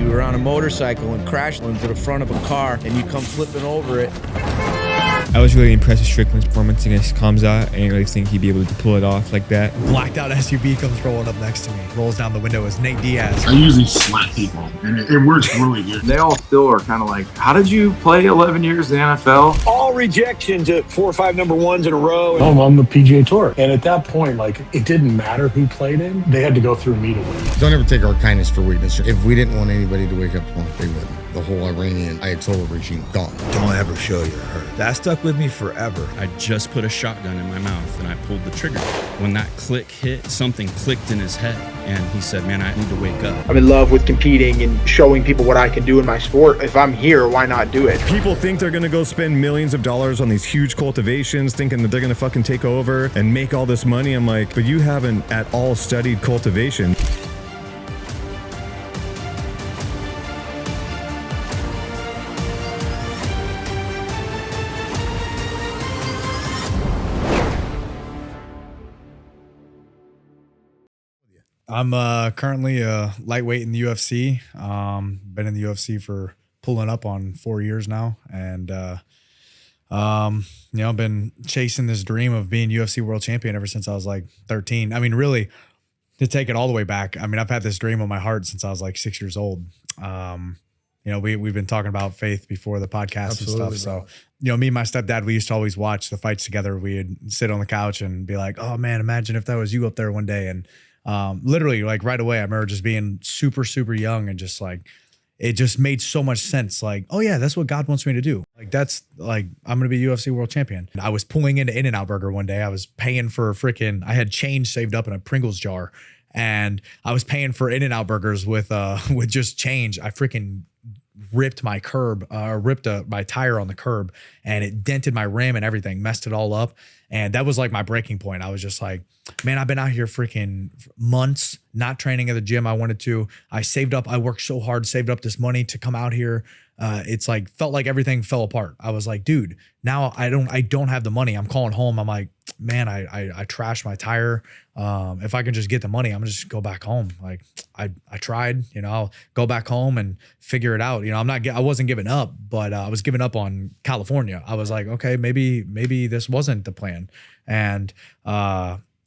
you were on a motorcycle and crashed into the front of a car and you come flipping over it. I was really impressed with Strickland's performance against Kamzat. I didn't really think he'd be able to pull it off like that. Blacked out SUV comes rolling up next to me. Rolls down the window as Nate Diaz. I usually slap people, and it works really good. They all still are kind of like, how did you play 11 years in the NFL? All rejections at 4 or 5 number ones in a row. I'm on the PGA Tour. And at that point, like, it didn't matter who played in. They had to go through me to win. Don't ever take our kindness for weakness. If we didn't want anybody to wake up tomorrow, they wouldn't. The whole Iranian Ayatollah regime, gone. Don't ever show you're hurt. That stuck with me forever. I just put a shotgun in my mouth and I pulled the trigger. When that click hit, something clicked in his head. And he said, man, I need to wake up. I'm in love with competing and showing people what I can do in my sport. If I'm here, why not do it? People think they're gonna go spend millions of dollars on these huge cultivations, thinking that they're gonna fucking take over and make all this money. I'm like, but you haven't at all studied cultivation. I'm currently a lightweight in the UFC. Been in the UFC for pulling up on 4 years now. And, I've been chasing this dream of being UFC world champion ever since I was like 13. I mean, really, to take it all the way back, I mean, I've had this dream on my heart since I was like 6 years old. We've been talking about faith before the podcast. Absolutely, and stuff. Bro. So, me and my stepdad, we used to always watch the fights together. We'd sit on the couch and be like, oh man, imagine if that was you up there one day. And literally, like right away, I remember just being super, super young and just like, it just made so much sense. Like, oh yeah, that's what God wants me to do. Like, that's like, I'm going to be UFC world champion. And I was pulling into In-N-Out Burger one day. I was paying for I had change saved up in a Pringles jar and I was paying for In-N-Out Burgers with just change. I freaking ripped my my tire on the curb and it dented my rim and everything, messed it all up. And that was like my breaking point. I was just like, man, I've been out here freaking months, not training at the gym I wanted to. I saved up, I worked so hard, saved up this money to come out here. It's like, felt like everything fell apart. I was like, dude, now I don't have the money. I'm calling home. I'm like, man, I trashed my tire. If I can just get the money, I'm gonna just go back home. Like I tried, I'll go back home and figure it out. I wasn't giving up, but I was giving up on California. I was like, okay, maybe this wasn't the plan. And,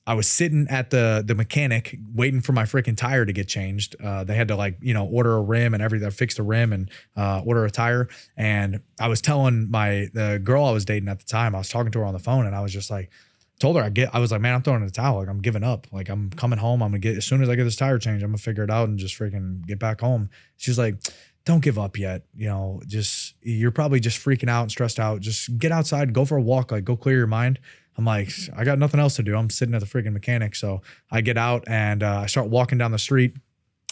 I was sitting at the mechanic waiting for my freaking tire to get changed. They had to order a rim and everything, fix the rim and order a tire. And I was telling the girl I was dating at the time, I was talking to her on the phone and I was just like, told her I was like, man, I'm throwing in the towel. Like I'm giving up. Like I'm coming home. I'm gonna as soon as I get this tire changed, I'm gonna figure it out and just freaking get back home. She's like, don't give up yet. You're probably just freaking out and stressed out. Just get outside, go for a walk, like go clear your mind. I'm like, I got nothing else to do. I'm sitting at the freaking mechanic. So I get out and I start walking down the street.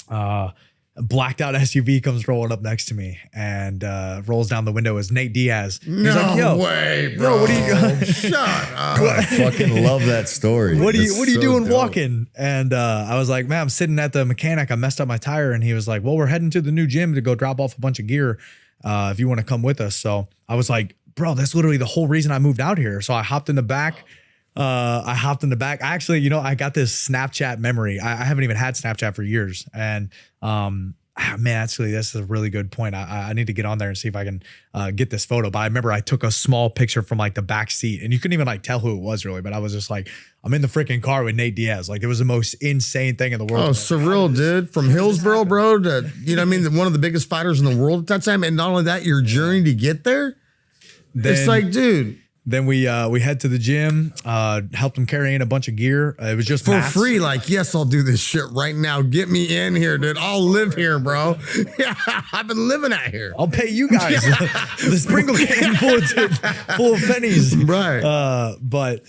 Blacked out SUV comes rolling up next to me and rolls down the window as Nate Diaz. He's like, yo, way, bro. Yo, what are you Shut up. I fucking love that story. What are you doing dope. Walking? And I was like, man, I'm sitting at the mechanic. I messed up my tire. And he was like, well, we're heading to the new gym to go drop off a bunch of gear if you want to come with us. So I was like, bro, that's literally the whole reason I moved out here. So I hopped in the back. Actually, I got this Snapchat memory. I haven't even had Snapchat for years. And, man, actually, this is a really good point. I need to get on there and see if I can get this photo. But I remember I took a small picture from like the back seat and you couldn't even tell who it was really. But I was just like, I'm in the freaking car with Nate Diaz. Like it was the most insane thing in the world. Oh, surreal, dude. From Hillsboro, bro, to, one of the biggest fighters in the world at that time. And not only that, your journey to get there. It's like, dude. Then we head to the gym, helped him carry in a bunch of gear. It was just for mats. free. Like, yes, I'll do this shit right now. Get me in here, dude. I'll live here, bro. Yeah, I've been living out here. I'll pay you guys. The sprinkle can full of pennies. Right. But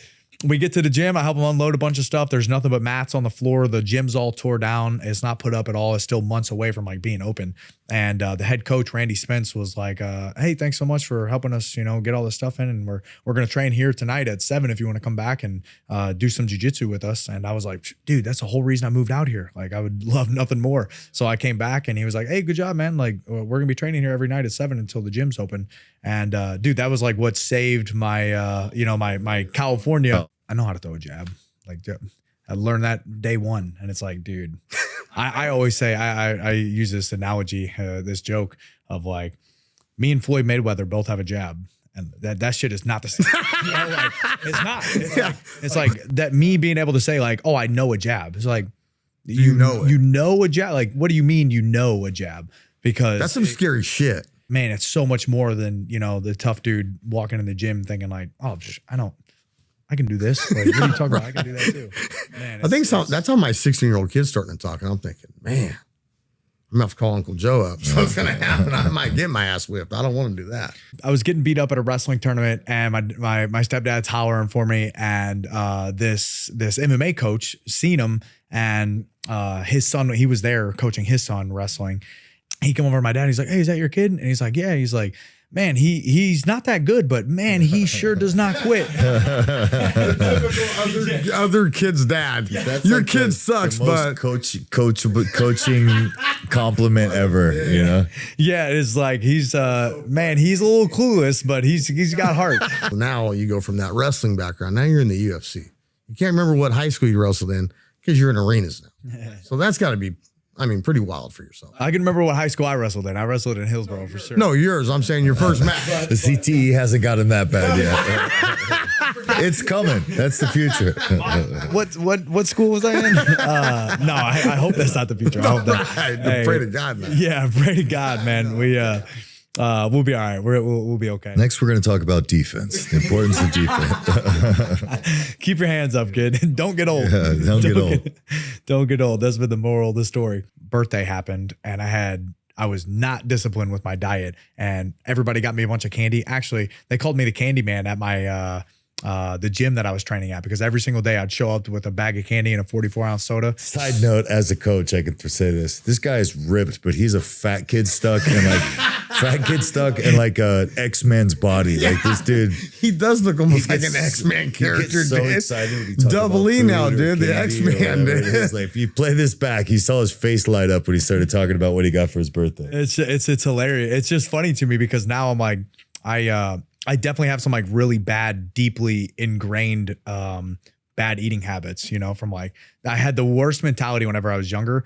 we get to the gym. I help him unload a bunch of stuff. There's nothing but mats on the floor. The gym's all tore down. It's not put up at all. It's still months away from being open. And the head coach, Randy Spence, was like, hey, thanks so much for helping us, get all this stuff in. And we're going to train here tonight at 7 if you want to come back and do some jiu-jitsu with us. And I was like, dude, that's the whole reason I moved out here. Like, I would love nothing more. So I came back and he was like, hey, good job, man. Like, we're going to be training here every night at 7 until the gym's open. And dude, that was like what saved my, my California. I know how to throw a jab. Like, I learned that day one. And it's like, dude, I always say, I use this analogy, this joke of like, me and Floyd Mayweather both have a jab. And that shit is not the same. You know, like, it's not. It's like that me being able to say like, oh, I know a jab. It's like, you know a jab. Like, what do you mean you know a jab? Because that's some scary shit. Man, it's so much more than, you know, the tough dude walking in the gym thinking like, oh, I can do this. Like, what are you talking about? I can do that too. Man, I think so. That's how my 16-year-old kid's starting to talk. And I'm thinking, man, I'm gonna have to call Uncle Joe up. So what's gonna happen? I might get my ass whipped. I don't want to do that. I was getting beat up at a wrestling tournament, and my stepdad's hollering for me, and this MMA coach seen him, and his son, he was there coaching his son wrestling. He came over to my dad. And he's like, "Hey, is that your kid?" And he's like, "Yeah." He's like, "Man, he's not that good, but man, he sure does not quit." other kid's dad. That's your like kid sucks, the most but coaching compliment ever. You know? Yeah, it's like he's man, he's a little clueless, but he's got heart. Now you go from that wrestling background. Now you're in the UFC. You can't remember what high school you wrestled in because you're in arenas now. So that's got to be, I mean, pretty wild for yourself. I can remember what high school I wrestled in. I wrestled in Hillsborough for sure. No, yours. I'm saying your first match. The CTE hasn't gotten that bad yet. It's coming. That's the future. What school was I in? No, I hope that's not the future. I hope that. Hey, pray to God, man. Yeah, pray to God, man. We'll be all right. We'll be okay. Next, we're going to talk about defense. The importance of defense. Keep your hands up, kid. Don't get old. Yeah, don't get old. Don't get old. That's been the moral of the story. Birthday happened, and I was not disciplined with my diet, and everybody got me a bunch of candy. Actually, they called me the candy man at my the gym that I was training at, because every single day I'd show up with a bag of candy and a 44-ounce soda. Side note, as a coach, I can say this guy is ripped, but he's a fat kid stuck in like X-Men's body. Yeah. Like this dude, he does look almost like an X-Men character. He gets so dude. excited when he talks Double about E food now, dude. The candy X-Men, dude. It's like, if you play this back, you saw his face light up when he started talking about what he got for his birthday. It's hilarious. It's just funny to me because now I'm like, I definitely have some like really bad, deeply ingrained bad eating habits, you know, from like, I had the worst mentality whenever I was younger.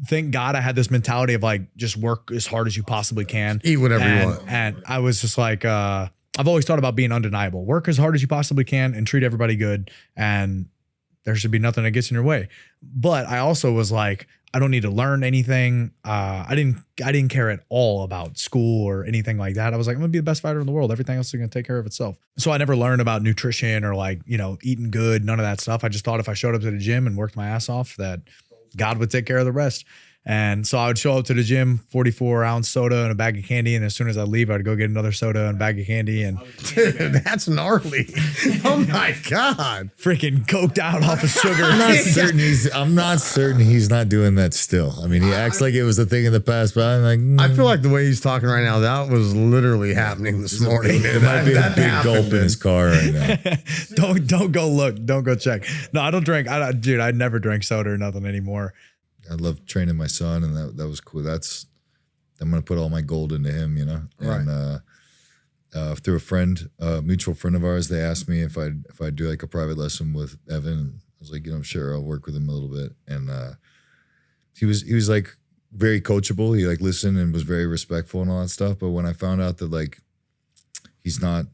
Thank God I had this mentality of like, just work as hard as you possibly can. Eat whatever you want. And I was just like, I've always thought about being undeniable. Work as hard as you possibly can and treat everybody good. And there should be nothing that gets in your way. But I also was like, I don't need to learn anything. I didn't care at all about school or anything like that. I was like, I'm gonna be the best fighter in the world. Everything else is gonna take care of itself. So I never learned about nutrition or like, you know, eating good, none of that stuff. I just thought if I showed up to the gym and worked my ass off, that God would take care of the rest. And so I would show up to the gym, 44-ounce soda and a bag of candy. And as soon as I leave, I'd go get another soda and a bag of candy. And dude, that's gnarly. Oh my God. Freaking coked out off of sugar. I'm not certain he's not doing that still. I mean, he acts like it was a thing in the past, but I'm like, I feel like the way he's talking right now, that was literally happening this morning. It might be a big gulp in his car right now. Don't go look. Don't go check. No, I don't drink. Dude, I never drink soda or nothing anymore. I love training my son, and that was cool. I'm gonna put all my gold into him, you know. And through a friend, mutual friend of ours, they asked me if I'd do like a private lesson with Evan. And I was like, you know, sure, I'll work with him a little bit. And he was like very coachable. He like listened and was very respectful and all that stuff. But when I found out that like he's not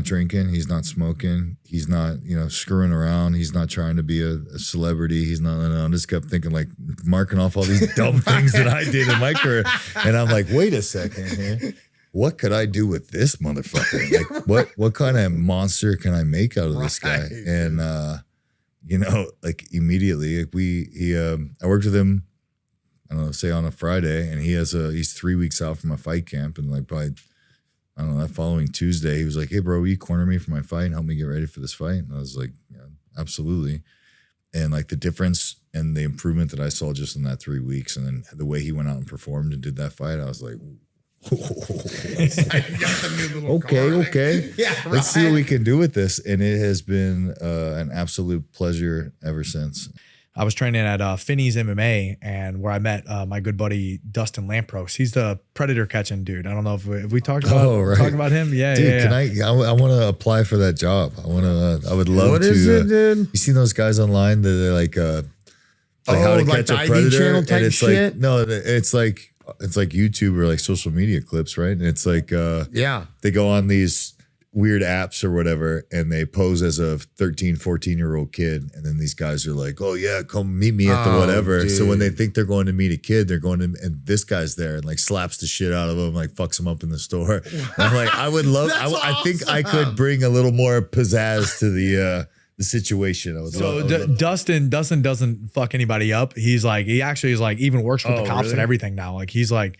drinking, he's not smoking, he's not, you know, screwing around, he's not trying to be a celebrity, he's not, I just kept thinking like marking off all these dumb things that I did in my career. And I'm like, wait a second here. What could I do with this motherfucker? Like what kind of monster can I make out of this guy? And you know, like immediately I worked with him, I don't know, say on a Friday, and he's 3 weeks out from a fight camp, and like probably, I don't know, that following Tuesday, he was like, hey, bro, will you corner me for my fight and help me get ready for this fight? And I was like, yeah, absolutely. And like the difference and the improvement that I saw just in that 3 weeks, and then the way he went out and performed and did that fight, I was like, okay. Yeah, right. Let's see what we can do with this. And it has been an absolute pleasure ever since. I was training at Finney's MMA, and where I met my good buddy Dustin Lampros. He's the predator catching dude. I don't know if we talked about talking about him. Yeah, dude. yeah. Can I want to apply for that job. I would love What to. is it, dude? You seen those guys online that they're like how to catch the a ID predator, channel and type it's shit? like no, it's like YouTube or like social media clips, right? And it's like they go on these weird apps or whatever, and they pose as a 13, 14-year-old kid, and then these guys are like, oh yeah, come meet me at the whatever. Dude. So when they think they're going to meet a kid, they're going to, and this guy's there and like slaps the shit out of him, like fucks him up in the store. And I'm like, I would love, I think I could bring a little more pizzazz to the situation. I would love. Dustin doesn't fuck anybody up. He actually is like even works with the cops and everything now. Like he's like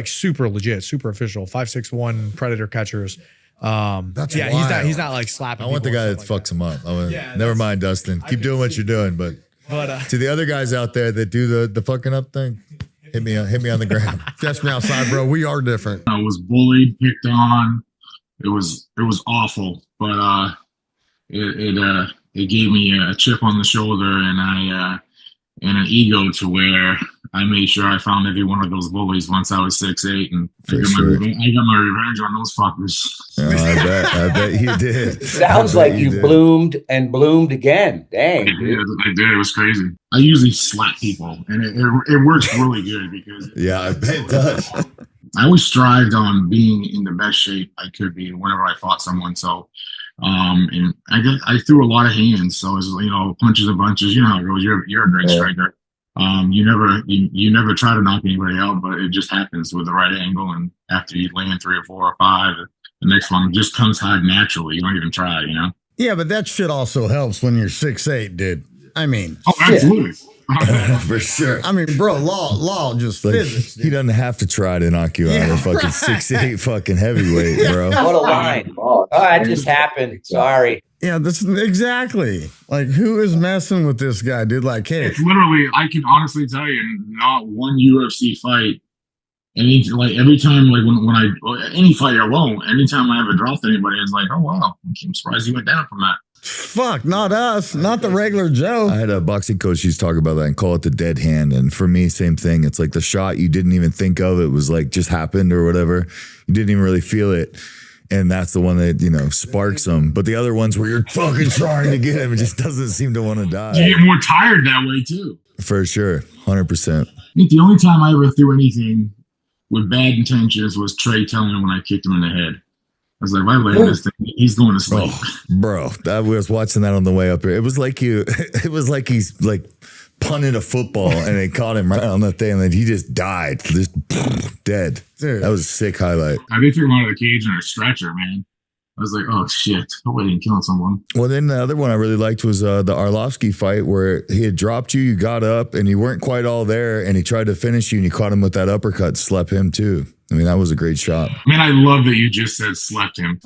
super legit, super official, 5'6" predator catchers. That's wild. He's not like slapping. I want the guy that fucks him up. Never mind, Dustin. Keep doing what you're doing, but to the other guys out there that do the fucking up thing, hit me on the ground. Catch me outside, bro. We are different. I was bullied, picked on. It was awful, but it gave me a chip on the shoulder and an ego to where I made sure I found every one of those bullies once I was 6'8", and I got my revenge on those fuckers. I bet you did. Sounds like you bloomed and bloomed again. Dang, I did. It was crazy. I usually slap people, and it works really good because I bet it does. I always strived on being in the best shape I could be whenever I fought someone. So, and I threw a lot of hands. So it was, punches and bunches. You know how it goes. You're a great striker. You never try to knock anybody out, but it just happens with the right angle. And after you land 3 or 4 or 5, the next one just comes hard naturally. You don't even try, Yeah, but that shit also helps when you're 6'8", dude. I mean, absolutely. For sure. I mean, bro, law just like, physics. He doesn't have to try to knock you out of fucking 6'8" fucking heavyweight, bro. What a line. Oh, that just happened. Sorry. Yeah, that's exactly. Like, who is messing with this guy, dude? Like, hey. It's literally, I can honestly tell you, not one UFC fight. Every time, when any fight alone, anytime I ever dropped anybody, it's like, oh wow, I'm surprised you went down from that. Fuck, not us, not the regular Joe. I had a boxing coach used to talk about that and call it the dead hand. And for me, same thing. It's like the shot you didn't even think of. It was like just happened or whatever. You didn't even really feel it. And that's the one that, sparks them. But the other ones where you're fucking trying to get him, it just doesn't seem to want to die. You get more tired that way too. For sure. 100%. I think the only time I ever threw anything with bad intentions was Trey telling me when I kicked him in the head. I was like, if I land this thing, he's going to sleep. Oh, bro, I was watching that on the way up here. It was like he's like punted a football and they caught him right on that thing and then he just died. Just dead. Dude. That was a sick highlight. They threw him out of the cage in a stretcher, man. I was like, oh shit, hope I didn't kill someone. Well, then the other one I really liked was the Arlovsky fight where he had dropped you got up, and you weren't quite all there, and he tried to finish you, and you caught him with that uppercut, slept him too. I mean, that was a great shot. Man, I love that you just said slept him.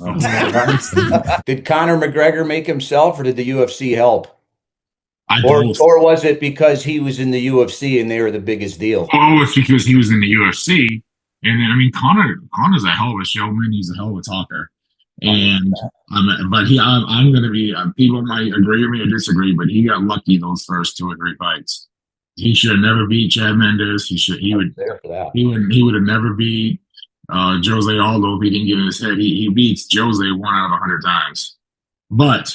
Did Conor McGregor make himself, or did the UFC help? Or was it because he was in the UFC and they were the biggest deal? Oh, it's because he was in the UFC. And then, Conor's a hell of a showman. He's a hell of a talker. And I'm going to be, people might agree with me or disagree, but he got lucky those first 2 or 3 fights. He should have never beat Chad Mendes. He would have never beat Jose Aldo if he didn't get in his head. He beats Jose 1 out of 100 times. But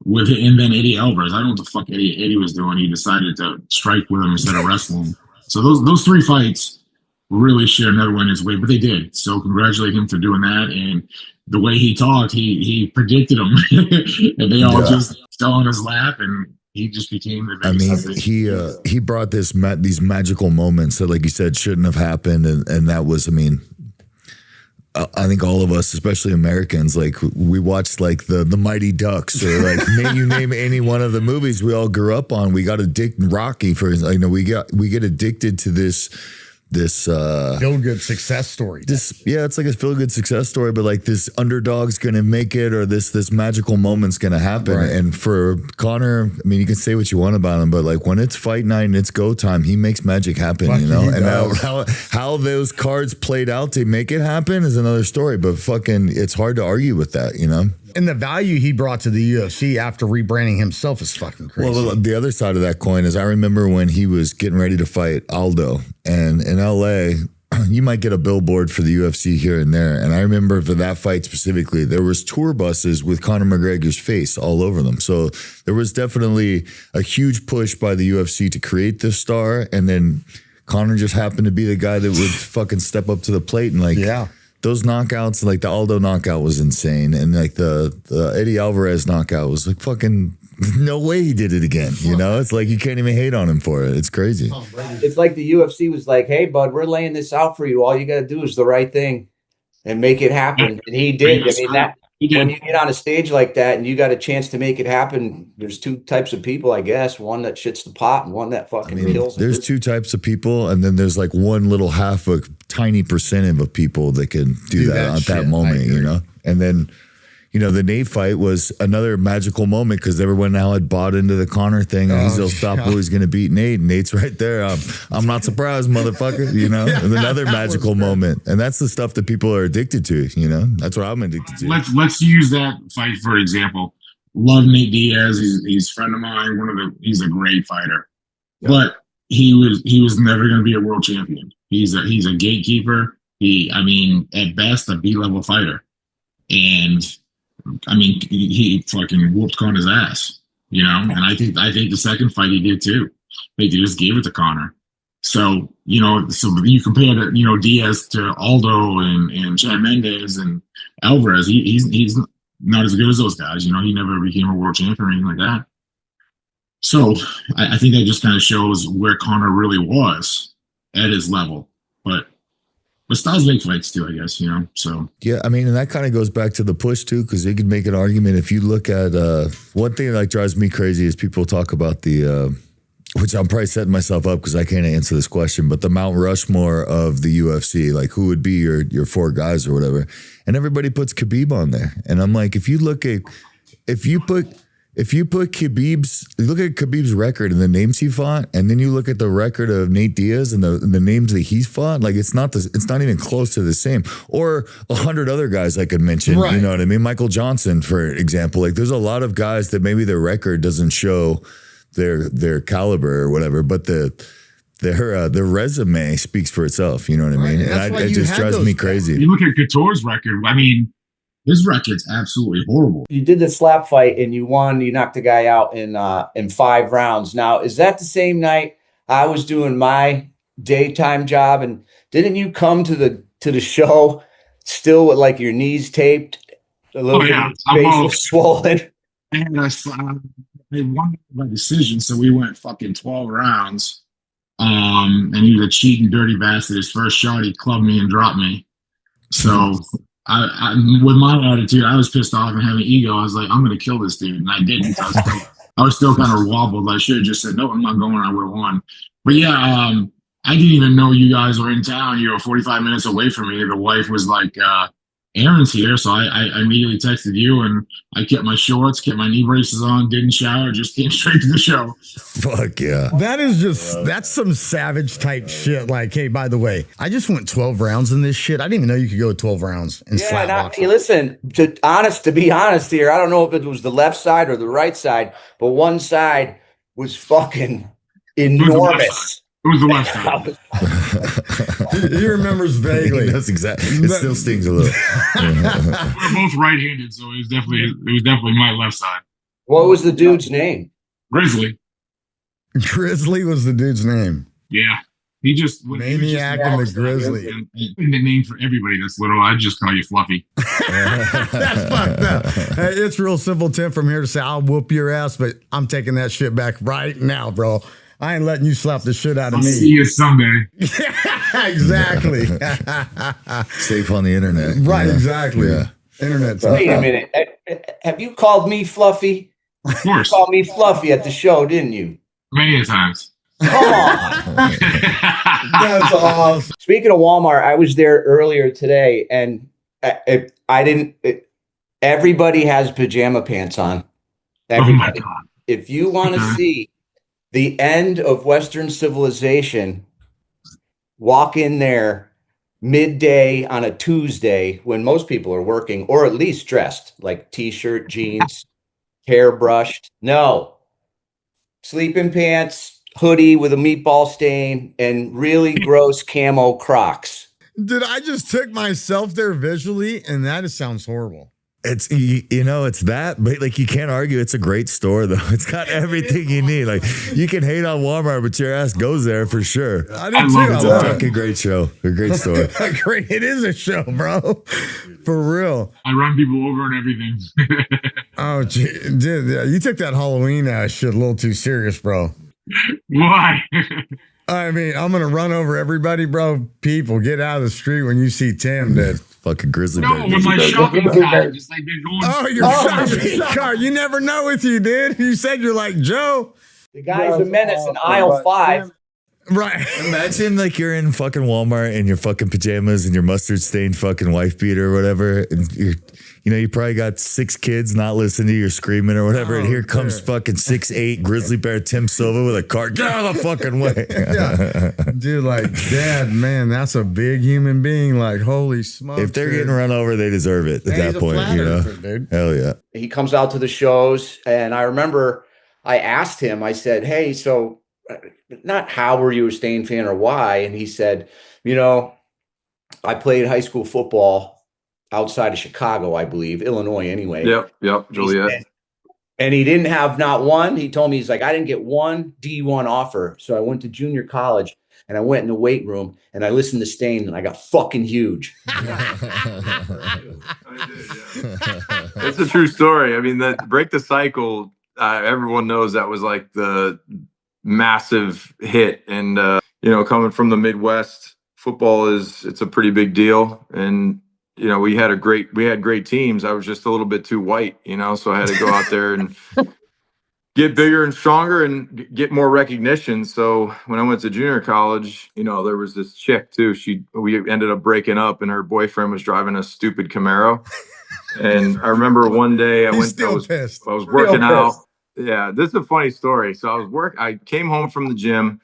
and then Eddie Alvarez, I don't know what the fuck Eddie was doing. He decided to strike with him instead of wrestling. So those 3 fights really should have never went his way, but they did. So congratulate him for doing that. And the way he talked, he predicted them, and they all just fell on his lap, and he just became the biggest. He brought these magical moments that, like you said, shouldn't have happened, and that was, I think all of us, especially Americans, like we watched like the Mighty Ducks or like you name any one of the movies we all grew up on. We got addicted, Rocky for we get addicted to this this feel good success story. It's like a feel good success story, but like this underdog's gonna make it, or this magical moment's gonna happen. Right. And for Conor, I mean, you can say what you want about him, but like when it's fight night and it's go time, he makes magic happen. You know, and how those cards played out to make it happen is another story. But fucking, it's hard to argue with that. You know. And the value he brought to the UFC after rebranding himself is fucking crazy. Well, the other side of that coin is I remember when he was getting ready to fight Aldo, and in LA, you might get a billboard for the UFC here and there. And I remember for that fight specifically, there was tour buses with Conor McGregor's face all over them. So there was definitely a huge push by the UFC to create this star. And then Conor just happened to be the guy that would fucking step up to the plate and those knockouts, like the Aldo knockout was insane. And like the Eddie Alvarez knockout was like fucking no way he did it again. You know, it's like you can't even hate on him for it. It's crazy. It's like the UFC was like, hey, bud, we're laying this out for you. All you got to do is the right thing and make it happen. And he did. I mean, when you get on a stage like that and you got a chance to make it happen, there's two types of people, I guess. One that shits the pot and one that fucking kills. There's two types of people, and then there's like one little half, a tiny percentage of people that can do that at that moment, you know? And then, you know, the Nate fight was another magical moment because everyone now had bought into the Conor thing, and he's unstoppable. He's going to beat Nate. And Nate's right there. I'm not surprised, motherfucker. You know, it's another magical moment, and that's the stuff that people are addicted to. You know, that's what I'm addicted to. Let's use that fight for example. Love Nate Diaz. He's a friend of mine. He's a great fighter, but he was never going to be a world champion. He's a gatekeeper. At best, a B-level fighter, and he fucking whooped Conor's ass, you know. And I think the second fight he did too. They just gave it to Conor. So you know, so you compare that, you know, Diaz to Aldo and Chad Mendes and Alvarez. He's not as good as those guys. You know, he never became a world champion or anything like that. So I think that just kind of shows where Conor really was at his level, but styles make fights too, I guess, you know. So yeah, I mean, and that kind of goes back to the push too, because they could make an argument. If you look at one thing that like drives me crazy is people talk about the, which I'm probably setting myself up because I can't answer this question, but the Mount Rushmore of the UFC, like who would be your four guys or whatever, and everybody puts Khabib on there, and I'm like, if you put Khabib's record and the names he fought, and then you look at the record of Nate Diaz and the names that he's fought, like it's not even close to the same. Or 100 other guys I could mention, right. You know what I mean? Michael Johnson, for example. Like there's a lot of guys that maybe their record doesn't show their caliber or whatever, but their resume speaks for itself. You know what I mean? And it just drives me crazy. You look at Couture's record. I mean, his record's absolutely horrible. You did the slap fight and you won. You knocked the guy out in 5 rounds. Now, is that the same night I was doing my daytime job? And didn't you come to the show still with like your knees taped, a little bit of face was swollen? And I won by decision, so we went fucking 12 rounds. And he was a cheating, dirty bastard. His first shot, he clubbed me and dropped me. So. I with my attitude, I was pissed off and having ego. I was like, I'm going to kill this dude. And I didn't. I was still kind of wobbled. I should have just said, no, I'm not going. I would have won. But yeah, I didn't even know you guys were in town. You were 45 minutes away from me. The wife was like, Aaron's here. So I immediately texted you, and I kept my shorts, kept my knee braces on, didn't shower, just came straight to the show. Fuck yeah. That's some savage type shit. Like, hey, by the way, I just went 12 rounds in this shit. I didn't even know you could go 12 rounds in slap boxing. Listen, to be honest here, I don't know if it was the left side or the right side, but one side was fucking enormous. It was the left side. He remembers vaguely. That's exactly. It still stings a little. We're both right-handed, so it was definitely my left side. What was the dude's name? Grizzly. Grizzly was the dude's name. Yeah, he just Maniac and the Grizzly. And the name for everybody that's little, I just call you Fluffy. That's fucked up. Hey, it's real simple, Tim. From here to say I'll whoop your ass, but I'm taking that shit back right now, bro. I ain't letting you slap the shit out of me. I'll see you someday. exactly. Safe on the internet. Right, exactly. Yeah. Internet. Wait a minute. Have you called me Fluffy? Of course. You called me Fluffy at the show, didn't you? Many times. Come on. That's awesome. Speaking of Walmart, I was there earlier today, and everybody has pajama pants on. Everybody. Oh my God. If you want to see the end of Western civilization, walk in there midday on a Tuesday when most people are working, or at least dressed like t-shirt, jeans, hair brushed. No. Sleeping pants, hoodie with a meatball stain, and really gross camo Crocs. Dude, I just took myself there visually, and that sounds horrible. It's it's that, but like you can't argue. It's a great store though. It's got everything you need. Like you can hate on Walmart, but your ass goes there for sure. I do too. It's a fucking great show. A great store. Great. It is a show, bro. For real. I run people over and everything. Oh, dude, you took that Halloween shit a little too serious, bro. Why? I mean, I'm gonna run over everybody, bro. People, get out of the street when you see Tim dead. Fucking grizzly No, bear. with my shopping cart, just like they're going. Oh, your shopping cart. You never know with you, dude. You said you're like Joe. The guy's a menace in aisle 5. Right. Imagine like you're in fucking Walmart in your fucking pajamas and your mustard stained fucking wife beater or whatever. And you probably got 6 kids not listening to you, you're screaming or whatever. And here comes fucking 6'8" grizzly bear Tim Silva with a cart. Get out of the fucking way. Yeah. Dude, like, Dad, man, that's a big human being. Like, holy smokes. If they're getting run over, they deserve it at that point. Dude. Hell yeah. He comes out to the shows, and I remember I asked him, I said, hey, so not how were you a Stain fan or why? And he said, I played high school football outside of Chicago, I believe, Illinois anyway. Yep, Joliet. And he didn't have not one. He told me, he's like, I didn't get one D1 offer. So I went to junior college and I went in the weight room and I listened to Stain and I got fucking huge. It's a true story. I mean, that Break the Cycle, everyone knows that was like the massive hit. And, coming from the Midwest, football it's a pretty big deal. And, we had great teams. I was just a little bit too white, so I had to go out there and get bigger and stronger and get more recognition. So when I went to junior college, there was this chick too. We ended up breaking up and her boyfriend was driving a stupid Camaro. And I remember one day I was working out. Yeah, this is a funny story. So I came home from the gym.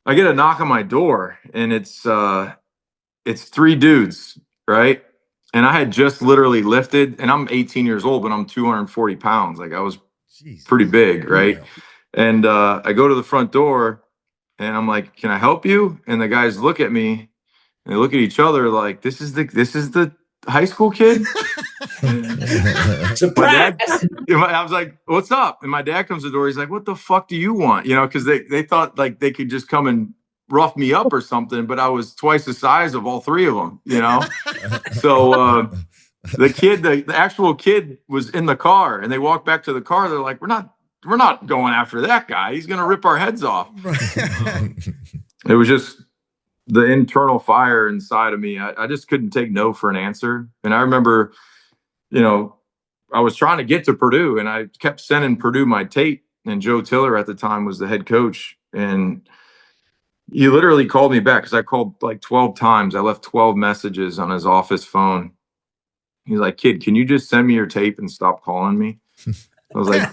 I get a knock on my door and it's 3 dudes. Right. And I had just literally lifted, and I'm 18 years old, but I'm 240 pounds. Like I was pretty big. Right. And I go to the front door and I'm like, can I help you? And the guys look at me and they look at each other like, this is the high school kid. Surprise! I was like, what's up? And my dad comes to the door. He's like, what the fuck do you want? Because they thought like they could just come and rough me up or something, but I was twice the size of all 3 of them, So the actual kid was in the car and they walked back to the car. They're like, we're not going after that guy. He's going to rip our heads off. It was just the internal fire inside of me. I just couldn't take no for an answer. And I remember, I was trying to get to Purdue and I kept sending Purdue my tape, and Joe Tiller at the time was the head coach. And he literally called me back because I called like 12 times. I left 12 messages on his office phone. He's like, kid, can you just send me your tape and stop calling me? I was like,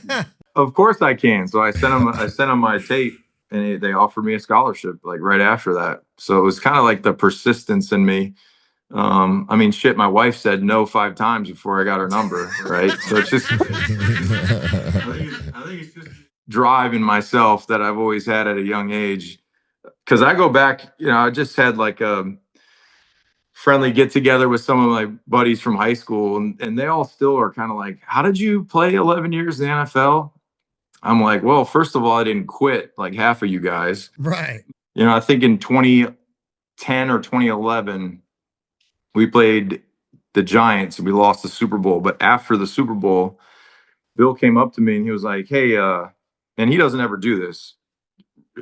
of course I can. So I sent him my tape and they offered me a scholarship like right after that. So it was kind of like the persistence in me. My wife said no 5 times before I got her number. Right. So it's just, I think it's just drive in myself that I've always had at a young age. Because I go back, I just had like a friendly get together with some of my buddies from high school, and they all still are kind of like, how did you play 11 years in the NFL? I'm like, well, first of all, I didn't quit like half of you guys. Right. I think in 2010 or 2011, we played the Giants and we lost the Super Bowl. But after the Super Bowl, Bill came up to me and he was like, hey, and he doesn't ever do this.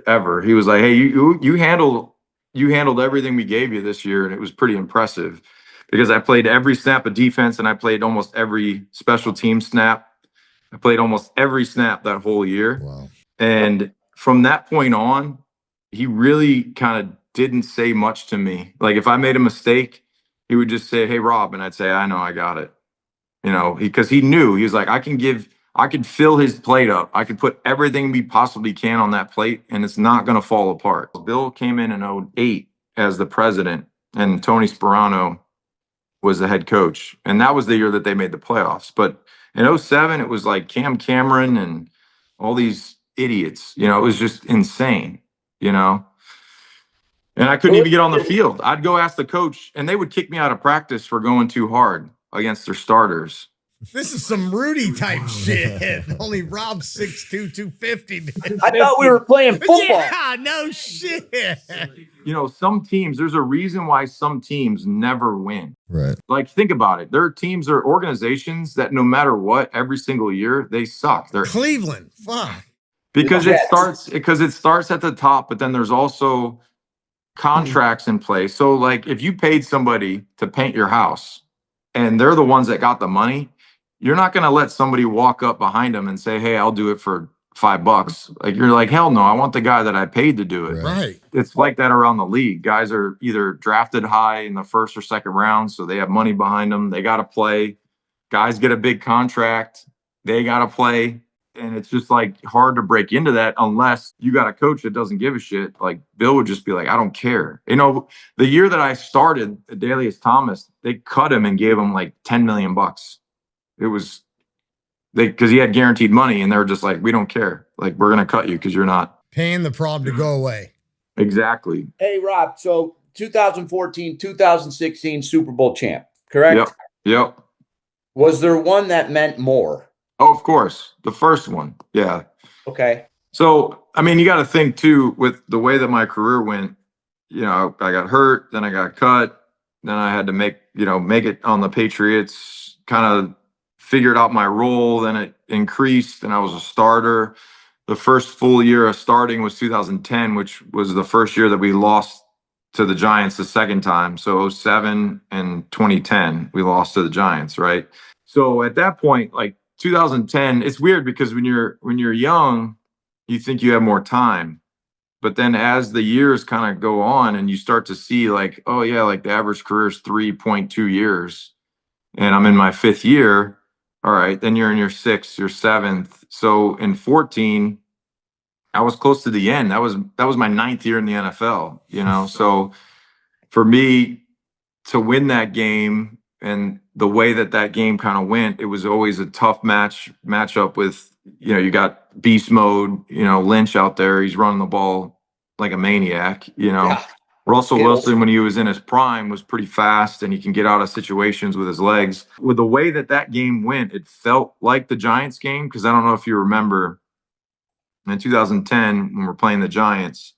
Ever. He was like, hey, you handled everything we gave you this year, and it was pretty impressive because I played every snap of defense and I played almost every special team snap. I played almost every snap that whole year. Wow. And from that point on, he really kind of didn't say much to me. Like if I made a mistake, he would just say, "Hey, Rob," and I'd say, "I know, I got it." You know, because he knew, he was like, I could fill his plate up. I could put everything we possibly can on that plate, and it's not going to fall apart. Bill came in '08 as the president, and Tony Sperano was the head coach. And that was the year that they made the playoffs. But in '07, it was like Cam Cameron and all these idiots. You know, it was just insane, you know. And I couldn't even get on the field. I'd go ask the coach, and they would kick me out of practice for going too hard against their starters. This is some Rudy type shit. Only Rob's 6'2", 250. I thought we were playing football. Yeah, no shit. You know, some teams, there's a reason why some teams never win. Right. Like, think about it. There are teams or organizations that no matter what, every single year, they suck. They're Cleveland. Fuck. Because it starts at the top, but then there's also contracts in place. So like if you paid somebody to paint your house and they're the ones that got the money, you're not going to let somebody walk up behind them and say, "Hey, I'll do it for $5." Like you're like, hell no, I want the guy that I paid to do it. Right. It's like that around the league. Guys are either drafted high in the first or second round, so they have money behind them. They got to play. Guys get a big contract. They got to play. And it's just like hard to break into that unless you got a coach that doesn't give a shit. Like Bill would just be like, "I don't care." You know, the year that I started Adalius Thomas, they cut him and gave him like $10 million. It was because he had guaranteed money, and they were just like, "We don't care. Like we're gonna cut you because you're not paying the problem to go away." Exactly. Hey, Rob. So 2014, 2016 Super Bowl champ, correct? Yep. Was there one that meant more? Oh, of course. The first one. Yeah. Okay. So, I mean, you got to think too, with the way that my career went, you know, I got hurt, then I got cut, then I had to make it on the Patriots, kind of figured out my role, then it increased and I was a starter. The first full year of starting was 2010, which was the first year that we lost to the Giants the second time. So 07 and 2010, we lost to the Giants, right? So at that point, like 2010, it's weird because when you're young, you think you have more time. But then as the years kind of go on and you start to see like, oh yeah, like the average career is 3.2 years and I'm in my 5th year. All right, then you're in your 6th, your 7th. So in 14, I was close to the end. That was my 9th year in the NFL, you know? So for me to win that game and the way that game kind of went, it was always a tough matchup with, you know, you got beast mode, you know, Lynch out there. He's running the ball like a maniac, you know. Yeah. Russell Wilson, when he was in his prime, was pretty fast and he can get out of situations with his legs. With the way that game went, it felt like the Giants game, because I don't know if you remember in 2010 when we're playing the Giants,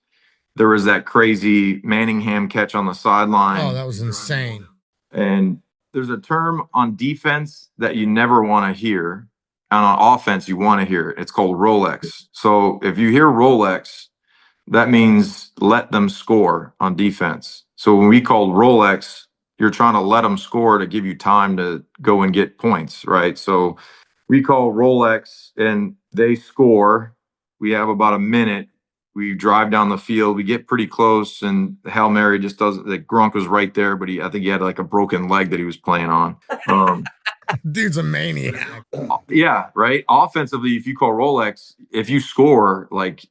there was that crazy Manningham catch on the sideline. Oh, that was insane. And there's a term on defense that you never want to hear, and on offense you want to hear it. It's called Rolex. So if you hear Rolex, that means let them score on defense. So when we called Rolex, you're trying to let them score to give you time to go and get points, right? So we call Rolex and they score. We have about a minute. We drive down the field. We get pretty close, and the Hail Mary just doesn't. Like Gronk was right there, but I think he had like a broken leg that he was playing on. Dude's a maniac. Yeah, right. Offensively, if you call Rolex, if you score, like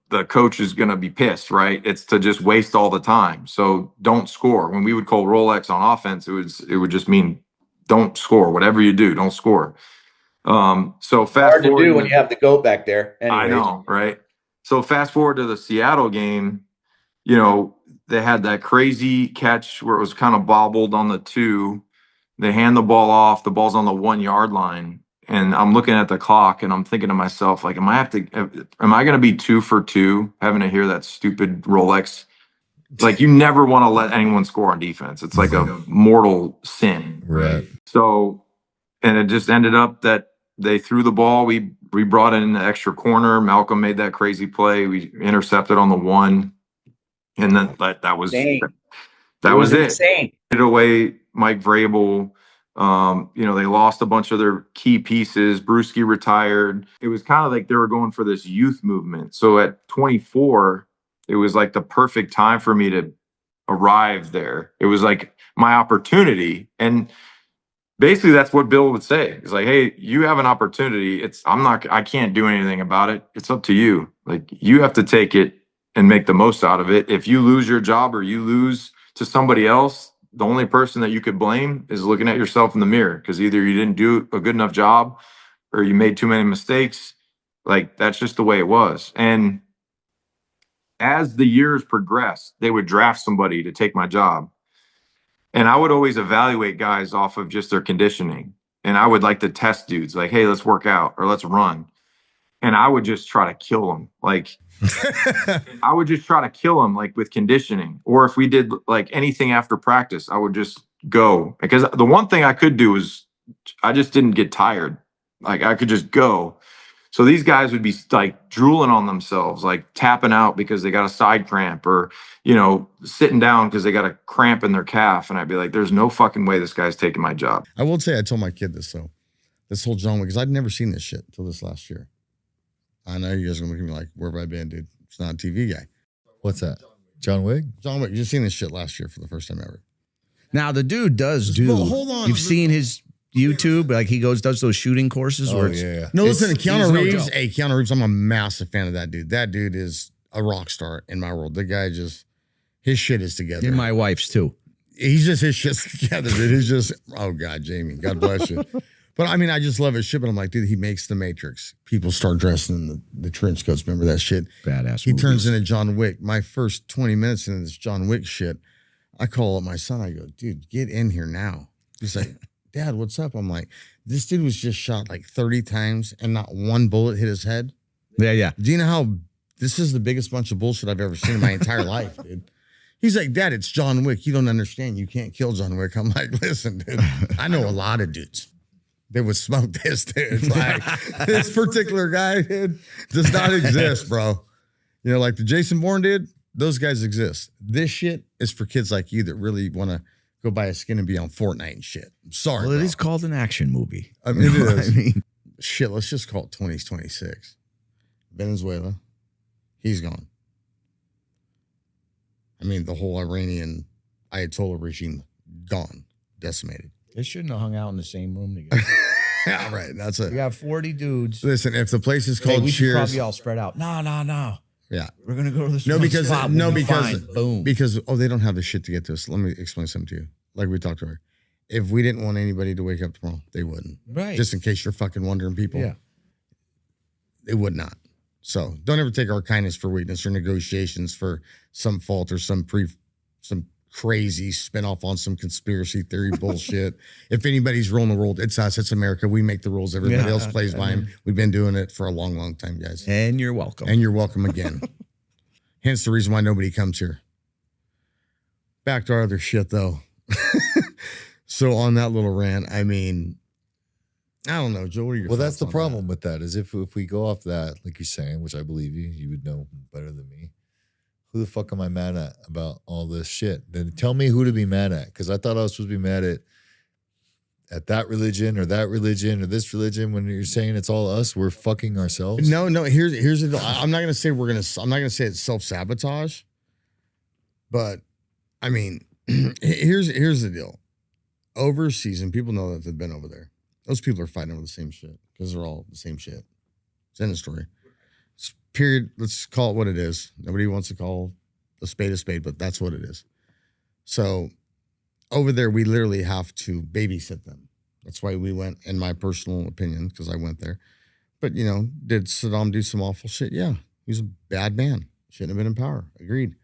the coach is going to be pissed, right? It's to just waste all the time. So don't score. When we would call Rolex on offense, it would just mean don't score. Whatever you do, don't score. So fast hard to forward, do when you have the goat back there. Anyways. I know, right? So fast forward to the Seattle game, you know, they had that crazy catch where it was kind of bobbled on the 2. They hand the ball off. The ball's on the 1 yard line. And I'm looking at the clock and I'm thinking to myself, like, am I going to be 2 for 2 having to hear that stupid Rolex? Like, you never want to let anyone score on defense. It's like a mortal sin. Right. So, and it just ended up that they threw the ball. We brought in the extra corner. Malcolm made that crazy play. We intercepted on the 1. And then that was insane. That was it. Insane. It away Mike Vrabel. They lost a bunch of their key pieces. Brewski retired. It was kind of like they were going for this youth movement. So at 24, it was like the perfect time for me to arrive there. It was like my opportunity. And basically that's what Bill would say. It's like, hey, you have an opportunity. I can't do anything about it. It's up to you. Like, you have to take it and make the most out of it. If you lose your job or you lose to somebody else, the only person that you could blame is looking at yourself in the mirror, because either you didn't do a good enough job or you made too many mistakes. Like, that's just the way it was. And as the years progressed, they would draft somebody to take my job. And I would always evaluate guys off of just their conditioning. And I would like to test dudes like, hey, let's work out or let's run. And I would just try to kill them. Like, I would just try to kill them, like, with conditioning. Or if we did like anything after practice, I would just go. Because the one thing I could do is I just didn't get tired. Like, I could just go. So these guys would be like drooling on themselves, like tapping out because they got a side cramp, or, sitting down because they got a cramp in their calf. And I'd be like, there's no fucking way this guy's taking my job. I will say, I told my kid this, though, this whole John Wick, because I'd never seen this shit until this last year. I know you guys are going to look at me like, where have I been, dude? It's not a TV guy. What's that? John Wick? John Wick. You've seen this shit last year for the first time ever. Now, the dude does do. Well, hold on. You've seen his YouTube, like he does those shooting courses where it's, No, listen, Keanu Reeves. No joke. Hey, Keanu Reeves, I'm a massive fan of that dude. That dude is a rock star in my world. The guy his shit is together. And my wife's too. He's just his shit's together, dude. He's just, oh God, Jamie, God bless you. But I mean, I just love his shit. But I'm like, dude, he makes the Matrix. People start dressing in the trench coats. Remember that shit? Badass. He turns into John Wick. My first 20 minutes into this John Wick shit, I call up my son. I go, dude, get in here now. He's like, Dad, what's up? I'm like, this dude was just shot like 30 times and not one bullet hit his head. Yeah. Do you know how this is the biggest bunch of bullshit I've ever seen in my entire life, dude? He's like, Dad, it's John Wick. You don't understand. You can't kill John Wick. I'm like, listen, dude, I know a lot of dudes that would smoke this, dude. It's like, this particular guy, dude, does not exist, bro. Like the Jason Bourne dude, those guys exist. This shit is for kids like you that really want to go buy a skin and be on Fortnite and shit. I'm sorry. Well, it is called an action movie. I mean, it is. Shit, let's just call it 2026. Venezuela, he's gone. I mean, the whole Iranian Ayatollah regime, gone, decimated. They shouldn't have hung out in the same room together. Yeah, right. That's it. We got 40 dudes. Listen, if the place is called we should Cheers, probably all spread out. No. Yeah, we're gonna go to this. No, because spot. no, We'll be because fine. Boom. because they don't have the shit to get to us. Let me explain something to you. Like we talked about, if we didn't want anybody to wake up tomorrow, they wouldn't. Right. Just in case you're fucking wondering, people. Yeah. They would not. So don't ever take our kindness for weakness or negotiations for some fault or some crazy spinoff on some conspiracy theory bullshit. If anybody's ruling the world, it's us. It's America. We make the rules. Everybody else plays by them. We've been doing it for a long, long time, guys. And you're welcome. And you're welcome again. Hence the reason why nobody comes here. Back to our other shit, though. So on that little rant, I mean, I don't know, Joe. What are your Well, that's thoughts the on problem with that. Is if we go off that, like you're saying, which I believe you would know better than me. Who the fuck am I mad at about all this shit? Then tell me who to be mad at, because I thought I was supposed to be mad at that religion or this religion. When you're saying it's all us, we're fucking ourselves. No. Here's the deal. I'm not gonna say it's self-sabotage, but I mean, here's the deal. Overseas, and people know that they've been over there. Those people are fighting over the same shit because they're all the same shit. It's in the story. Period. Let's call it what it is. Nobody wants to call a spade, but that's what it is. So over there, we literally have to babysit them. That's why we went, in my personal opinion, because I went there. But, did Saddam do some awful shit? Yeah. He's a bad man. Shouldn't have been in power. Agreed.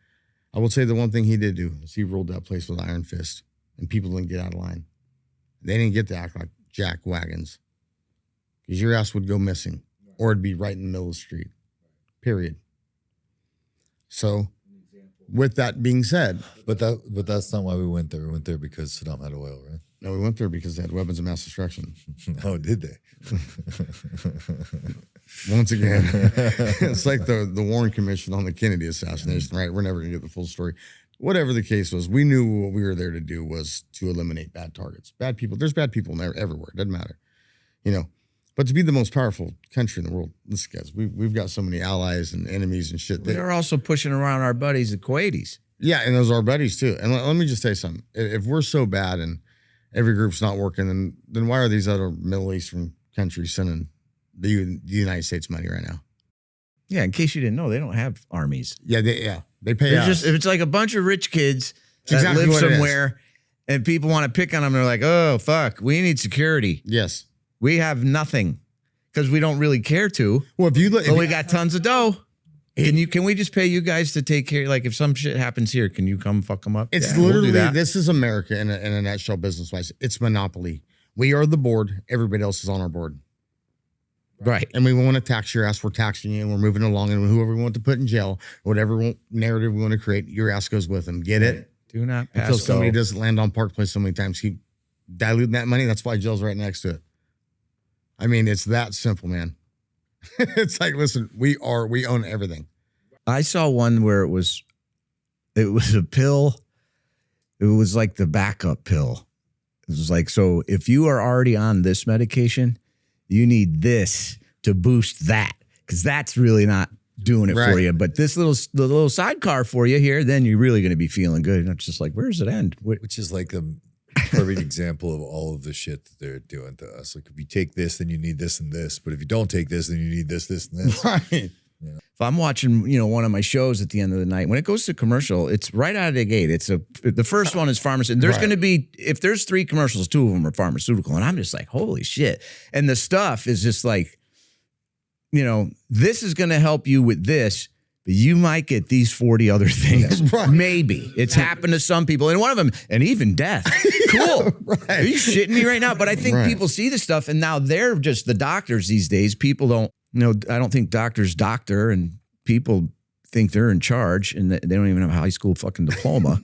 I will say the one thing he did do is he ruled that place with an iron fist, and people didn't get out of line. They didn't get to act like jack wagons, because your ass would go missing or it'd be right in the middle of the street. Period. So, with that being said, but that's not why we went there. We went there because Saddam had oil, right? No, we went there because they had weapons of mass destruction. Oh, did they? Once again, it's like the Warren Commission on the Kennedy assassination, right? We're never gonna get the full story. whatever the case was, we knew what we were there to do was to eliminate bad targets. Bad people. There's bad people everywhere. It doesn't matter. But to be the most powerful country in the world, listen, guys, we've got so many allies and enemies and shit. They're also pushing around our buddies, the Kuwaitis. Yeah, and those are our buddies too. And let me just tell you something. If we're so bad and every group's not working, then why are these other Middle Eastern countries sending the United States money right now? Yeah, in case you didn't know, they don't have armies. Yeah, they pay us. If it's like a bunch of rich kids that exactly live what it is. somewhere and people want to pick on them, they're like, oh, fuck, we need security. Yes. We have nothing because we don't really care to. Well, if you look, we got tons of dough. Can we just pay you guys to take care? Like if some shit happens here, can you come fuck them up? It's Yeah, literally, we'll do that. this is America in a nutshell, business-wise. It's monopoly. We are the board. Everybody else is on our board. Right. And we want to tax your ass. We're taxing you and we're moving along. And whoever we want to put in jail, whatever narrative we want to create, your ass goes with them. Get it? Do not pass Until somebody go. doesn't land on Park Place so many times. Keep diluting that money. That's why jail's right next to it. I mean, it's that simple, man. It's like, listen, we own everything. I saw one where it was a pill. It was like the backup pill. It was like, so if you are already on this medication, you need this to boost that because that's really not doing it for you. But this little sidecar for you here, then you're really going to be feeling good. And it's just like, where does it end? Which is like the perfect example of all of the shit that they're doing to us. Like if you take this, then you need this and this. But if you don't take this, then you need this, this, and this. Right. If I'm watching, one of my shows at the end of the night, when it goes to commercial, it's right out of the gate. The first one is pharmaceutical. There's going to be, if there's 3 commercials, 2 of them are pharmaceutical. And I'm just like, holy shit. And the stuff is just like, this is going to help you with this, but you might get these 40 other things. Right. Maybe. It's happened to some people. And one of them, and even death. Cool. Right. Are you shitting me right now? But I think people see this stuff and now they're just the doctors these days. People don't. I don't think doctors doctor and people think they're in charge and they don't even have a high school fucking diploma.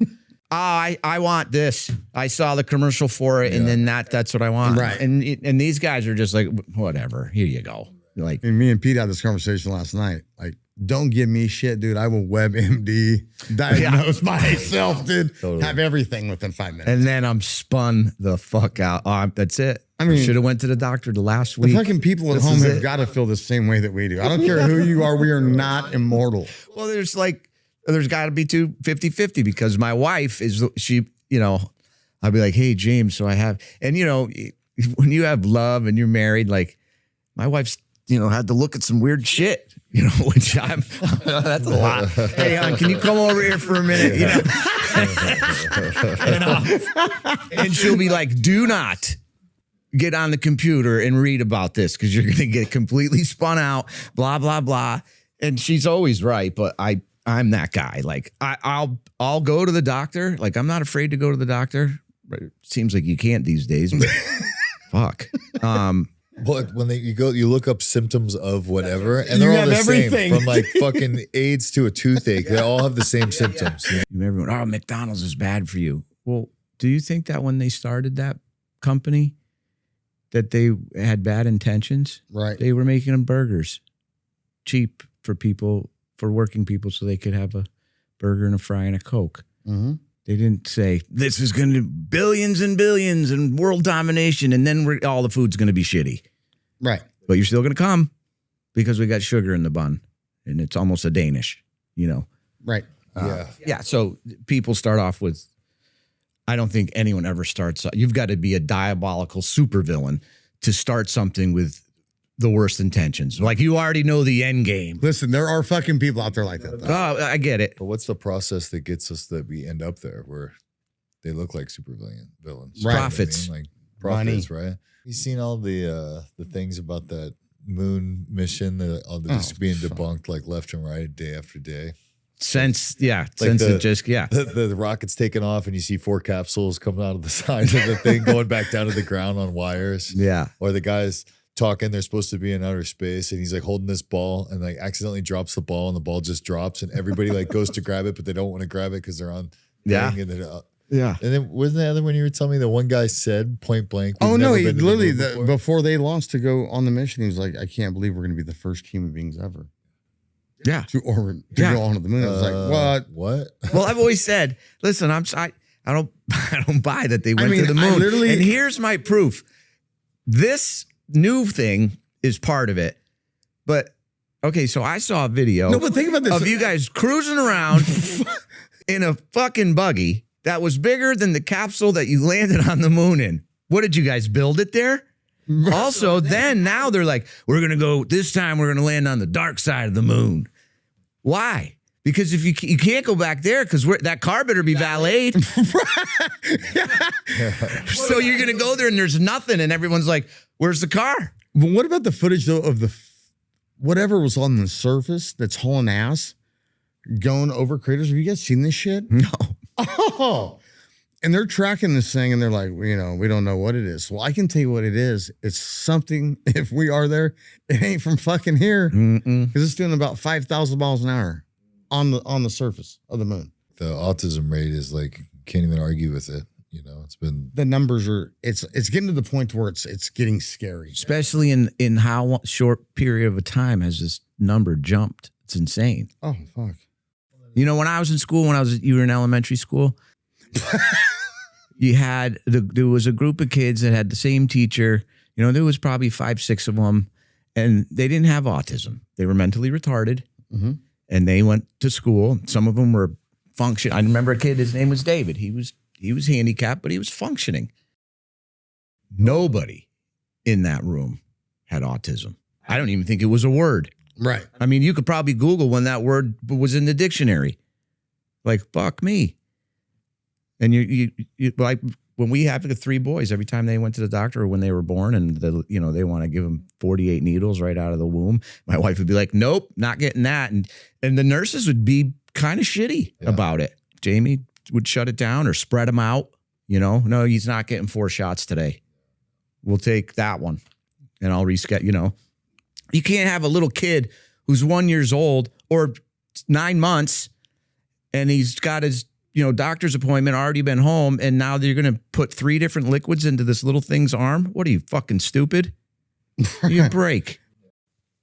I want this. I saw the commercial for it and then that's what I want. Right. And these guys are just like, whatever, here you go. Like, and me and Pete had this conversation last night. Like, don't give me shit, dude. I will WebMD diagnose myself, dude. Totally. Have everything within 5 minutes. And then I'm spun the fuck out. That's it. I mean, should have went to the doctor the last week. The fucking people at home have got to feel the same way that we do. I don't care who you are. We are not immortal. Well, there's got to be 50-50 because my wife is, I'll be like, hey, James, so I have, and when you have love and you're married, like my wife's, had to look at some weird shit, which that's a lot. Hey, hon, can you come over here for a minute? And she'll be like, do not get on the computer and read about this because you're going to get completely spun out, blah, blah, blah. And she's always right. But I'm that guy. Like I'll go to the doctor. Like I'm not afraid to go to the doctor. It seems like you can't these days, but fuck. But when you look up symptoms of whatever, and they're all the same, from like fucking AIDS to a toothache. They all have the same symptoms. You remember when, McDonald's is bad for you. Well, do you think that when they started that company, that they had bad intentions? Right. They were making them burgers cheap for working people, so they could have a burger and a fry and a Coke. Mm-hmm. They didn't say, this is going to be billions and billions and world domination, and then all the food's going to be shitty. Right. But you're still going to come because we got sugar in the bun, and it's almost a Danish, Right. Yeah, so people start off with, I don't think anyone ever starts, you've got to be a diabolical supervillain to start something with the worst intentions. Like you already know the end game. Listen, there are fucking people out there like that, though. Oh, I get it. But what's the process that gets us that we end up there where they look like super villains? Right. Profits. Like profits, right? You seen all the things about that moon mission that all just being debunked like left and right, day after day? Since the rocket's taking off and you see 4 capsules coming out of the side of the thing going back down to the ground on wires. Yeah. Or the guys talking, they're supposed to be in outer space and he's like holding this ball and like accidentally drops the ball and the ball just drops and everybody like goes to grab it, but they don't want to grab it because they're on. Yeah. Yeah. And then wasn't the other one you were telling me that one guy said point blank? Oh no, he literally before they launched to go on the mission, he was like, I can't believe we're going to be the first human beings ever. Yeah. to go onto the moon. I was like, what? Well, I've always said, listen, I don't buy that they went to the moon. And here's my proof. This new thing is part of it. But okay, so I saw a video No, but think about this. of you guys cruising around in a fucking buggy that was bigger than the capsule that you landed on the moon in. What did you guys build it there? Also, then now they're like, we're going to go, this time we're going to land on the dark side of the moon. Why? Because if you can't go back there because that car better be valeted. So you're going to go there and there's nothing and everyone's like, where's the car? But what about the footage though of the whatever was on the surface that's hauling ass going over craters? Have you guys seen this shit? No. Oh. And they're tracking this thing and they're like, we don't know what it is. Well, I can tell you what it is. It's something, if we are there, it ain't from fucking here. Because it's doing about 5,000 miles an hour on the surface of the moon. The autism rate is like, can't even argue with it. It's been, the numbers are, it's getting to the point where it's getting scary. Especially in how short period of a time has this number jumped. It's insane. Oh, fuck. When I was in school, you were in elementary school, there was a group of kids that had the same teacher. There was probably 5, 6 of them, and they didn't have autism. They were mentally retarded, and they went to school. Some of them were functioning. I remember a kid. His name was David. He was handicapped, but he was functioning. Nobody in that room had autism. I don't even think it was a word. Right. I mean, you could probably Google when that word was in the dictionary. Like, fuck me. And you like when we have the 3 boys, every time they went to the doctor or when they were born and they want to give them 48 needles right out of the womb, my wife would be like, nope, not getting that. And the nurses would be kind of shitty about it. Jamie would shut it down or spread them out. No, he's not getting 4 shots today. We'll take that one and I'll reschedule, You can't have a little kid who's 1 year old or 9 months and he's got his doctor's appointment, already been home, and now you're going to put 3 different liquids into this little thing's arm? What are you, fucking stupid? You break.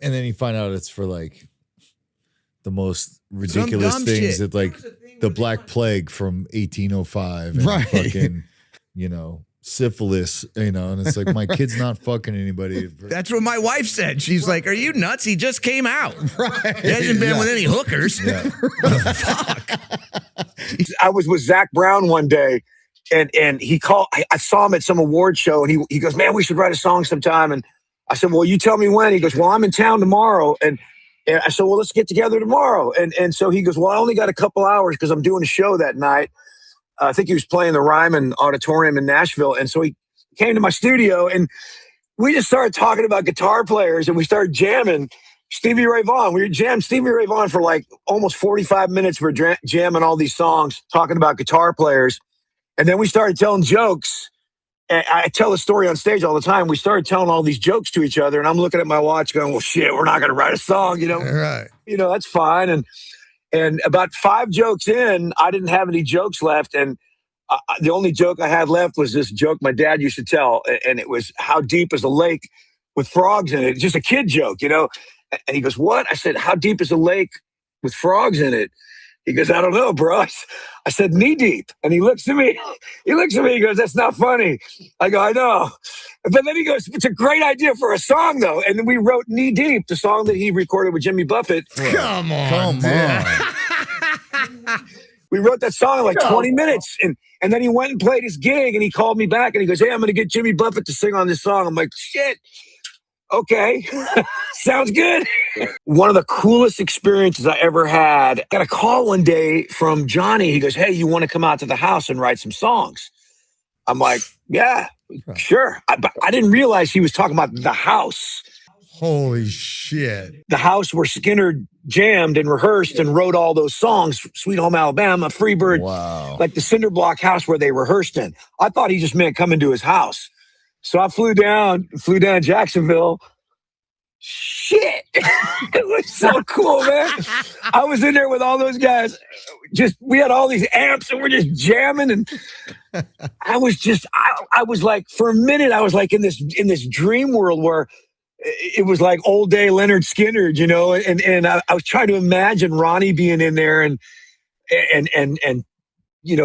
And then you find out it's for like the most ridiculous things that like the Black Plague from 1805 and fucking, syphilis, and it's like, my kid's not fucking anybody. That's what my wife said. She's like, are you nuts? He just came out. Right. He hasn't been with any hookers. Yeah. Fuck. I was with Zach Brown one day and he called, I saw him at some award show and he goes, man, we should write a song sometime. And I said, well, you tell me when. He goes, well, I'm in town tomorrow. And I said, well, let's get together tomorrow. And so he goes, well, I only got a couple hours because I'm doing a show that night. I think he was playing the Ryman Auditorium in Nashville. And so he came to my studio and we just started talking about guitar players and we started jamming Stevie Ray Vaughan. We jammed Stevie Ray Vaughan for like almost 45 minutes. We're jamming all these songs, talking about guitar players. And then we started telling jokes. And I tell the story on stage all the time. We started telling all these jokes to each other. And I'm looking at my watch going, well, shit, we're not going to write a song, Right. That's fine. And about 5 jokes in, I didn't have any jokes left. And the only joke I had left was this joke my dad used to tell. And it was, how deep is a lake with frogs in it? Just a kid joke, And he goes, what? I said, how deep is a lake with frogs in it? He goes, I don't know, bro. I said, knee deep. And he looks at me. He goes, that's not funny. I go, I know. But then he goes, it's a great idea for a song, though. And then we wrote Knee Deep, the song that he recorded with Jimmy Buffett. Come on. We wrote that song in like 20 minutes. And then he went and played his gig and he called me back and he goes, hey, I'm going to get Jimmy Buffett to sing on this song. I'm like, shit. Okay. Sounds good. One of the coolest experiences I ever had. I got a call one day from Johnny. He goes, hey, you want to come out to the house and write some songs? I'm like, yeah, sure. But I didn't realize he was talking about the house. Holy shit. The house where Skinner jammed and rehearsed and wrote all those songs, Sweet Home Alabama, Freebird, like the cinder block house where they rehearsed in. I thought he just meant come into his house. So I flew down Jacksonville. Shit. It was so cool, man. I was in there with all those guys. We had all these amps and we're just jamming. And I was like, for a minute, I was like in this dream world where it was like old day Leonard Skinner, and I was trying to imagine Ronnie being in there and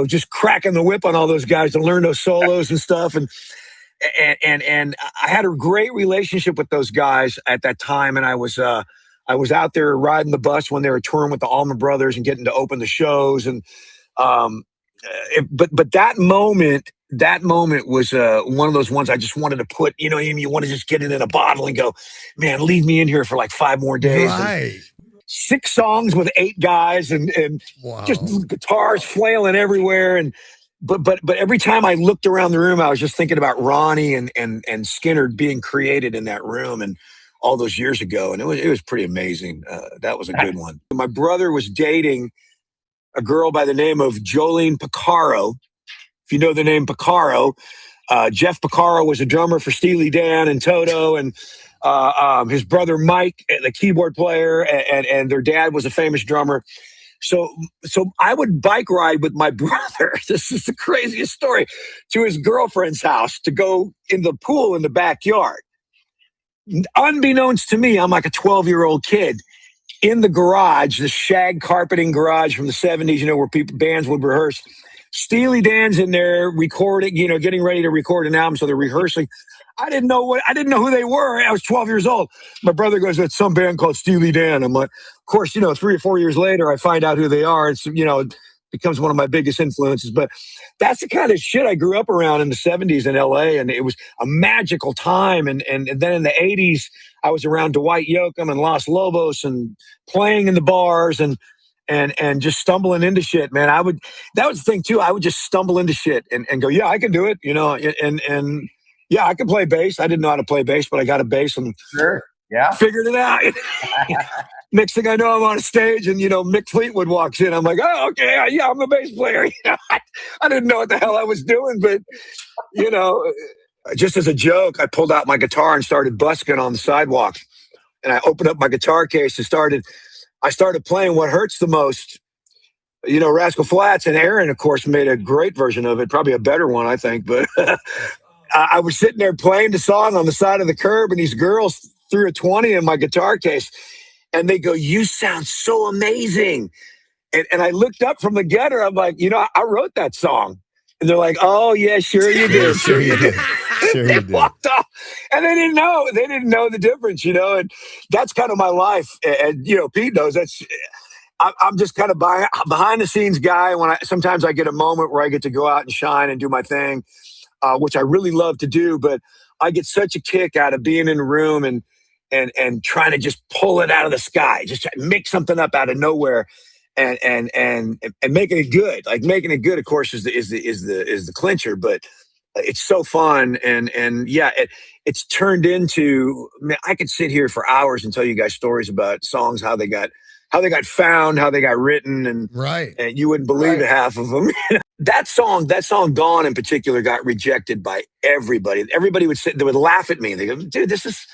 just cracking the whip on all those guys to learn those solos and stuff. And I had a great relationship with those guys at that time. And I was out there riding the bus when they were touring with the Allman Brothers and getting to open the shows. And, but that moment was one of those ones I just wanted to put, you want to just get it in a bottle and go, man, leave me in here for like 5 more days. Right. 6 songs with 8 guys and Wow. just guitars flailing everywhere. But every time I looked around the room, I was just thinking about Ronnie and Skinner being created in that room and all those years ago. And it was pretty amazing. That was a good one. My brother was dating a girl by the name of Jolene Picaro. If you know the name Picaro, Jeff Picaro was a drummer for Steely Dan and Toto, and his brother Mike, the keyboard player, and their dad was a famous drummer. So I would bike ride with my brother. This is the craziest story, to his girlfriend's house to go in the pool in the backyard. Unbeknownst to me, I'm like a 12-year-old kid in the garage, the shag carpeting garage from the 70s, where bands would rehearse. Steely Dan's in there recording, getting ready to record an album. So they're rehearsing. I didn't know who they were. I was 12 years old. My brother goes, "It's some band called Steely Dan." I'm like, of course, 3 or 4 years later, I find out who they are. It's, it becomes one of my biggest influences. But that's the kind of shit I grew up around in the 70s in LA. And it was a magical time. And then in the 80s, I was around Dwight Yoakam and Los Lobos and playing in the bars and just stumbling into shit, man. That was the thing too. I would just stumble into shit and go, yeah, I can do it, and yeah, I can play bass. I didn't know how to play bass, but I got a bass and figured it out. Next thing I know, I'm on a stage and, Mick Fleetwood walks in. I'm like, oh, okay, yeah, I'm a bass player. I didn't know what the hell I was doing, but, just as a joke, I pulled out my guitar and started busking on the sidewalk. And I opened up my guitar case and I started playing What Hurts the Most, Rascal Flatts. And Aaron, of course, made a great version of it, probably a better one, I think. But I was sitting there playing the song on the side of the curb, and these girls threw a 20 in my guitar case. And they go, "You sound so amazing." And I looked up from the gutter. I'm like, I wrote that song. And they're like, "Oh, yeah, sure you did. Sure you did." Sure They you did. walked off. And they didn't know. They didn't know the difference, And that's kind of my life. And, Pete knows I'm just kind of behind the scenes guy. Sometimes I get a moment where I get to go out and shine and do my thing, which I really love to do. But I get such a kick out of being in a room and trying to just pull it out of the sky, just try to make something up out of nowhere and making it good. Like making it good, of course, is the clincher, but it's so fun. And yeah, it's turned into, man, I could sit here for hours and tell you guys stories about songs, how they got found, how they got written, and you wouldn't believe half of them. That song Gone in particular got rejected by everybody. Everybody they would laugh at me. They go, "Dude, this is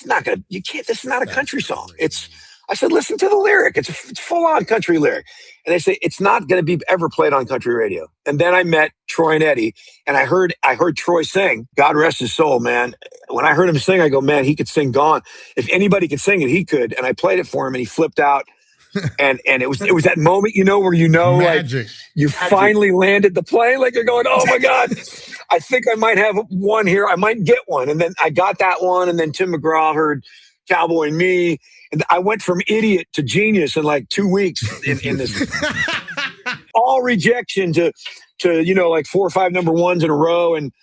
not a country song." I said, "Listen to the lyric. It's a full on country lyric." And they say, "It's not going to be ever played on country radio." And then I met Troy and Eddie, and I heard Troy sing. God rest his soul, man. When I heard him sing, I go, "Man, he could sing Gone. If anybody could sing it, he could." And I played it for him, and he flipped out. And it was that moment, where Magic. like you finally landed the plane, like you're going, "Oh my God, I think I might have one here. I might get one." And then I got that one, and then Tim McGraw heard Cowboy and Me, and I went from idiot to genius in like 2 weeks in this all rejection to like 4 or 5 number ones in a row, and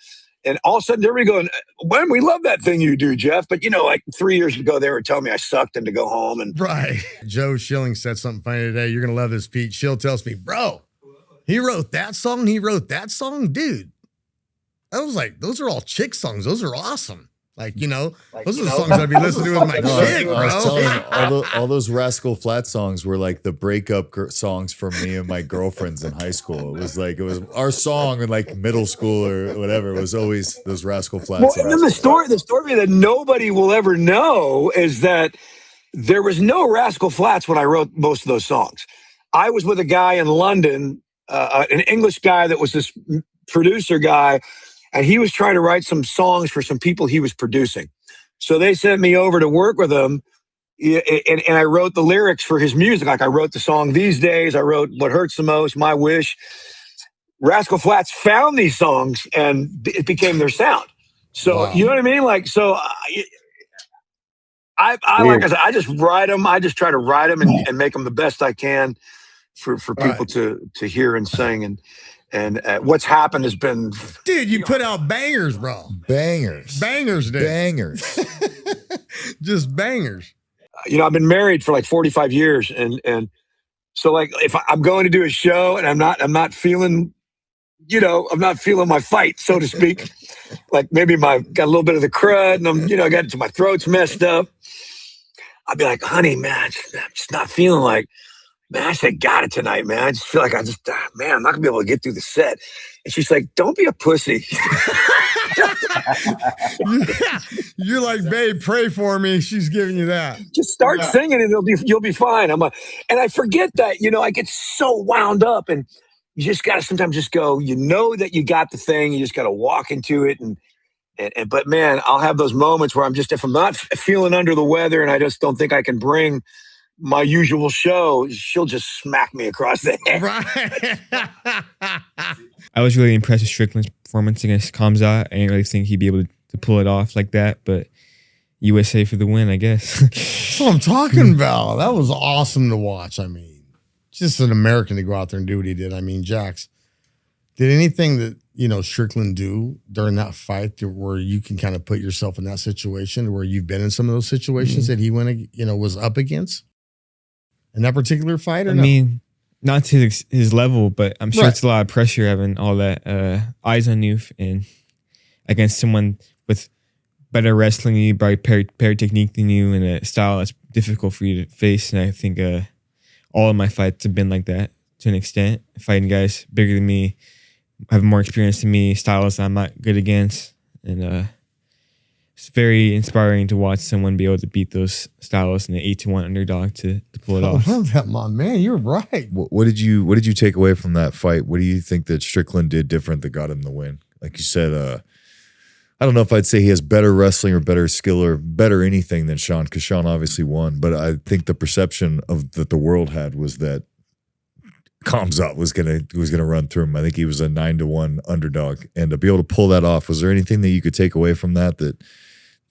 all of a sudden everybody going, "When we love that thing you do, Jeff." But like 3 years ago, they were telling me I sucked and to go home. And Right. Joe Schilling said something funny today. You're going to love this, Pete. Schill tells me, "Bro, he wrote that song. Dude." I was like, those are all chick songs. Those are awesome. Those are the songs I'd be listening to with my chick, bro. I was telling him, all those Rascal Flatts songs were like the breakup songs for me and my girlfriends in high school. It was our song in like middle school or whatever. It was always those Rascal Flatts. Well, and then the story that nobody will ever know is that there was no Rascal Flatts when I wrote most of those songs. I was with a guy in London, an English guy that was this producer guy, and he was trying to write some songs for some people he was producing. So they sent me over to work with him, and I wrote the lyrics for his music. Like I wrote the song These Days, I wrote What Hurts the Most, My Wish. Rascal Flatts found these songs and it became their sound. So you know what I mean? Like, so I like I said, I just write them. I just try to write them and make them the best I can for people to hear and sing. And what's happened has been, dude, you put out bangers, bro. Bangers, dude. Bangers. Just bangers. You know, I've been married for like 45 years. And so like, if I'm going to do a show and I'm not feeling, you know, I'm not feeling my fight, so to speak. Like maybe got a little bit of the crud and I got my throat's messed up. I'd be like, honey, man, I'm just not feeling like, man, I said, got it tonight, man. I just feel like I'm not gonna be able to get through the set. And she's like, don't be a pussy. You're like, babe, pray for me. She's giving you that. Just start singing and you'll be fine. And I forget that, you know, I get so wound up and you just got to sometimes just go, you know that you got the thing. You just got to walk into it. But man, I'll have those moments where if I'm not feeling under the weather and I just don't think I can bring my usual show, she'll just smack me across the head. Right. I was really impressed with Strickland's performance against Kamzat. I didn't really think he'd be able to pull it off like that, but USA for the win, I guess. That's what I'm talking about. That was awesome to watch. I mean, just an American to go out there and do what he did. I mean, Jax, did anything that, you know, Strickland do during that fight where you can kind of put yourself in that situation where you've been in some of those situations that he was up against in that particular fight? Or I mean, not to his level, but I'm sure it's a lot of pressure having all that eyes on you and against someone with better wrestling than you, probably better technique than you, and a style that's difficult for you to face. And I think all of my fights have been like that to an extent. Fighting guys bigger than me, have more experience than me, stylists I'm not good against. And it's very inspiring to watch someone be able to beat those stylists and an 8-1 underdog to pull it off. I love that, man. You're right. What did you take away from that fight? What do you think that Strickland did different that got him the win? Like you said, I don't know if I'd say he has better wrestling or better skill or better anything than Sean, because Sean obviously won. But I think the perception that the world had was that Kamzat was gonna run through him. I think he was a 9-1 underdog, and to be able to pull that off, was there anything that you could take away from that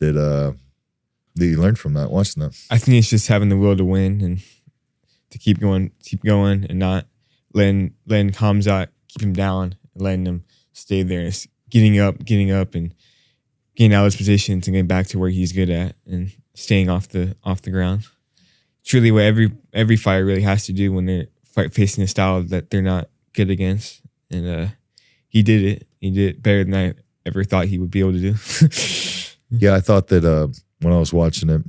you learned from that watching that? I think it's just having the will to win and to keep going, and not letting Kamzat keep him down, and letting him stay there, and getting up, and getting out of his positions and getting back to where he's good at and staying off the ground. It's really what every fighter really has to do when they're facing a style that they're not good against. And he did it. He did it better than I ever thought he would be able to do. Yeah, I thought that when I was watching it,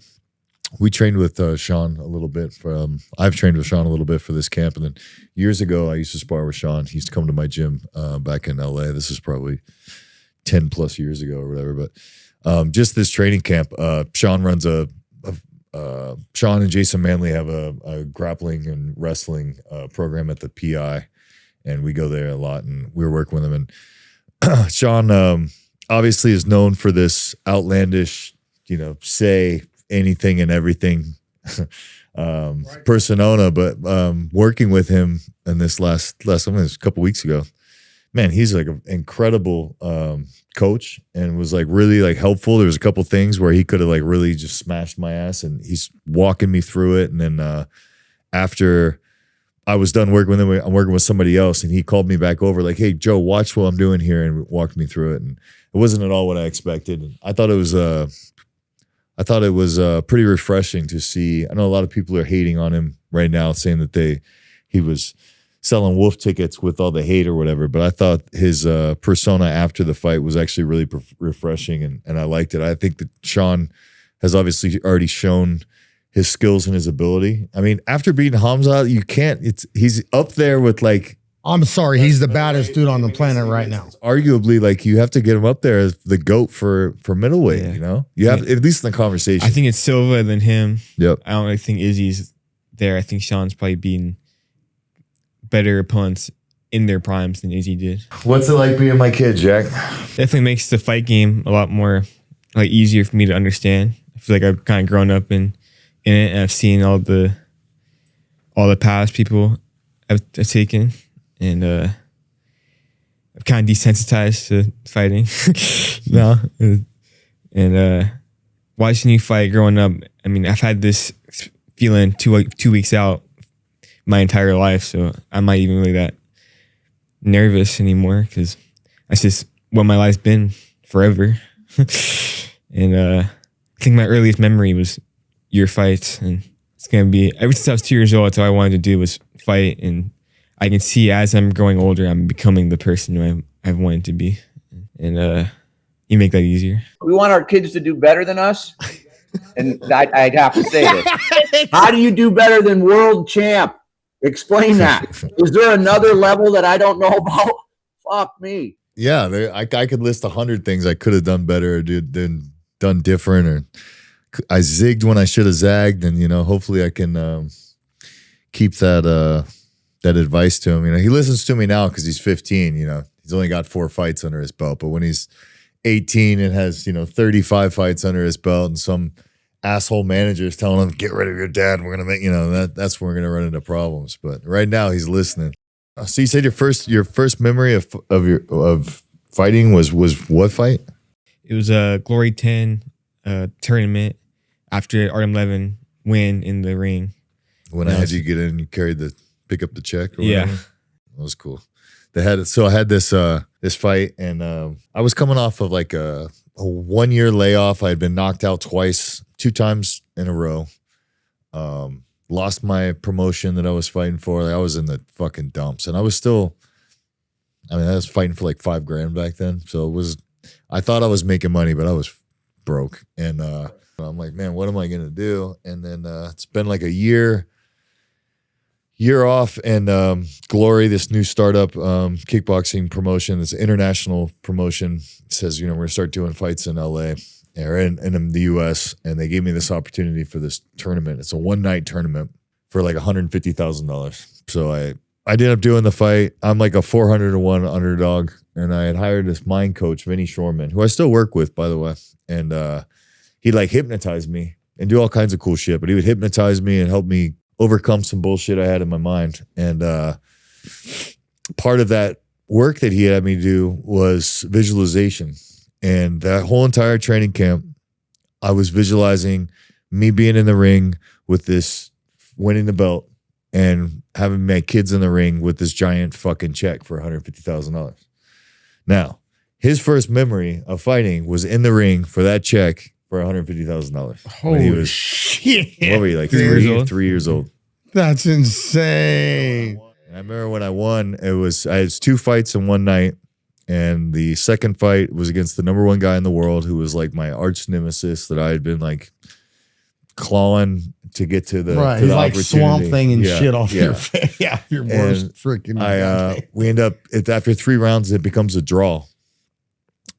we trained with Sean a little bit. I've trained with Sean a little bit for this camp. And then years ago, I used to spar with Sean. He used to come to my gym back in LA. This is probably 10 plus years ago or whatever. But just this training camp, Sean runs Sean and Jason Manley have a grappling and wrestling program at the PI. And we go there a lot, and we were working with him. And Sean obviously is known for this outlandish, say anything and everything persona, but working with him in this last a couple weeks ago, man, he's like an incredible coach, and was like really like helpful. There was a couple things where he could have like really just smashed my ass, and he's walking me through it. And then after I was done working with him, I'm working with somebody else, and he called me back over like, "Hey, Joe, watch what I'm doing here," and walked me through it. And it wasn't at all what I expected. And I thought it was pretty refreshing to see. I know a lot of people are hating on him right now, saying that he was selling wolf tickets with all the hate or whatever. But I thought his persona after the fight was actually really refreshing, and I liked it. I think that Sean has obviously already shown his skills and his ability. I mean, after beating Hamza, he's up there with like, I'm sorry, he's the baddest dude on the planet right now. Arguably, like, you have to get him up there as the GOAT for middleweight, You have, at least in the conversation. I think it's Sylvia than him. Yep. I don't really think Izzy's there. I think Sean's probably beaten better opponents in their primes than Izzy did. What's it like being my kid, Jack? Definitely makes the fight game a lot more like easier for me to understand. I feel like I've kind of grown up in it, and I've seen all the paths people have taken, and I'm kind of desensitized to fighting now. And watching you fight growing up, I mean, I've had this feeling 2 weeks out my entire life, so I'm not even really that nervous anymore because that's just what my life's been forever. And I think my earliest memory was your fights, and it's gonna be ever since I was 2 years old. That's all I wanted to do was fight, and I can see as I'm growing older, I'm becoming the person who I've wanted to be, and you make that easier. We want our kids to do better than us, and I'd have to say this: how do you do better than world champ? Explain that. Is there another level that I don't know about? Fuck me. Yeah, I could list 100 things I could have done better or done different, or I zigged when I should have zagged, and hopefully I can keep that advice to him. He listens to me now because he's 15. He's only got 4 fights under his belt, but when he's 18 and has 35 fights under his belt, and some asshole manager is telling him, "Get rid of your dad. We're gonna make that's when we're gonna run into problems." But right now he's listening. So you said your first memory of fighting was what fight? It was a Glory 10 tournament after RM11 win in the ring. When I had you get in, you pick up the check. Or yeah, whatever? That was cool. I had this fight, and I was coming off of like a 1 year layoff. I had been knocked out twice, 2 times in a row. Lost my promotion that I was fighting for. I was in the fucking dumps, and I was fighting for like $5,000 back then. So I thought I was making money, but I was broke. And I'm like, man, what am I gonna do? And then it's been like a year off, and Glory, this new startup kickboxing promotion, this international promotion, says, we're gonna start doing fights in LA or in the US, and they gave me this opportunity for this tournament. It's a one-night tournament for like $150,000. So I ended up doing the fight. I'm like a 400-1 underdog, and I had hired this mind coach, Vinny Shorman, who I still work with, by the way, and he'd like hypnotize me and do all kinds of cool shit, but he would hypnotize me and help me overcome some bullshit I had in my mind. And part of that work that he had me do was visualization. And that whole entire training camp, I was visualizing me being in the ring with this, winning the belt, and having my kids in the ring with this giant fucking check for $150,000. Now, his first memory of fighting was in the ring for that check for $150,000. Holy shit. What were you, like 3 years old? That's insane. And I remember when I won, I had 2 fights in one night, and the second fight was against the #1 guy in the world, who was like my arch nemesis that I had been like clawing to get to the right. To He's the like Swamp Thing and shit off your face. Yeah, your worst freaking. We end up after 3 rounds, it becomes a draw.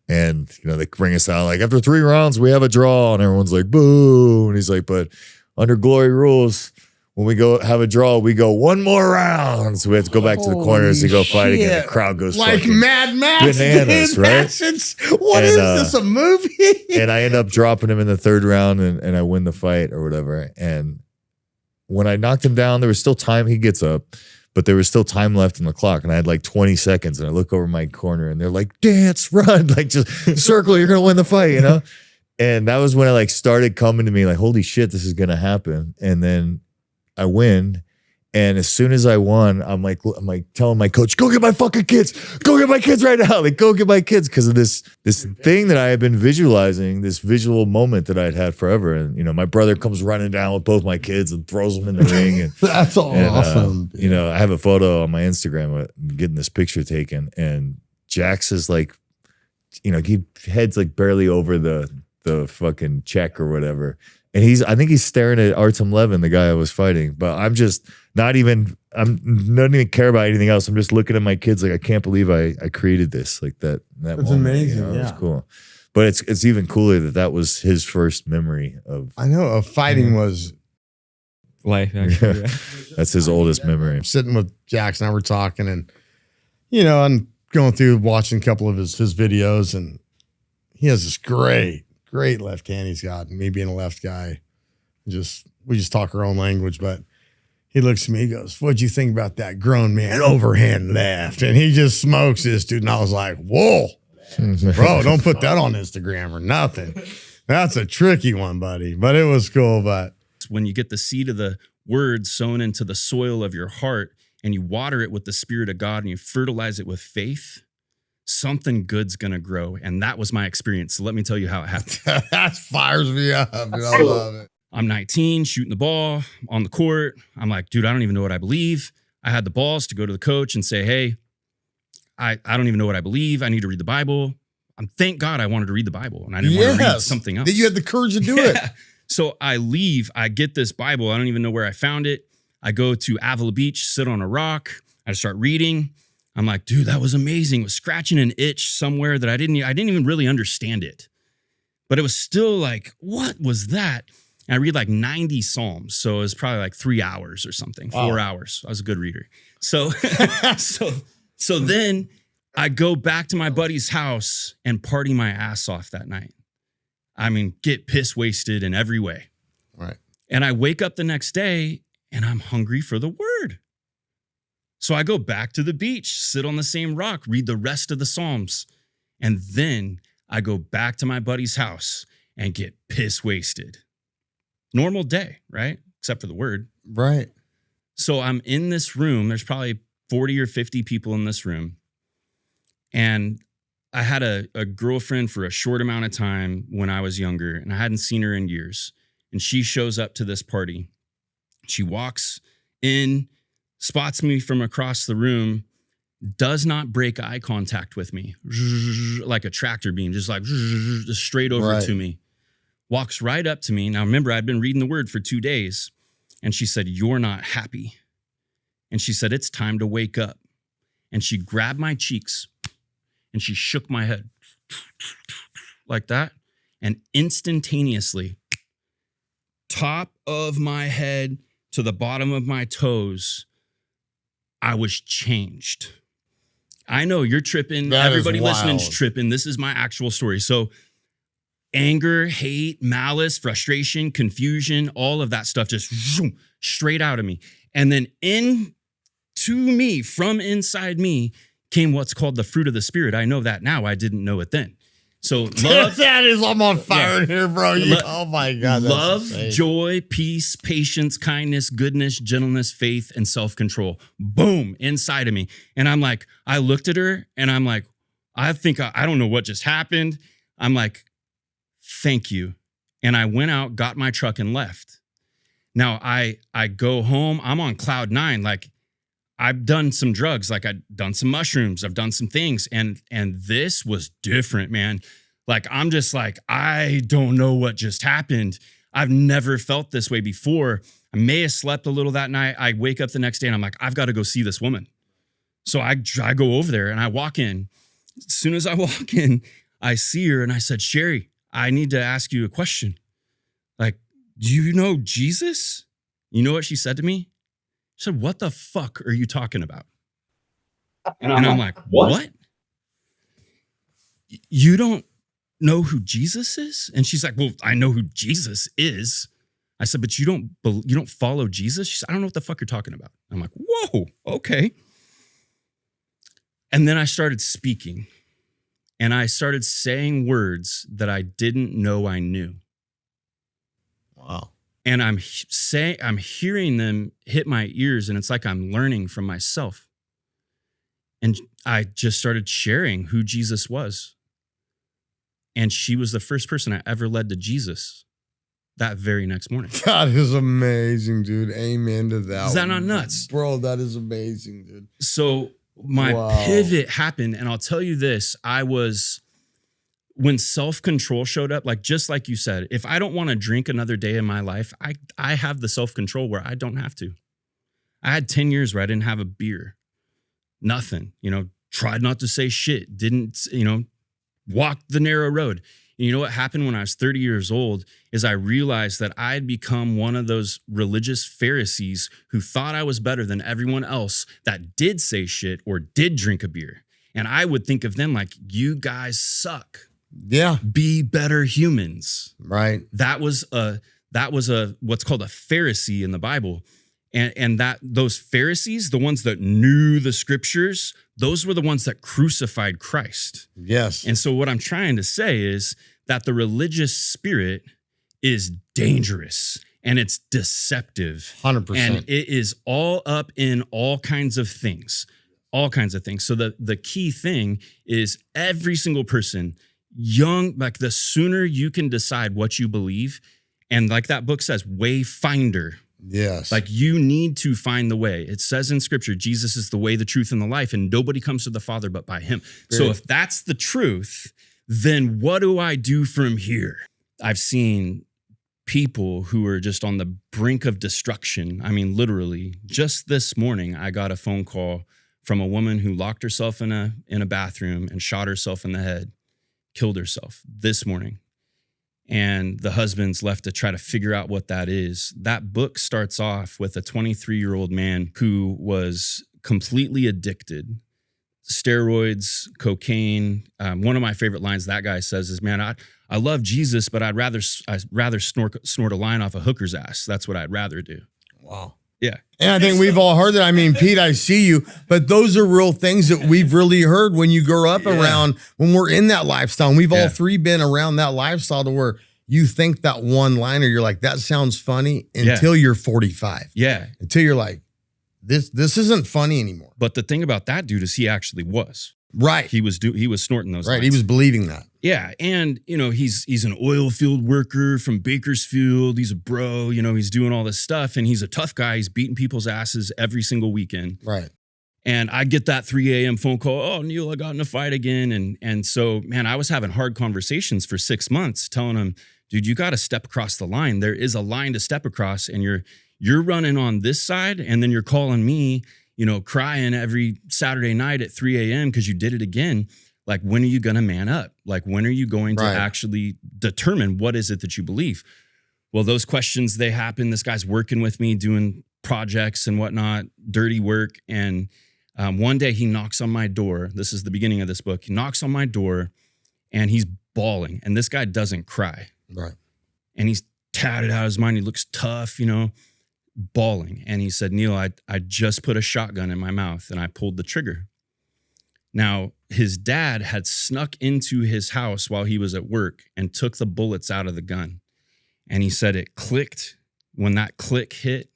And they bring us out like, after 3 rounds, we have a draw, and everyone's like, boo. And he's like, but under Glory rules, when we go have a draw, we go 1 more round. So we have to go back to the corners to go fight again. The crowd goes like Mad Max, bananas, dude. right? What is this, a movie? And I end up dropping him in the 3rd round, and I win the fight or whatever. And when I knocked him down, there was still time. He gets up, but there was still time left on the clock, and I had like 20 seconds. And I look over my corner, and they're like, dance, run, like just circle, you're gonna win the fight, And that was when I like started coming to me like, holy shit, this is gonna happen. And then I win, and as soon as I won, I'm like telling my coach, go get my fucking kids, go get my kids right now, like go get my kids, because of this thing that I had been visualizing, this visual moment that I'd had forever. And my brother comes running down with both my kids and throws them in the ring, and that's awesome. I have a photo on my Instagram of getting this picture taken, and Jax is like, he heads like barely over the fucking check or whatever. And I think he's staring at Artem Levin, the guy I was fighting. But I'm not even care about anything else. I'm just looking at my kids like, I can't believe I created this. Like that That's moment, amazing. It was cool. But it's even cooler that was his first memory of. I know, of fighting was life. Actually, That's his oldest memory. I'm sitting with Jax, and we're talking, and I'm going through watching a couple of his videos, and he has this great great left hand he's got. And me being a left guy, we just talk our own language. But he looks at me, he goes, "What'd you think about that grown man overhand left?" And he just smokes this dude. And I was like, whoa, bro, don't put that on Instagram or nothing. That's a tricky one, buddy. But it was cool. But when you get the seed of the word sown into the soil of your heart and you water it with the Spirit of God and you fertilize it with faith, something good's going to grow. And that was my experience. So let me tell you how it happened. that fires me up. Dude. I love it. I'm 19, shooting the ball on the court. I'm like, dude, I don't even know what I believe. I had the balls to go to the coach and say, hey, I don't even know what I believe. I need to read the Bible. Thank God I wanted to read the Bible and I didn't want to read something else. You had the courage to do it. So I leave, I get this Bible. I don't even know where I found it. I go to Avila Beach, sit on a rock. I start reading. I'm like, dude, that was amazing. It was scratching an itch somewhere that I didn't even really understand it. But it was still like, what was that? And I read like 90 Psalms. So it was probably like 3 hours or something, 4 hours. I was a good reader. So, so then I go back to my buddy's house and party my ass off that night. I mean, get piss wasted in every way. Right. And I wake up the next day and I'm hungry for the word. So I go back to the beach, sit on the same rock, read the rest of the Psalms. And then I go back to my buddy's house and get piss wasted. Normal day, right? Except for the word. Right. So I'm in this room. There's probably 40 or 50 people in this room. And I had a girlfriend for a short amount of time when I was younger, and I hadn't seen her in years. And she shows up to this party. She walks in, spots me from across the room, does not break eye contact with me, like a tractor beam, just like just straight over to me. Walks right up to me. Now, remember, I'd been reading the word for 2 days, and she said, "You're not happy." And she said, "It's time to wake up." And she grabbed my cheeks and she shook my head like that. And instantaneously, top of my head to the bottom of my toes, I was changed. I know you're tripping. Everybody listening's tripping. This is my actual story. So anger, hate, malice, frustration, confusion, all of that stuff just straight out of me. And then into me, from inside me, came what's called the fruit of the Spirit. I know that now. I didn't know it then. So love. I'm on fire in here, bro. Oh my God. Love, joy, peace, patience, kindness, goodness, gentleness, faith, and self-control. Boom, inside of me. And I'm like, I looked at her and I'm like, I don't know what just happened. I'm like, thank you. And I went out, got my truck and left. Now I go home. I'm on cloud 9. Like, I've done some drugs, like I've done some mushrooms, I've done some things, and this was different, man. Like, I'm just like, I don't know what just happened. I've never felt this way before. I may have slept a little that night. I wake up the next day and I'm like, I've got to go see this woman. So I go over there and I walk in. As soon as I walk in, I see her and I said, "Sherry, I need to ask you a question. Like, do you know Jesus?" You know what she said to me? She said, "What the fuck are you talking about?" And I'm like, what? You don't know who Jesus is? And she's like, "Well, I know who Jesus is." I said, "But you don't follow Jesus?" She said, "I don't know what the fuck you're talking about." I'm like, whoa, okay. And then I started speaking and I started saying words that I didn't know I knew. Wow. And I'm hearing them hit my ears, and it's like I'm learning from myself. And I just started sharing who Jesus was. And she was the first person I ever led to Jesus that very next morning. That is amazing, dude. Amen to that. Is that not nuts? Bro, that is amazing, dude. So my pivot happened, and I'll tell you this, when self-control showed up, like just like you said, if I don't want to drink another day in my life, I have the self-control where I don't have to. I had 10 years where I didn't have a beer. Nothing, tried not to say shit, didn't, walk the narrow road. And you know what happened when I was 30 years old is I realized that I had become one of those religious Pharisees who thought I was better than everyone else that did say shit or did drink a beer. And I would think of them like, you guys suck. Yeah. Be better humans. Right. That was a what's called a Pharisee in the Bible. And that those Pharisees, the ones that knew the scriptures, those were the ones that crucified Christ. Yes. And so what I'm trying to say is that the religious spirit is dangerous and it's deceptive. 100%. And it is all up in all kinds of things. All kinds of things. So the key thing is every single person, young, like the sooner you can decide what you believe, and like that book says, Wayfinder. Yes. Like you need to find the way. It says in scripture, Jesus is the way, the truth, and the life, and nobody comes to the Father but by him. So if that's the truth, then what do I do from here? I've seen people who are just on the brink of destruction. I mean, literally, just this morning, I got a phone call from a woman who locked herself in a bathroom and shot herself in the head, killed herself this morning. And the husband's left to try to figure out what that is. That book starts off with a 23-year-old man who was completely addicted. Steroids, cocaine. One of my favorite lines that guy says is, man, I love Jesus, but I'd rather snort a line off a hooker's ass. That's what I'd rather do. Wow. Yeah. And I think we've all heard that. I mean, Pete, I see you, but those are real things that we've really heard when you grow up around, when we're in that lifestyle. And we've all three been around that lifestyle to where you think that one liner, you're like, that sounds funny until you're 45. Yeah. Until you're like, this isn't funny anymore. But the thing about that dude is he actually was. Right. He was snorting those. Right. lines. He was believing that. Yeah. And, you know, he's an oil field worker from Bakersfield. He's a bro, you know, he's doing all this stuff and he's a tough guy. He's beating people's asses every single weekend. Right. And I get that 3 a.m. phone call. Oh, Neal, I got in a fight again. And so, man, I was having hard conversations for 6 months telling him, dude, you got to step across the line. There is a line to step across and you're running on this side. And then you're calling me, you know, crying every Saturday night at 3 a.m. because you did it again. Like, when are you going to man up? Like, when are you going to actually determine what is it that you believe? Well, those questions, they happen. This guy's working with me, doing projects and whatnot, dirty work. And one day he knocks on my door. This is the beginning of this book. He knocks on my door and he's bawling. And this guy doesn't cry. Right. And he's tatted out of his mind. He looks tough, you know, bawling. And he said, Neal, I just put a shotgun in my mouth and I pulled the trigger. Now, his dad had snuck into his house while he was at work and took the bullets out of the gun. And he said it clicked. When that click hit,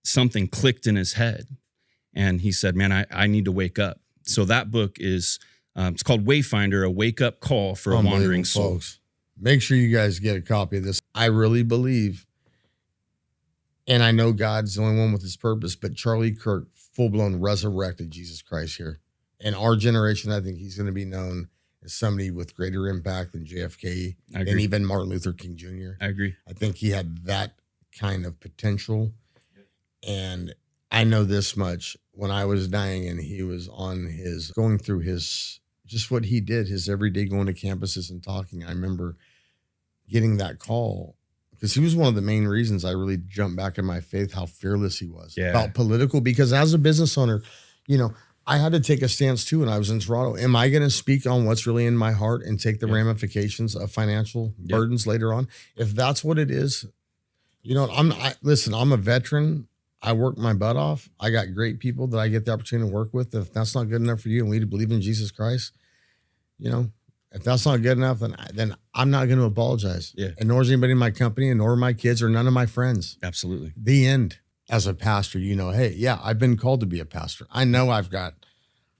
something clicked in his head. And he said, man, I need to wake up. So that book is, it's called Wayfinder, a wake-up call for a wandering soul. Folks. Make sure you guys get a copy of this. I really believe, and I know God's the only one with his purpose, but Charlie Kirk full-blown resurrected Jesus Christ here. In our generation, I think he's going to be known as somebody with greater impact than JFK and even Martin Luther King Jr. I agree. I think he had that kind of potential. And I know this much. When I was dying and he was going through his, just what he did, his everyday going to campuses and talking, I remember getting that call because he was one of the main reasons I really jumped back in my faith, how fearless he was about political, because as a business owner, you know, I had to take a stance too when I was in Toronto. Am I going to speak on what's really in my heart and take the ramifications of financial burdens later on? If that's what it is, you know, listen, I'm a veteran. I work my butt off. I got great people that I get the opportunity to work with. If that's not good enough for you and we believe in Jesus Christ, you know, if that's not good enough, then I'm not going to apologize. Yeah. And nor is anybody in my company and nor my kids or none of my friends. Absolutely. The end. As a pastor, you know, hey, yeah, I've been called to be a pastor. I know I've got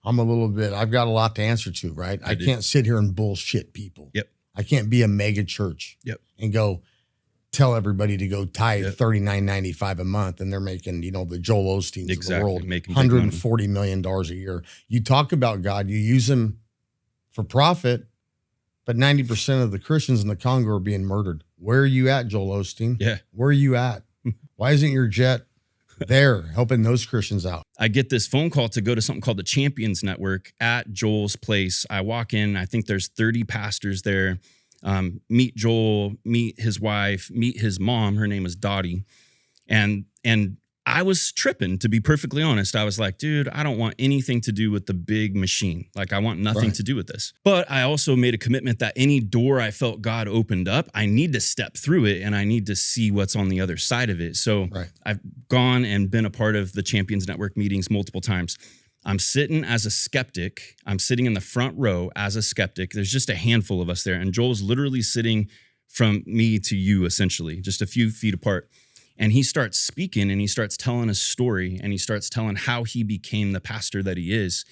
a lot to answer to, right? I can't sit here and bullshit people. Yep. I can't be a mega church and go tell everybody to go tithe $39.95 a month and they're making, you know, the Joel Osteens of the world $140 million a year. You talk about God, you use him for profit, but 90% of the Christians in the Congo are being murdered. Where are you at, Joel Osteen? Yeah. Where are you at? Why isn't your jet there helping those Christians out? I get this phone call to go to something called the Champions Network at Joel's place. I walk in, I think there's 30 pastors there. Meet Joel, meet his wife, meet his mom. Her name is Dottie. And I was tripping, to be perfectly honest. I was like, dude, I don't want anything to do with the big machine. Like, I want nothing to do with this. But I also made a commitment that any door I felt God opened up, I need to step through it and I need to see what's on the other side of it. So I've gone and been a part of the Champions Network meetings multiple times. I'm sitting as a skeptic. I'm sitting in the front row as a skeptic. There's just a handful of us there. And Joel's literally sitting from me to you, essentially, just a few feet apart. And he starts speaking and he starts telling a story and he starts telling how he became the pastor that he is.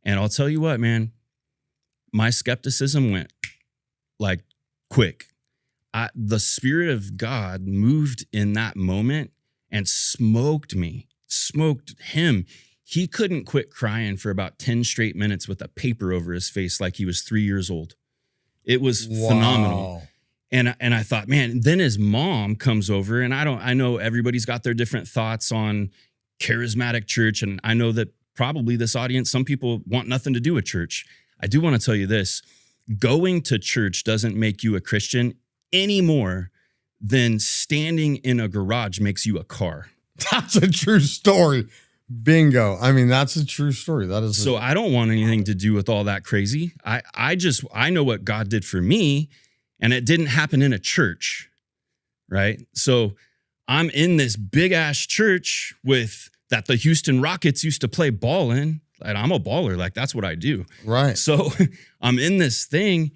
And I'll tell you what, man, my skepticism went like quick. The Spirit of God moved in that moment and smoked me, smoked him. He couldn't quit crying for about 10 straight minutes with a paper over his face like he was 3 years old. It was phenomenal. And I thought, man, then his mom comes over, and I know everybody's got their different thoughts on charismatic church. And I know that probably this audience, some people want nothing to do with church. I do want to tell you this: going to church doesn't make you a Christian any more than standing in a garage makes you a car. That's a true story. Bingo. I mean, that's a true story. That is. So I don't want anything to do with all that crazy. I know what God did for me. And it didn't happen in a church, right? So I'm in this big ass church that the Houston Rockets used to play ball in. And I'm a baller. Like, that's what I do. Right. So I'm in this thing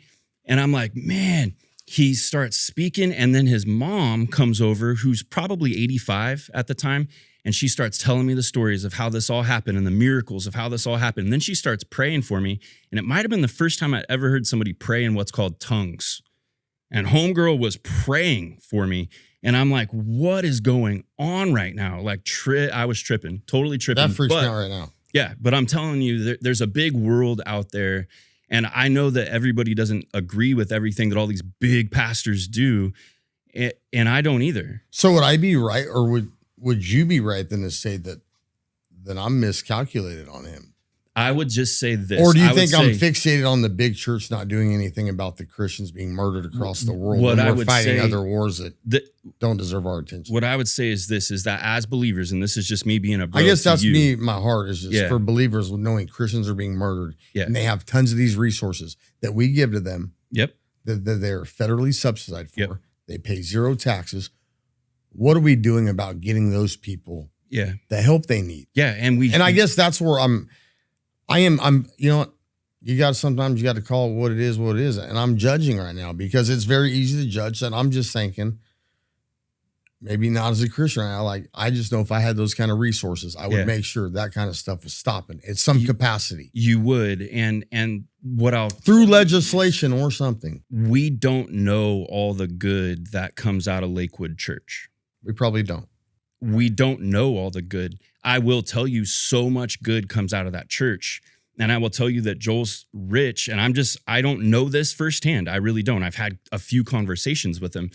and I'm like, man, he starts speaking. And then his mom comes over, who's probably 85 at the time. And she starts telling me the stories of how this all happened and the miracles of how this all happened. And then she starts praying for me. And it might've been the first time I ever heard somebody pray in what's called tongues. And homegirl was praying for me. And I'm like, what is going on right now? Like, I was tripping, totally tripping. That freaks me out right now. Yeah, but I'm telling you, there's a big world out there. And I know that everybody doesn't agree with everything that all these big pastors do. And I don't either. So would I be right, or would you be right then to say that I'm miscalculated on him? I would just say this. Or do you think I'm fixated on the big church not doing anything about the Christians being murdered across the world? What and I we're would fighting say, other wars that don't deserve our attention. What I would say is this, is that as believers, and this is just me being a bro, I guess that's you, me, my heart is just for believers knowing Christians are being murdered. And they have tons of these resources that we give to them. Yep. That they're federally subsidized for. They pay zero taxes. What are we doing about getting those people the help they need? Yeah. And I guess that's where I'm, you know what? Sometimes you got to call what it is. And I'm judging right now because it's very easy to judge. And I'm just thinking, maybe not as a Christian. I just know if I had those kind of resources, I would make sure that kind of stuff was stopping at some capacity. You would. And through legislation or something. We don't know all the good that comes out of Lakewood Church. We probably don't. We don't know all the good. I will tell you, so much good comes out of that church. And I will tell you that Joel's rich, and I don't know this firsthand. I really don't. I've had a few conversations with him,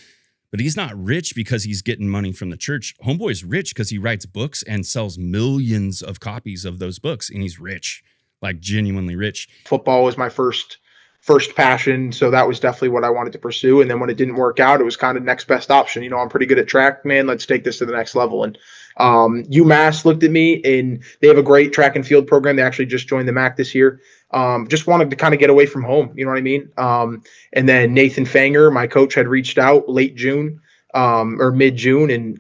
but he's not rich because he's getting money from the church. Homeboy's rich because he writes books and sells millions of copies of those books. And he's rich, like genuinely rich. Football was my first passion. So that was definitely what I wanted to pursue. And then when it didn't work out, it was kind of next best option. You know, I'm pretty good at track, man. Let's take this to the next level. And UMass looked at me, and they have a great track and field program. They actually just joined the MAC this year. Just wanted to kind of get away from home. You know what I mean? And then Nathan Fanger, my coach, had reached out late June or mid June, and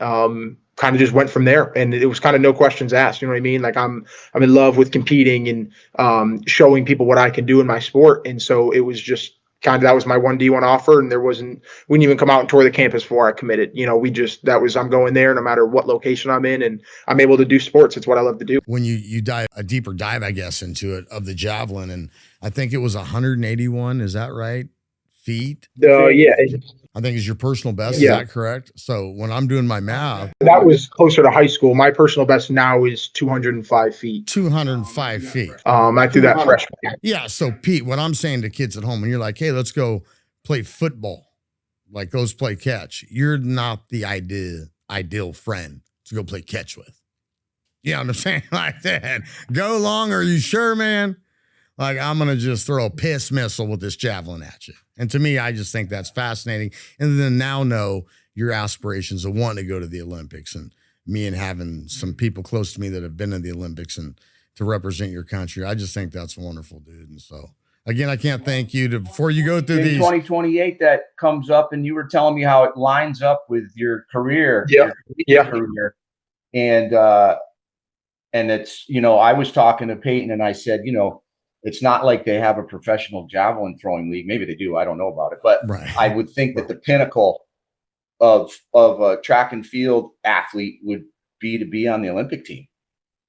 kind of just went from there. And it was kind of no questions asked. You know what I mean? Like, I'm in love with competing and showing people what I can do in my sport. And so it was just kind of, that was my 1D1 offer. And we didn't even come out and tour the campus before I committed. You know, I'm going there no matter what location I'm in, and I'm able to do sports. It's what I love to do. When you dive a deeper dive, I guess, into it, of the javelin, and I think it was 181. Is that right? Feet? Yeah. I think is your personal best. Is that correct? So when I'm doing my math, that was closer to high school. My personal best now is 205 feet. 205 feet. I threw that freshman year. Yeah. So Pete, what I'm saying to kids at home, when you're like, hey, let's go play football, like those play catch, you're not the ideal friend to go play catch with. You know what I'm saying? Like that. Go long. Are you sure, man? Like, I'm going to just throw a piss missile with this javelin at you. And to me, I just think that's fascinating. And then now know your aspirations of wanting to go to the Olympics and me and having some people close to me that have been in the Olympics and to represent your country. I just think that's wonderful, dude. And so again, I can't thank you to before you go through in these 2028 that comes up, and you were telling me how it lines up with your career, Yeah. career, and it's, you know, I was talking to Payton and I said, you know, it's not like they have a professional javelin throwing league. Maybe they do. I don't know about it, but I would think that the pinnacle of a track and field athlete would be to be on the Olympic team.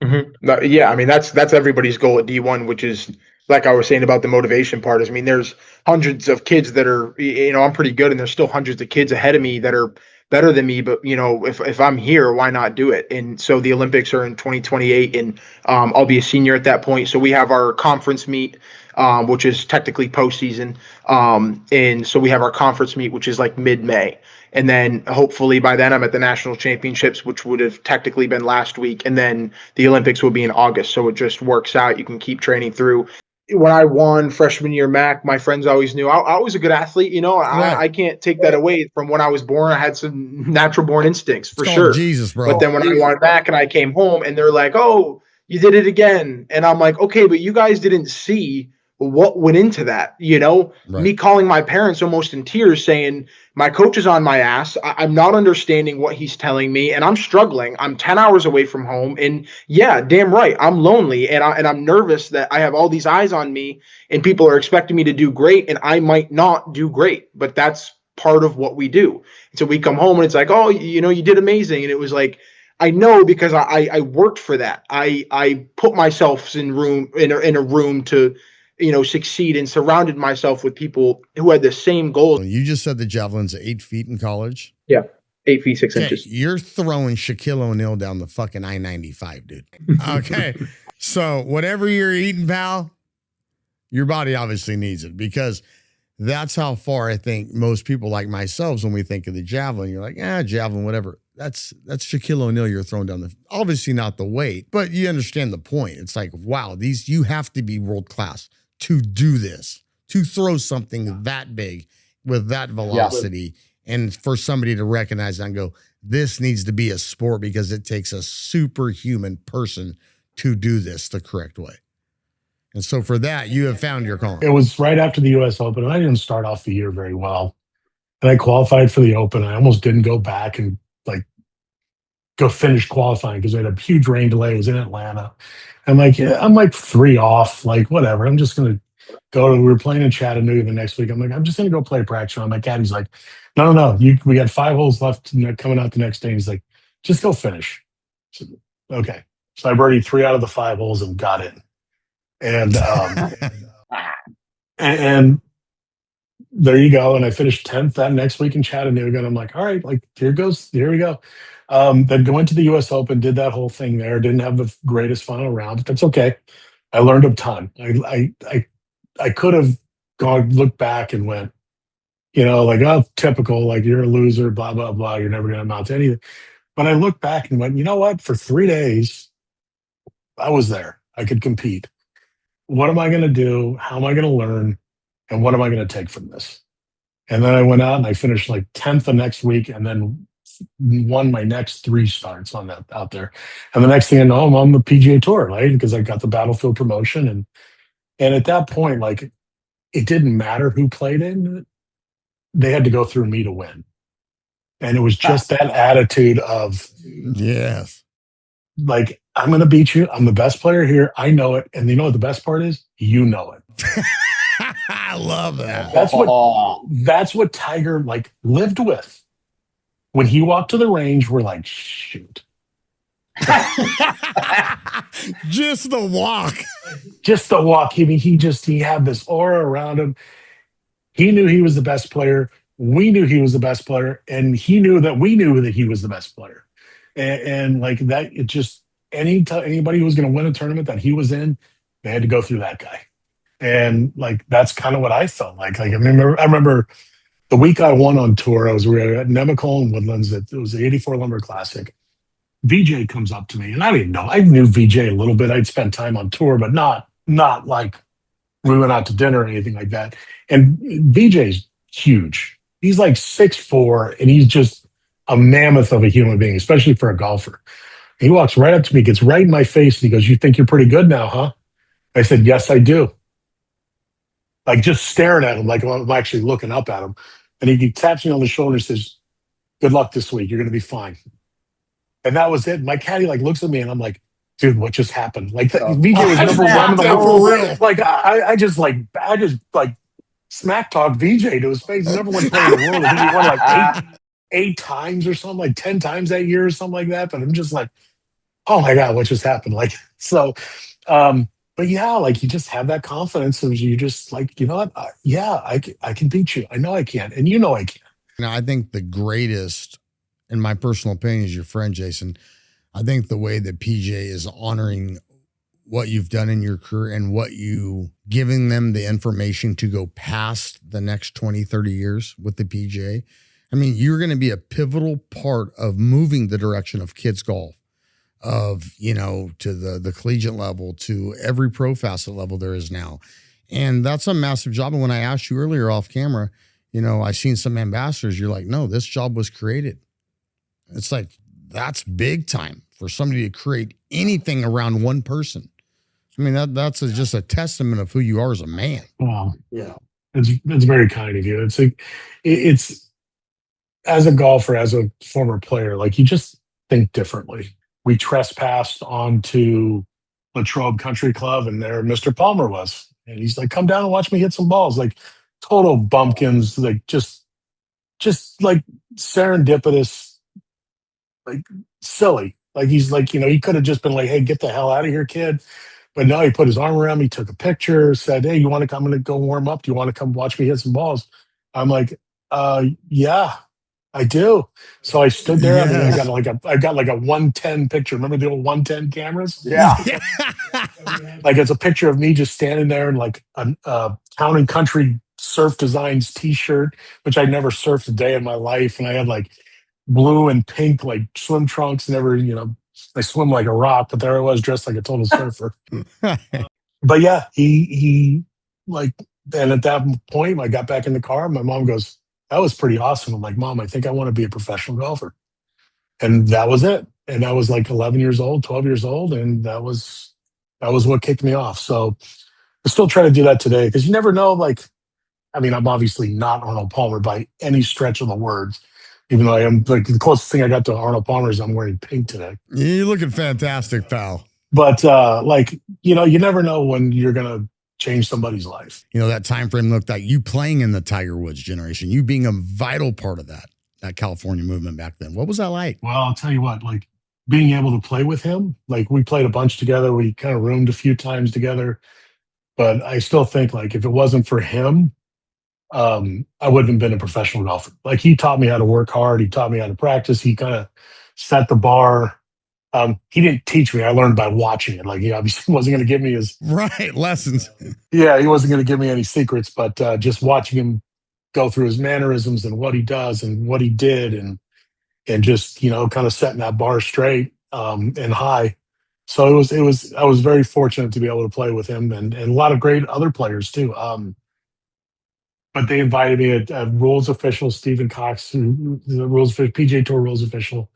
Yeah, I mean that's everybody's goal at D1, which is like I was saying about the motivation part. Is I mean, there's hundreds of kids that are, you know, I'm pretty good, and there's still hundreds of kids ahead of me that are better than me. But you know, if I'm here, why not do it? And so the Olympics are in 2028, and I'll be a senior at that point. So we have our conference meet, which is technically postseason, and so we have our conference meet, which is like mid-May. And then hopefully by then I'm at the national championships, which would have technically been last week. And then the Olympics will be in August. So it just works out. You can keep training through. When I won freshman year MAC, my friends always knew I was a good athlete. You know, I can't take that away from when I was born. I had some natural born instincts for sure. Jesus, bro. But then when I won MAC and I came home and they're like, oh, you did it again. And I'm like, okay, but you guys didn't see what went into that, you know, me calling my parents almost in tears saying, my coach is on my ass. I'm not understanding what he's telling me and I'm struggling. I'm 10 hours away from home and yeah, damn right. I'm lonely and I'm nervous that I have all these eyes on me and people are expecting me to do great and I might not do great, but that's part of what we do. And so we come home and it's like, oh, you know, you did amazing. And it was like, I know because I worked for that. I put myself in a room to, you know, succeed and surrounded myself with people who had the same goal. You just said the javelin's 8 feet in college. Yeah. 8 feet, 6 inches. You're throwing Shaquille O'Neal down the fucking I-95, dude. Okay. So whatever you're eating, pal, your body obviously needs it because that's how far I think most people like myself, when we think of the javelin, you're like, javelin, whatever. That's Shaquille O'Neal you're throwing down obviously not the weight, but you understand the point. It's like, wow, you have to be world class to do this, to throw something that big with that velocity, and for somebody to recognize that and go, this needs to be a sport because it takes a superhuman person to do this the correct way. And so for that, you have found your calling. It was right after the U.S. Open, and I didn't start off the year very well. And I qualified for the Open. I almost didn't go back and go finish qualifying because we had a huge rain delay. It was in Atlanta. I'm like 3 off, like whatever. I'm just gonna go to. We were playing in Chattanooga the next week. I'm like, I'm just gonna go play practice round. My caddy's like, no. We got 5 holes left coming out the next day. He's like, just go finish. So, okay. So I birdied 3 out of the 5 holes and got in. And and there you go. And I finished 10th that next week in Chattanooga. And I'm like, all right, here we go. Then going to the U.S. Open, did that whole thing there. Didn't have the greatest final round. That's okay. I learned a ton. I could have looked back and went, you know, like, oh, typical, like you're a loser, blah, blah, blah. You're never going to amount to anything. But I looked back and went, you know what? For 3 days, I was there. I could compete. What am I going to do? How am I going to learn? And what am I going to take from this? And then I went out and I finished 10th the next week and then won my next 3 starts on that out there. And the next thing I know, I'm on the PGA Tour, right? Because I got the Battlefield promotion. And at that point, it didn't matter who played in. They had to go through me to win. And it was just that attitude of, yes, I'm going to beat you. I'm the best player here. I know it. And you know what the best part is? You know it. I love that. That's what Tiger lived with. When he walked to the range, we're like, shoot. Just the walk. Just the walk. I mean, he had this aura around him. He knew he was the best player. We knew he was the best player. And he knew that we knew that he was the best player. And that, it just, anybody who was going to win a tournament that he was in, they had to go through that guy. And that's kind of what I felt like. I remember the week I won on tour, we were at Nemacolin and Woodlands. It was the 84 Lumber Classic. VJ comes up to me, and I didn't know. I knew VJ a little bit. I'd spent time on tour, but not like we went out to dinner or anything like that. And VJ's huge. He's 6'4", and he's just a mammoth of a human being, especially for a golfer. He walks right up to me, gets right in my face, and he goes, "You think you're pretty good now, huh?" I said, "Yes, I do." Like just staring at him, like I'm actually looking up at him. And he taps me on the shoulder and says, "Good luck this week. You're going to be fine." And that was it. My caddy like looks at me and I'm like, "Dude, what just happened?" Like VJ was number one in the world. Like I just smack talk VJ to his face. He's number one player in the world. I think he won like eight times or something, like 10 times that year or something like that. But I'm just like, oh my God, what just happened? Like, so, but yeah, like you just have that confidence and you just like, you know what? I can beat you. I know I can. And you know I can. Now, I think the greatest, in my personal opinion, is your friend, Jason. I think the way that PJ is honoring what you've done in your career and what you giving them the information to go past the next 20, 30 years with the PGA. I mean, you're going to be a pivotal part of moving the direction of kids golf, of, you know, to the collegiate level, to every pro facet level there is now. And that's a massive job. And when I asked you earlier off camera, you know, I seen some ambassadors, you're like, no, this job was created. It's like, that's big time for somebody to create anything around one person. I mean, that's just a testament of who you are as a man. Wow. Yeah. It's very kind of you. It's as a golfer, as a former player, like you just think differently. We trespassed onto Latrobe Country Club and there Mr. Palmer was. And he's like, "Come down and watch me hit some balls." Like total bumpkins, like just like serendipitous, like silly. Like he's like, you know, he could have just been like, "Hey, get the hell out of here, kid." But no, he put his arm around me, took a picture, said, "Hey, you want to come? I'm going to go warm up. Do you want to come watch me hit some balls?" I'm like, yeah, I do. So I stood there. Yes. I mean, I got like a 110 picture. Remember the old 110 cameras? Yeah. Like it's a picture of me just standing there in like a Town and Country Surf Designs t-shirt, which I never surfed a day in my life. And I had like blue and pink like swim trunks. Never, you know, I swim like a rock, but there I was dressed like a total surfer. But yeah, he like, and at that point, I got back in the car. My mom goes, "That was pretty awesome." I'm like, "Mom, I think I want to be a professional golfer." And that was it. And I was like 11 years old, 12 years old. And that was what kicked me off. So I still try to do that today because you never know. Like, I mean, I'm obviously not Arnold Palmer by any stretch of the words, even though I am like the closest thing I got to Arnold Palmer is I'm wearing pink today. You're looking fantastic, pal. But like, you know, you never know when you're going to change somebody's life. You know, that time frame looked like you playing in the Tiger Woods generation, you being a vital part of that California movement back then. What was that like? Well, I'll tell you what, like being able to play with him, like we played a bunch together. We kind of roomed a few times together, but I still think like if it wasn't for him, I wouldn't have been a professional golfer. Like he taught me how to work hard. He taught me how to practice. He kind of set the bar. He didn't teach me. I learned by watching it. Like he obviously wasn't going to give me his lessons. Yeah, he wasn't going to give me any secrets, but just watching him go through his mannerisms and what he does and what he did and just, you know, kind of setting that bar straight and high. So I was very fortunate to be able to play with him and a lot of great other players too. But they invited me a rules official, Stephen Cox, who the PGA Tour rules official,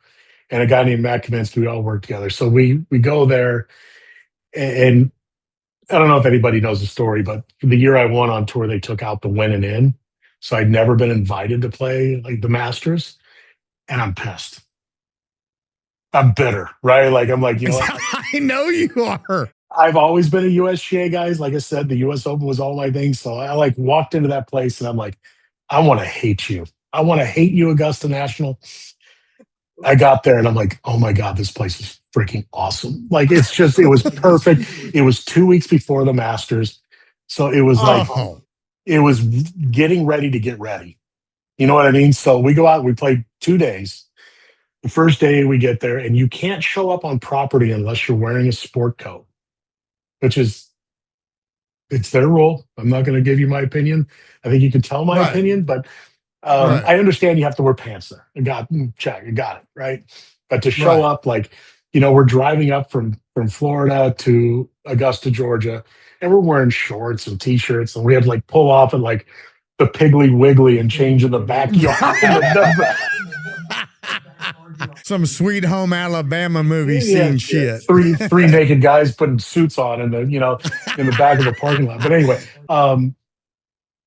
and a guy named Matt Kaminsky. We all work together. So we go there, and I don't know if anybody knows the story, but the year I won on tour, they took out the win and in. So I'd never been invited to play like the Masters, and I'm pissed. I'm bitter, right? Like I'm like, you know what? I know you are. I've always been a USGA guy. Like I said, the US Open was all my thing. So I like walked into that place and I'm like, I want to hate you. I want to hate you, Augusta National. I got there and I'm like, oh my God, this place is freaking awesome. Like it was perfect. It was 2 weeks before the Masters. So it was like, it was getting ready to get ready. You know what I mean? So we go out, we played 2 days. The first day we get there and you can't show up on property unless you're wearing a sport coat, which is, it's their rule. I'm not going to give you my opinion. I think you can tell my opinion, but I understand you have to wear pants there. I got it, right? But to show up, like, you know, we're driving up from Florida to Augusta, Georgia, and we're wearing shorts and t-shirts, and we had to like pull off at like the Piggly Wiggly and change in the backyard. Some Sweet Home Alabama movie Yeah, scene shit. Three naked guys putting suits on in the back of the parking lot. But anyway,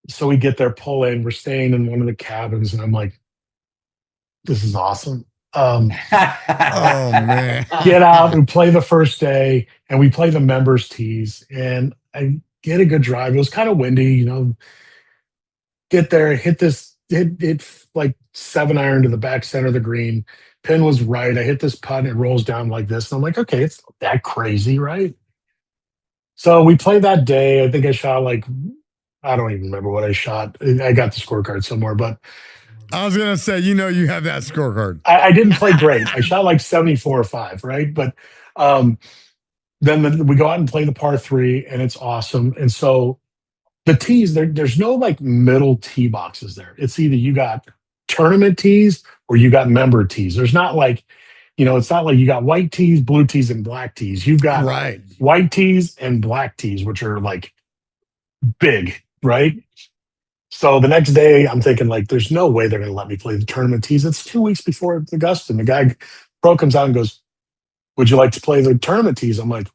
so we get there, pull in, we're staying in one of the cabins, and I'm like, this is awesome. Oh man. Get out and play the first day, and we play the members tees, and I get a good drive. It was kind of windy, get there, hit like 7-iron to the back center of the green. Pin was right. I hit this putt and it rolls down like this. And I'm like, okay, it's not that crazy, right? So we played that day. I think I shot I don't even remember what I shot. I got the scorecard somewhere, but I was gonna say, you have that scorecard. I didn't play great. I shot like 74 or 5, right? But then we go out and play the par 3, and it's awesome. And so the tees, there's no middle tee boxes there. It's either you got tournament tees or you got member tees. There's not it's not like you got white tees, blue tees, and black tees. You've got white tees and black tees, which are big, right? So the next day I'm thinking there's no way they're going to let me play the tournament tees. It's 2 weeks before Augusta. And the guy pro comes out and goes, would you like to play the tournament tees? I'm like,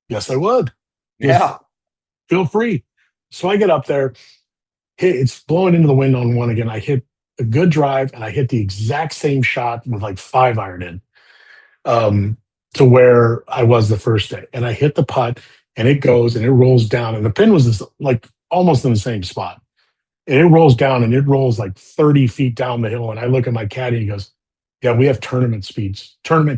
yes, I would. Yeah. Feel free. So I get up there, it's blowing into the wind on one again. I hit a good drive, and I hit the exact same shot with 5-iron in to where I was the first day. And I hit the putt, and it goes and it rolls down, and the pin was almost in the same spot. And it rolls down, and it rolls 30 feet down the hill. And I look at my caddy, and he goes, yeah, we have tournament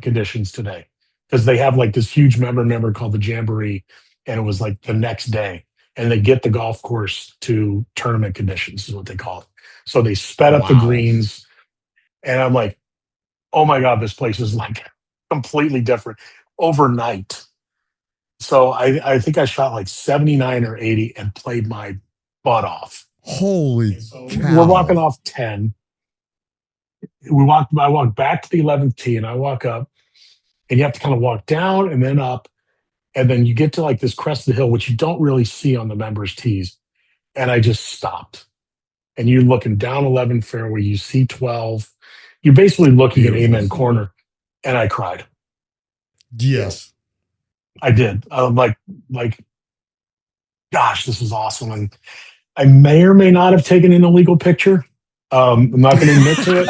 conditions today, because they have this huge member called the Jamboree, and it was the next day. And they get the golf course to tournament conditions is what they call it. So they sped up the greens, and I'm like, oh my God, this place is completely different overnight. So I think I shot 79 or 80 and played my butt off. Holy cow. We're walking off 10. I walk back to the 11th tee, and I walk up, and you have to kind of walk down and then up. And then you get to this crest of the hill, which you don't really see on the members' tees. And I just stopped. And you're looking down 11 fairway, you see 12. You're basically looking at Amen corner. And I cried. Yes. I did. I'm like, gosh, this is awesome. And I may or may not have taken an illegal picture. I'm not going to admit to it.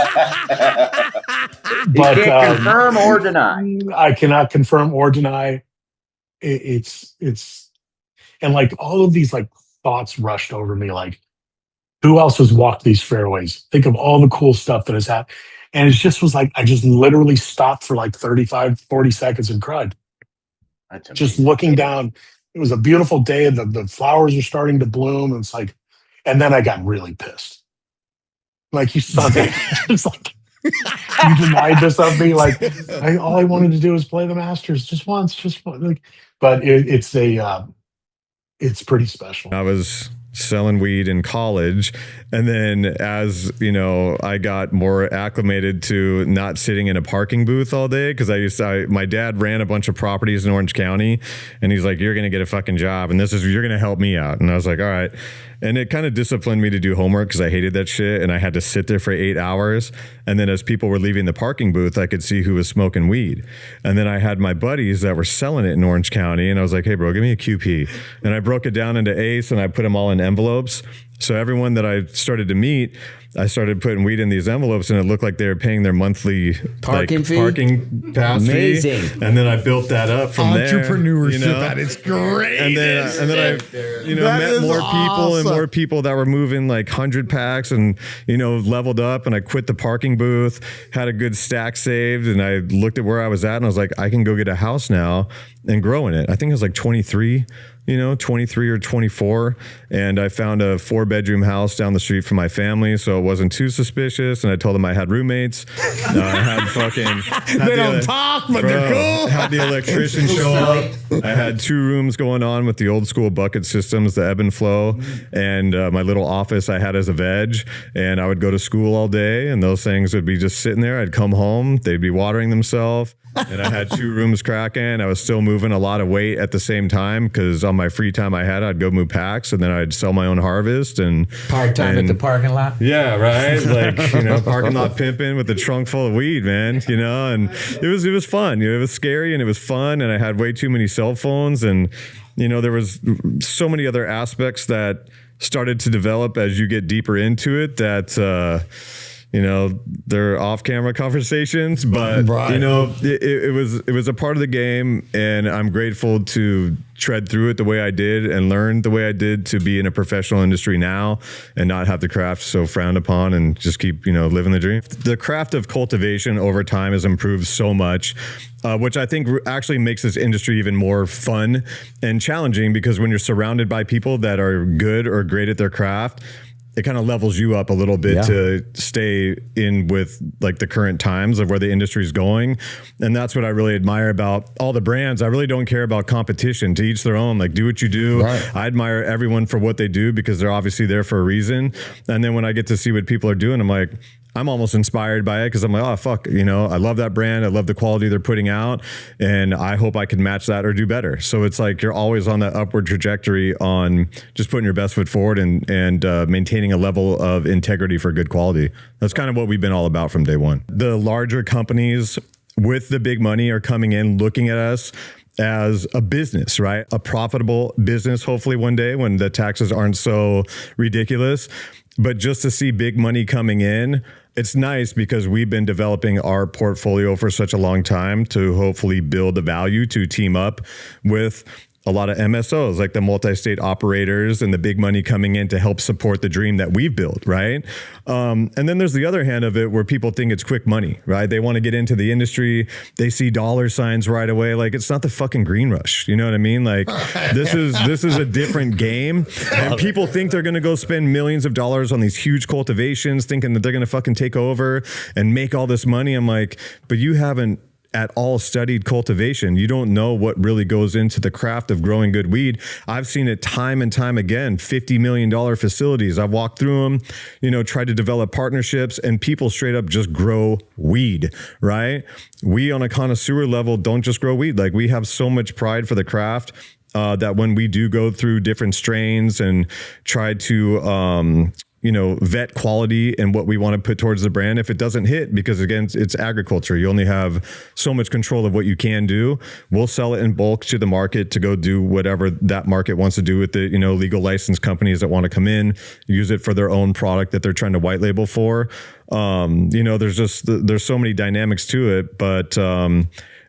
But, you can't confirm or deny. I cannot confirm or deny. It's and all of these thoughts rushed over me, who else has walked these fairways? Think of all the cool stuff that has happened. And it just was I just literally stopped for 35, 40 seconds and cried. Just looking down. It was a beautiful day. The flowers are starting to bloom. And it's and then I got really pissed. You son of it's you denied this of me. All I wanted to do was play the Masters just once, but it's pretty special. I was selling weed in college, and then as I got more acclimated to not sitting in a parking booth all day, because my dad ran a bunch of properties in Orange County, and he's like, you're gonna get a fucking job, and you're gonna help me out. And I was like, all right. And it kind of disciplined me to do homework, because I hated that shit, and I had to sit there for 8 hours. And then as people were leaving the parking booth, I could see who was smoking weed. And then I had my buddies that were selling it in Orange County, and I was like, hey bro, give me a QP. And I broke it down into eighths, and I put them all in envelopes. So everyone that I started to meet, I started putting weed in these envelopes, and it looked like they were paying their monthly parking pass Amazing. fee. And then I built that up from there. Entrepreneurship, that is great. And then I met more people, and more people that were moving 100 packs, and leveled up. And I quit the parking booth, had a good stack saved, and I looked at where I was at, and I was like, I can go get a house now and grow in it. I think it was 23 or 24. And I found a 4-bedroom house down the street from my family, so it wasn't too suspicious. And I told them I had roommates. I had fucking... They don't talk, but they're cool. Had the electrician show up. I had 2 rooms going on with the old school bucket systems, the ebb and flow. And my little office I had as a veg. And I would go to school all day, and those things would be just sitting there. I'd come home, they'd be watering themselves. And I had 2 rooms cracking. I was still moving a lot of weight at the same time, because on my free time I had, I'd go move packs, and then I'd sell my own harvest and Part-time at the parking lot. Yeah, right. Like, you know, parking lot pimping with a trunk full of weed, man, you know, and it was fun. You know, it was scary and it was fun. And I had way too many cell phones, and, you know, there was so many other aspects that started to develop as you get deeper into it that, you know, they're off-camera conversations, but you know, it was a part of the game, and I'm grateful to tread through it the way I did and learn the way I did to be in a professional industry now and not have the craft so frowned upon and just keep, you know, living the dream. The craft of cultivation over time has improved so much, which I think actually makes this industry even more fun and challenging, because when you're surrounded by people that are good or great at their craft, it kind of levels you up a little bit to stay in with like the current times of where the industry is going. And that's what I really admire about all the brands. I really don't care about competition. To each their own. Like, do what you do. Right. I admire everyone for what they do, because they're obviously there for a reason. And then when I get to see what people are doing, I'm like, I'm almost inspired by it, because I'm like, oh, fuck, you know, I love that brand. I love the quality they're putting out, and I hope I can match that or do better. So it's like you're always on that upward trajectory on just putting your best foot forward and maintaining a level of integrity for good quality. That's kind of what we've been all about from day one. The larger companies with the big money are coming in looking at us as a business, right? A profitable business, hopefully one day when the taxes aren't so ridiculous. But just to see big money coming in, it's nice, because we've been developing our portfolio for such a long time to hopefully build the value to team up with a lot of MSOs, like the multi-state operators and the big money coming in to help support the dream that we've built, right? And then there's the other hand of it where people think it's quick money, right? They want to get into the industry. They see dollar signs right away. Like, it's not the fucking green rush. You know what I mean? Like, this is a different game. And people think they're going to go spend millions of dollars on these huge cultivations, thinking that they're going to fucking take over and make all this money. I'm like, but you haven't at all studied cultivation. You don't know what really goes into the craft of growing good weed. I've seen it time and time again, $50 million facilities. I've walked through them, you know, tried to develop partnerships, and people straight up just grow weed, right? We on a connoisseur level don't just grow weed. Like, we have so much pride for the craft that when we do go through different strains and try to, you know, vet quality and what we want to put towards the brand, if it doesn't hit, because again, it's agriculture, you only have so much control of what you can do. We'll sell it in bulk to the market to go do whatever that market wants to do with it. You know, legal licensed companies that want to come in, use it for their own product that they're trying to white label for. You know, there's so many dynamics to it, but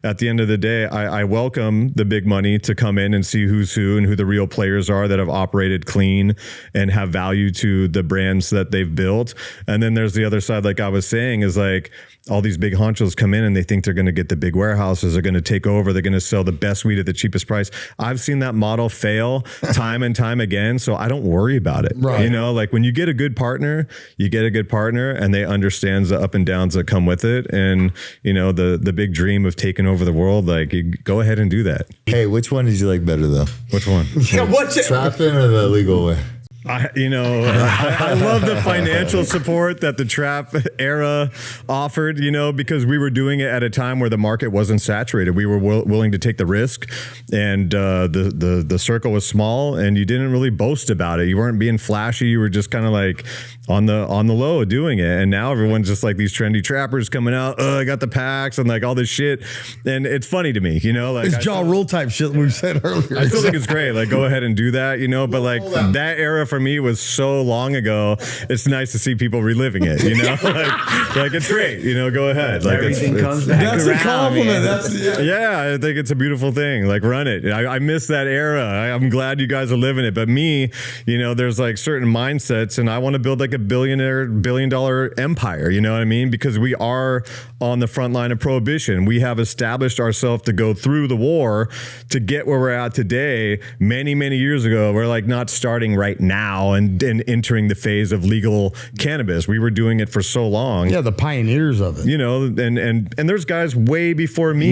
at the end of the day, I welcome the big money to come in and see who's who and who the real players are that have operated clean and have value to the brands that they've built. And then there's the other side, like I was saying, is like all these big honchos come in and they think they're going to get the big warehouses, they're going to take over, they're going to sell the best weed at the cheapest price. I've seen that model fail time and time again, so I don't worry about it. Right. You know, like when you get a good partner, you get a good partner and they understand the up and downs that come with it. And, you know, the big dream of taking over the world, like, you go ahead and do that. Hey, which one did you like better though? Which one? Trapping or the legal way? I love the financial support that the trap era offered, you know, because we were doing it at a time where the market wasn't saturated. We were willing to take the risk, and the circle was small, and you didn't really boast about it. You weren't being flashy. You were just kind of like on the low doing it. And now everyone's just like these trendy trappers coming out. Oh, I got the packs and like all this shit. And it's funny to me, you know, like it's jaw rule type shit we said earlier. I still think it's great. Like, go ahead and do that, you know, but like that era for me was so long ago. It's nice to see people reliving it, you know, like it's great, you know, go ahead. Like everything comes back. That's around, a compliment. Man. Yeah, I think it's a beautiful thing. Like, run it. I miss that era. I'm glad you guys are living it. But me, you know, there's like certain mindsets, and I want to build like a $1 billion empire. You know what I mean? Because we are on the front line of prohibition. We have established ourselves to go through the war to get where we're at today. Many, many years ago, we're like not starting right now and entering the phase of legal cannabis. We were doing it for so long. Yeah, the pioneers of it. You know, and there's guys way before me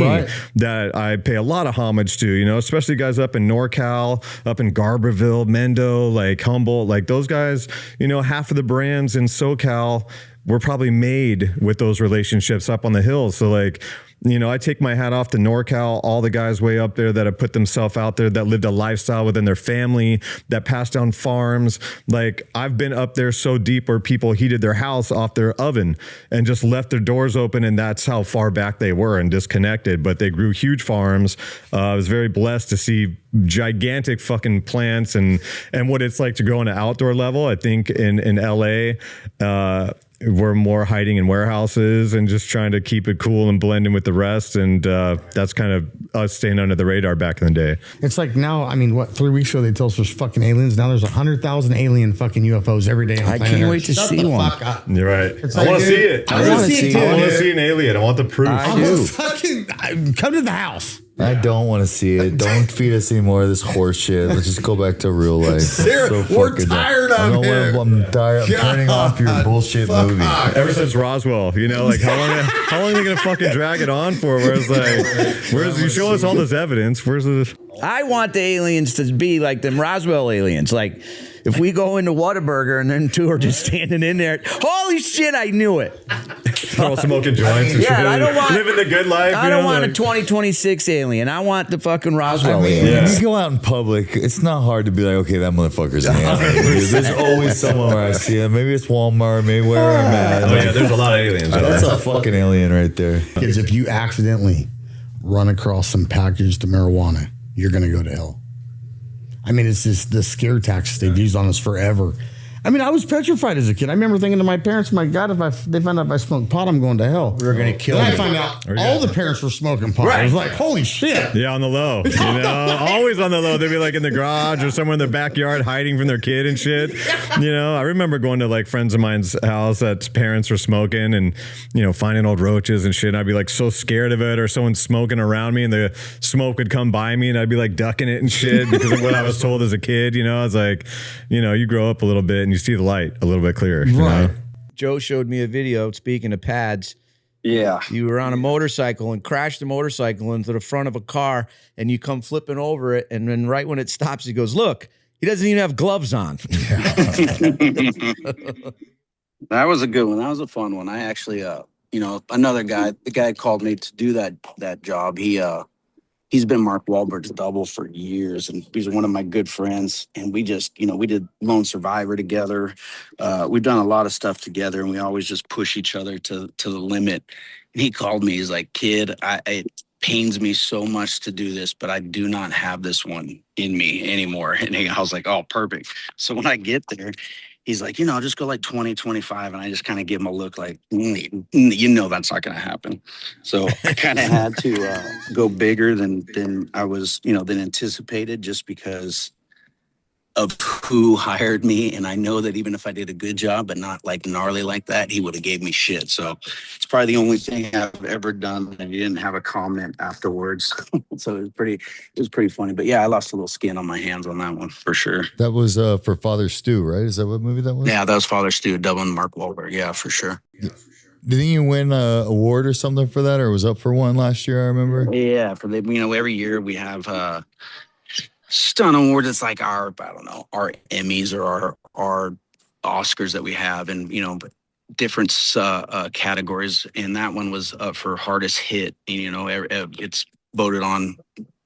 that I pay a lot of homage to, you know, especially guys up in NorCal, up in Garberville, Mendo, like Humboldt, like those guys, you know, half of the brands in SoCal were probably made with those relationships up on the hill. So like, you know, I take my hat off to NorCal, all the guys way up there that have put themselves out there, that lived a lifestyle within their family, that passed down farms. Like, I've been up there so deep where people heated their house off their oven and just left their doors open, and that's how far back they were and disconnected. But they grew huge farms. I was very blessed to see gigantic fucking plants and what it's like to grow on an outdoor level. I think in LA, we're more hiding in warehouses and just trying to keep it cool and blend in with the rest. And that's kind of us staying under the radar back in the day. It's like now, I mean, what, 3 weeks ago they told us there's fucking aliens. Now there's 100,000 alien fucking UFOs every day. I can't wait to see one. You're right. I want to see it. I want to see it. I want to see an alien. I want the proof. I do. Fucking come to the house. I don't want to see it. Don't feed us any more of this horse shit. Let's just go back to real life. We're tired of it. I'm tired. I'm turning off your bullshit movie. Ever since Roswell, you know, like how long are they gonna fucking drag it on for? Whereas you show us all this evidence. Where's this? I want the aliens to be like them Roswell aliens. Like, if we go into Whataburger and then two are just standing in there, holy shit, I knew it. They're all smoking joints and shit. I don't want living the good life. I don't want a 2026 alien. I want the fucking Roswell alien. When you go out in public, it's not hard to be like, okay, that motherfucker's an alien. There's always someone where I see him. Maybe it's Walmart, maybe where I'm at. Oh yeah, there's a lot of aliens. That's a fucking alien right there. Because if you accidentally run across some packaged marijuana, you're going to go to hell. I mean, it's just the scare tactics they've used on us forever. I mean, I was petrified as a kid. I remember thinking to my parents, my God, they find out if I smoke pot, I'm going to hell. We're going to kill Then you. I find out all the parents were smoking pot. I was like, holy shit. Yeah, on the low. You know, always on the low. They'd be like in the garage or somewhere in their backyard hiding from their kid and shit. You know, I remember going to like friends of mine's house that parents were smoking and, you know, finding old roaches and shit. And I'd be like so scared of it, or someone smoking around me and the smoke would come by me and I'd be like ducking it and shit because of what I was told as a kid. You know, I was like, you know, you grow up a little bit and you see the light a little bit clearer. You know? Joe showed me a video, speaking of pads. Yeah. You were on a motorcycle and crashed the motorcycle into the front of a car, and you come flipping over it, and then right when it stops, he goes, look, he doesn't even have gloves on. That was a good one. That was a fun one. I actually, you know, another guy, the guy called me to do that job. He's been Mark Wahlberg's double for years, and he's one of my good friends. And we just, you know, we did Lone Survivor together. We've done a lot of stuff together, and we always just push each other to the limit. And he called me. He's like, kid, it pains me so much to do this, but I do not have this one in me anymore. And I was like, oh, perfect. So when I get there, he's like, you know, just go like 20, 25. And I just kind of give him a look like, you know, that's not going to happen. So I kind of had to go bigger than I was, you know, than anticipated, just because of who hired me. And I know that even if I did a good job, but not like gnarly like that, he would have gave me shit. So it's probably the only thing I've ever done. And he didn't have a comment afterwards. So it was pretty funny. But yeah, I lost a little skin on my hands on that one for sure. That was for Father Stu, right? Is that what movie that was? Yeah, that was Father Stu, doubling Mark Wahlberg. Yeah, for sure. Didn't you win an award or something for that, or was up for one last year? I remember. Yeah, you know, every year we have Stunt Award. It's like our Emmys or our Oscars that we have, and you know, different categories. And that one was for hardest hit. And, you know, it's voted on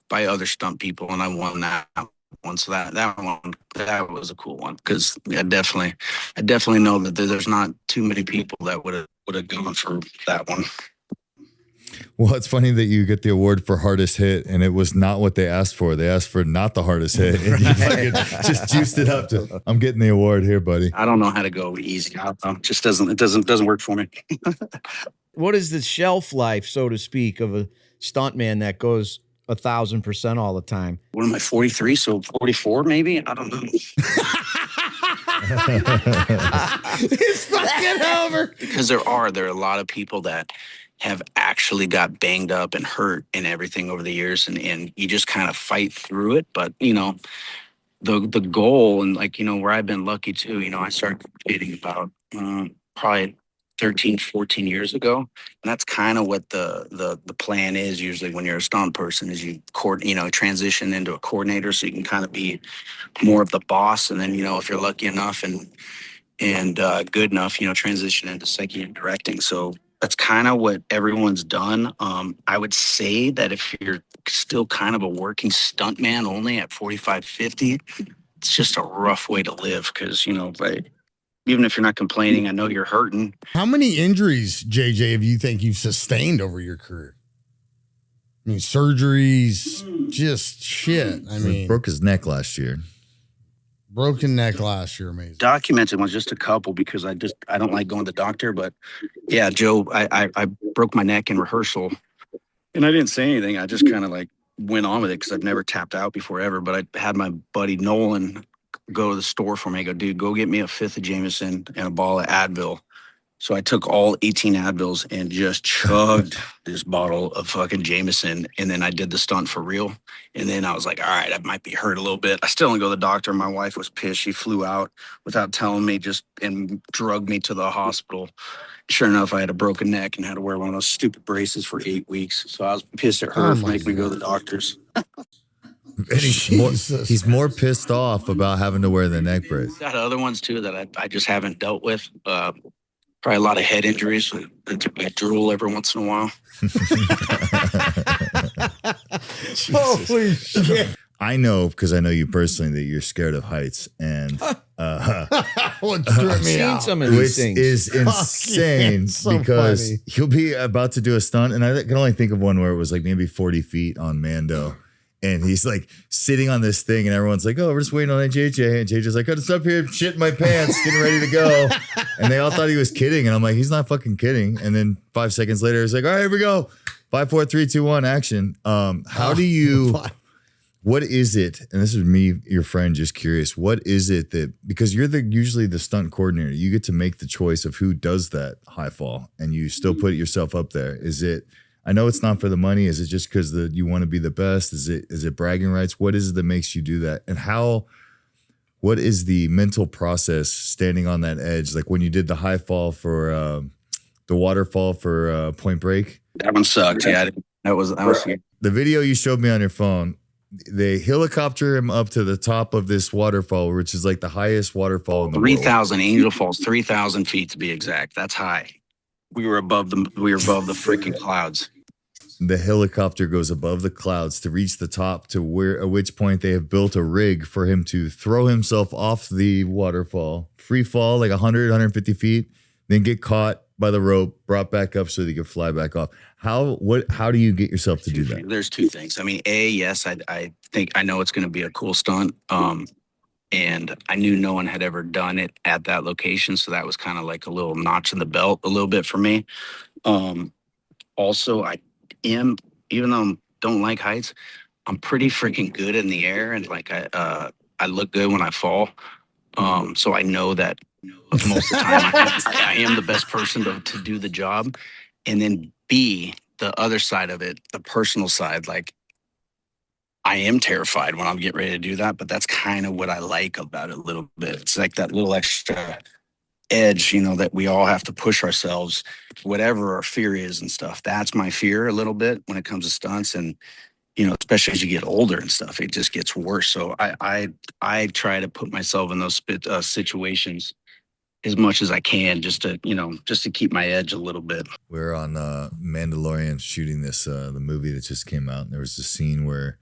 by other stunt people, and I won that one. So that was a cool one, because I definitely know that there's not too many people that would have gone for that one. Well, it's funny that you get the award for hardest hit, and it was not what they asked for. They asked for not the hardest hit, and you fucking just juiced it up to, I'm getting the award here, buddy. I don't know how to go easy. It just doesn't work for me. What is the shelf life, so to speak, of a stuntman that goes 1,000% all the time? What am I, 43? So 44 maybe? I don't know. It's fucking over. Because there are a lot of people that have actually got banged up and hurt and everything over the years, and you just kind of fight through it. But you know, the goal, and like, you know, where I've been lucky too, you know, I started competing about probably 13, 14 years ago. And that's kind of what the plan is usually when you're a stunt person, is you transition into a coordinator, so you can kind of be more of the boss. And then, you know, if you're lucky enough and and good enough, transition into second and directing. So that's kind of what everyone's done. I would say that if you're still kind of a working stuntman only at 45, 50, it's just a rough way to live because, but even if you're not complaining, I know you're hurting. How many injuries, JJ, have you think you've sustained over your career? I mean, surgeries, just shit. I mean, broke his neck last year. Broken neck last year, amazing. Documented was just a couple because I don't like going to the doctor. But yeah, Joe, I broke my neck in rehearsal, and I didn't say anything. I just kind of like went on with it because I've never tapped out before ever. But I had my buddy Nolan go to the store for me. I go, dude, go get me a fifth of Jameson and a ball of Advil. So I took all 18 Advils and just chugged this bottle of fucking Jameson. And then I did the stunt for real. And then I was like, all right, I might be hurt a little bit. I still didn't go to the doctor. My wife was pissed. She flew out without telling me, and drugged me to the hospital. Sure enough, I had a broken neck and had to wear one of those stupid braces for 8 weeks. So I was pissed at her for making me go to the doctors. And he's more pissed off about having to wear the neck brace. Got other ones too that I just haven't dealt with. Probably a lot of head injuries. I drool every once in a while. Holy shit. I know, because I know you personally, that you're scared of heights. And I've seen some of these things. Is insane so because funny. he'll be about to do a stunt. And I can only think of one where it was like maybe 40 feet on Mando. And he's like sitting on this thing, and everyone's like, "Oh, we're just waiting on JJ." And JJ's like, "I just up here, shit in my pants, getting ready to go." And they all thought he was kidding, and I'm like, "He's not fucking kidding." And then 5 seconds later, he's like, "All right, here we go, 5, 4, 3, 2, 1, action." How do you? What is it? And this is me, your friend, just curious. What is it that, because you're usually the stunt coordinator, you get to make the choice of who does that high fall, and you still put yourself up there. Is it? I know it's not for the money. Is it just because you want to be the best? Is it bragging rights? What is it that makes you do that? And what is the mental process standing on that edge? Like when you did the high fall for the waterfall for Point Break. That one sucked. Yeah, that was the video you showed me on your phone. They helicopter him up to the top of this waterfall, which is like the highest waterfall in the 3,000 Angel Falls, 3,000 feet to be exact. That's high. We were above the freaking clouds. The helicopter goes above the clouds to reach the top, at which point they have built a rig for him to throw himself off the waterfall, free fall like 100, 150 feet, then get caught by the rope, brought back up so that he could fly back off. How do you get yourself to do that? There's two things. I mean, yes, I think I know it's going to be a cool stunt. And I knew no one had ever done it at that location. So that was kind of like a little notch in the belt a little bit for me. Also, even though I don't like heights, I'm pretty freaking good in the air. And like, I look good when I fall. So I know that most of the time I am the best person to do the job. And then B, the other side of it, the personal side, like, I am terrified when I'm getting ready to do that, but that's kind of what I like about it a little bit. It's like that little extra edge, that we all have to push ourselves, whatever our fear is and stuff. That's my fear a little bit when it comes to stunts. And, especially as you get older and stuff, it just gets worse. So I try to put myself in those situations as much as I can just to keep my edge a little bit. We're on Mandalorian shooting this, the movie that just came out. And there was a scene where,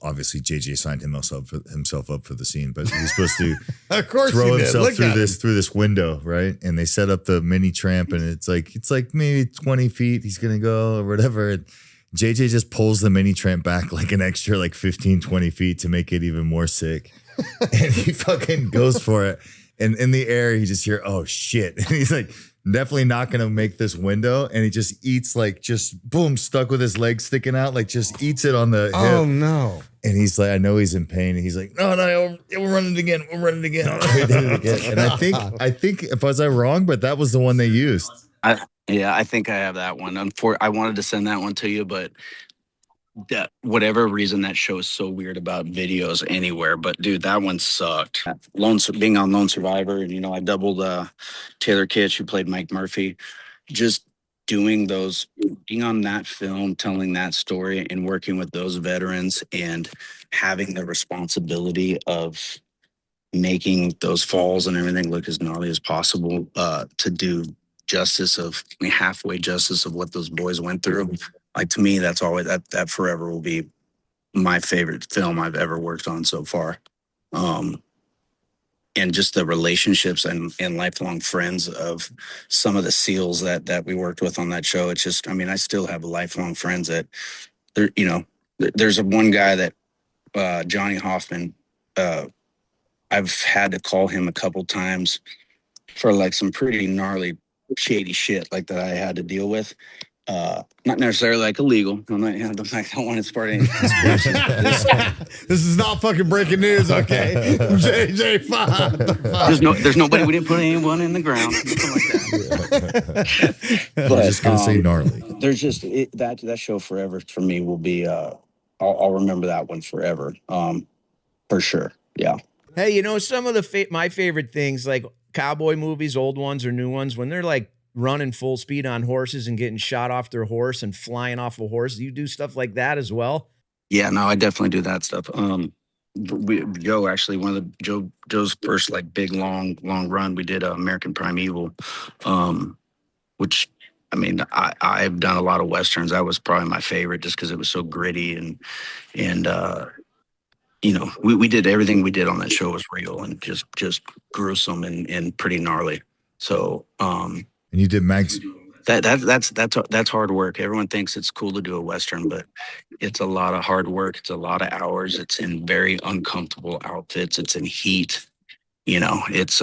obviously JJ signed himself up for the scene, but he was supposed to of course throw himself through this window, right? And they set up the mini tramp, and it's like maybe 20 feet he's gonna go or whatever. And JJ just pulls the mini tramp back like an extra 15, 20 feet to make it even more sick. And he fucking goes for it. And in the air, you just hear, oh shit. And he's like, definitely not going to make this window. And he just eats boom, stuck with his leg sticking out, just eats it on the hip. Oh no. And he's like, I know he's in pain. And he's like, no, we're running it again. We're running it again. He did it again. And I think, was I wrong? But that was the one they used. I think I have that one. I wanted to send that one to you, but whatever reason that show is so weird about videos anywhere, but dude, that one sucked. Being on Lone Survivor, and I doubled Taylor Kitsch, who played Mike Murphy. Just being on that film, telling that story, and working with those veterans, and having the responsibility of making those falls and everything look as gnarly as possible, to do halfway justice of what those boys went through. Like, to me, that's always that forever will be my favorite film I've ever worked on so far. And just the relationships and lifelong friends of some of the SEALs that we worked with on that show. It's just, I mean, I still have lifelong friends that there, there's one guy that, Johnny Hoffman, I've had to call him a couple times for like some pretty gnarly, shady shit like that I had to deal with. Not necessarily like illegal. I don't want to start any conspiracies. This is not fucking breaking news, okay? JJ5. There's nobody. We didn't put anyone in the ground. Nothing like that. I was just gonna say gnarly. There's just that show forever for me will be. I'll remember that one forever. For sure. Yeah. Hey, some of my favorite things, like cowboy movies, old ones or new ones, when they're like running full speed on horses and getting shot off their horse and flying off a horse. Do you do stuff like that as well? Yeah, no, I definitely do that stuff. Joe, actually, Joe's first like big long run, we did American Primeval, which, I mean, I've done a lot of Westerns. That was probably my favorite just because it was so gritty and we did everything we did on that show was real and just gruesome and pretty gnarly. So, and you did Mags. That's hard work. Everyone thinks it's cool to do a Western, but it's a lot of hard work. It's a lot of hours. It's in very uncomfortable outfits. It's in heat. It's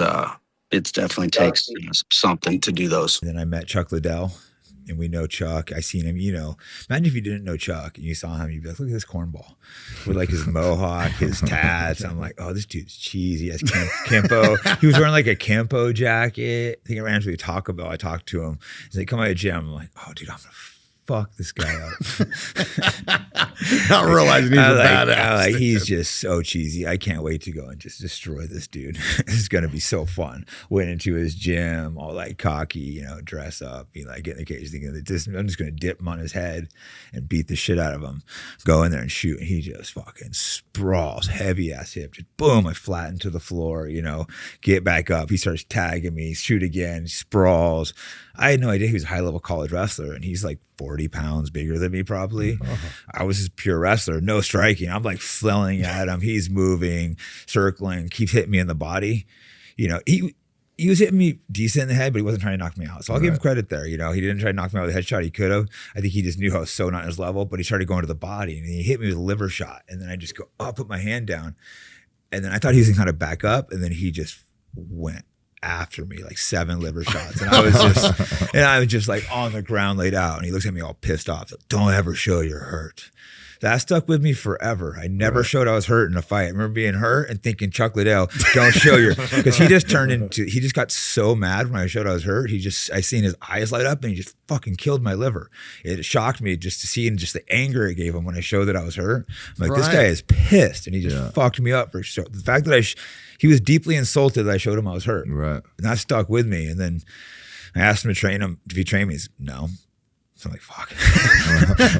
definitely takes something to do those. Then I met Chuck Liddell, and we know Chuck. I seen him, imagine if you didn't know Chuck and you saw him, you'd be like, look at this cornball with like his mohawk, his tats. I'm like, oh, this dude's cheesy. He has Campo. He was wearing like a Campo jacket. I think I ran into Taco Bell. I talked to him. He's like, come by the gym. I'm like, oh, dude, I'm going to fuck this guy up. Not realizing he's a badass. He's just so cheesy. I can't wait to go and just destroy this dude. This is gonna be so fun. Went into his gym, all like cocky, dress up, be like, get in the cage, thinking that I'm just gonna dip him on his head and beat the shit out of him. Go in there and shoot, and he just fucking sprawls, heavy ass hip, just boom, I flatten to the floor. Get back up. He starts tagging me, shoot again, sprawls. I had no idea he was a high-level college wrestler, and he's like 40 pounds bigger than me probably. I was just pure wrestler, no striking. I'm like flailing at him. He's moving, circling, keeps hitting me in the body. He was hitting me decent in the head, but he wasn't trying to knock me out. So I'll give him credit there. He didn't try to knock me out with a headshot. He could have. I think he just knew I was so not his level, but he started going to the body, and he hit me with a liver shot. And then I just go, oh, put my hand down. And then I thought he was going to kind of back up, and then he just went after me like 7 liver shots, and I was just like on the ground laid out, and he looks at me all pissed off. Like, don't ever show you're hurt. That stuck with me forever. I never showed I was hurt in a fight. I remember being hurt and thinking, Chuck Liddell, don't show your, because he just got so mad when I showed I was hurt. I seen his eyes light up, and he just fucking killed my liver. It shocked me just to see, and just the anger it gave him when I showed that I was hurt. I'm like, this guy is pissed, and he just fucked me up for sure. The fact that he was deeply insulted that I showed him I was hurt. Right. And that stuck with me. And then I asked him to train him. If he trained me, he's no. So I'm like, fuck.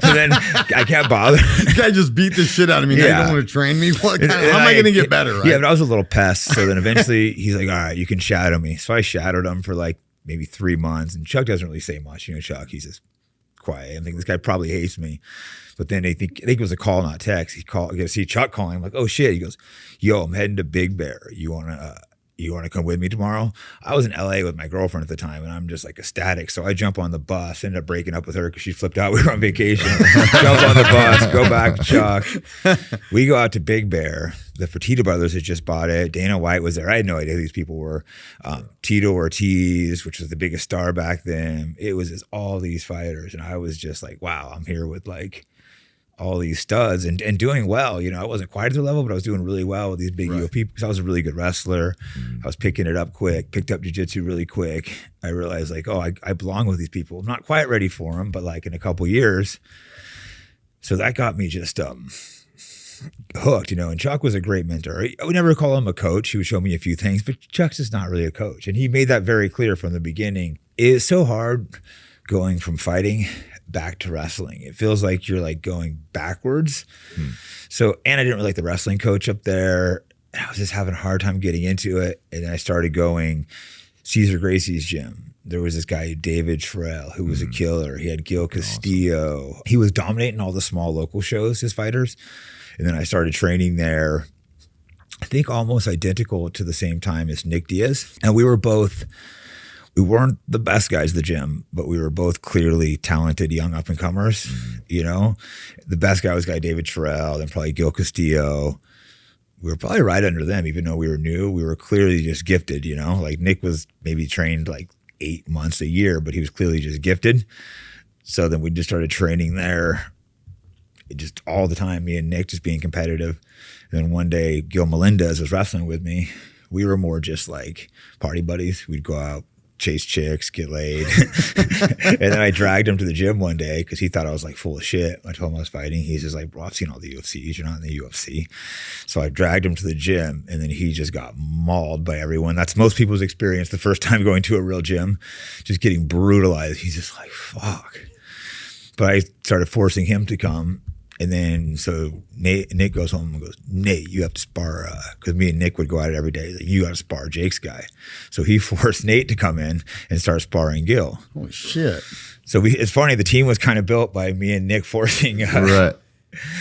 So then I can't bother. This guy just beat the shit out of me. Now you don't want to train me? How am I going to get better? Right? Yeah, but I was a little pest. So then eventually he's like, all right, you can shadow me. So I shadowed him for like maybe 3 months. And Chuck doesn't really say much. Chuck, he's just quiet. I think this guy probably hates me. But then I think it was a call, not text. I see Chuck calling. I'm like, oh shit. He goes, yo, I'm heading to Big Bear. You want to come with me tomorrow? I was in LA with my girlfriend at the time, and I'm just like ecstatic. So I jump on the bus, ended up breaking up with her because she flipped out. We were on vacation. Jump on the bus, go back to Chuck. We go out to Big Bear. The Fertitta brothers had just bought it. Dana White was there. I had no idea who these people were. Tito Ortiz, which was the biggest star back then. It was just all these fighters, and I was just like, wow, I'm here with like all these studs and doing well. I wasn't quite at their level, but I was doing really well with these big UFC because I was a really good wrestler. I was picking it up quick, picked up jiu-jitsu really quick. I realized like, oh, I belong with these people. I'm not quite ready for them, but like in a couple years. So that got me just hooked, and Chuck was a great mentor. I would never call him a coach. He would show me a few things, but Chuck's just not really a coach. And he made that very clear from the beginning. It's so hard going from fighting back to wrestling. It feels like you're like going backwards. So, and I didn't really like the wrestling coach up there. And I was just having a hard time getting into it. And then I started going Cesar Gracie's gym. There was this guy, David Terrell, who was a killer. He had Gil Castillo. Awesome. He was dominating all the small local shows, his fighters. And then I started training there, I think almost identical to the same time as Nick Diaz. And we weren't the best guys in the gym, but we were both clearly talented young up-and-comers, you know? The best guy was David Terrell, then probably Gil Castillo. We were probably right under them, even though we were new. We were clearly just gifted, you know? Like Nick was maybe trained like 8 months a year, but he was clearly just gifted. So then we just started training there just all the time, me and Nick just being competitive. And then one day, Gil Melendez was wrestling with me. We were more just like party buddies. We'd go out, chase chicks, get laid. And then I dragged him to the gym one day because he thought I was like full of shit. I told him I was fighting. He's just like, bro, I've seen all the UFCs. You're not in the UFC. So I dragged him to the gym, and then he just got mauled by everyone. That's most people's experience the first time going to a real gym, just getting brutalized. He's just like, fuck. But I started forcing him to come. And then so Nick goes home and goes, Nate, you have to spar, because me and Nick would go at it every day. Like, you got to spar Jake's guy. So he forced Nate to come in and start sparring Gil. Holy shit. So it's funny, the team was kind of built by me and Nick forcing. Right.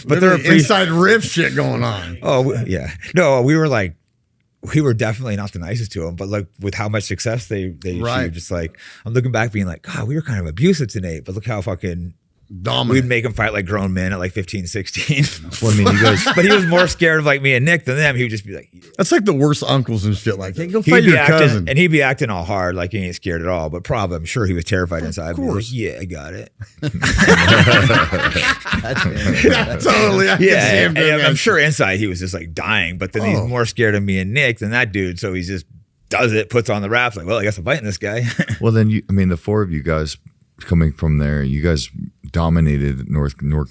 But there were inside rib shit going on. Oh, yeah. No, we were definitely not the nicest to them, but like with how much success they achieved, just like, I'm looking back being like, God, we were kind of abusive to Nate, but look how fucking dominant. We'd make him fight like grown men at like 15, 16. Well, I mean, you guys, but he was more scared of like me and Nick than them. He would just be like, that's like the worst uncles and shit. Like, hey, go fight your cousin. And he'd be acting all hard, like he ain't scared at all. But probably, I'm sure he was terrified inside. Of course. Like, yeah, I got it. Totally. I'm sure inside he was just like dying. But then he's more scared of me and Nick than that dude. So he just does it, puts on the wraps. Like, well, I guess I'm fighting this guy. Well, then the four of you guys coming from there, you guys dominated Northern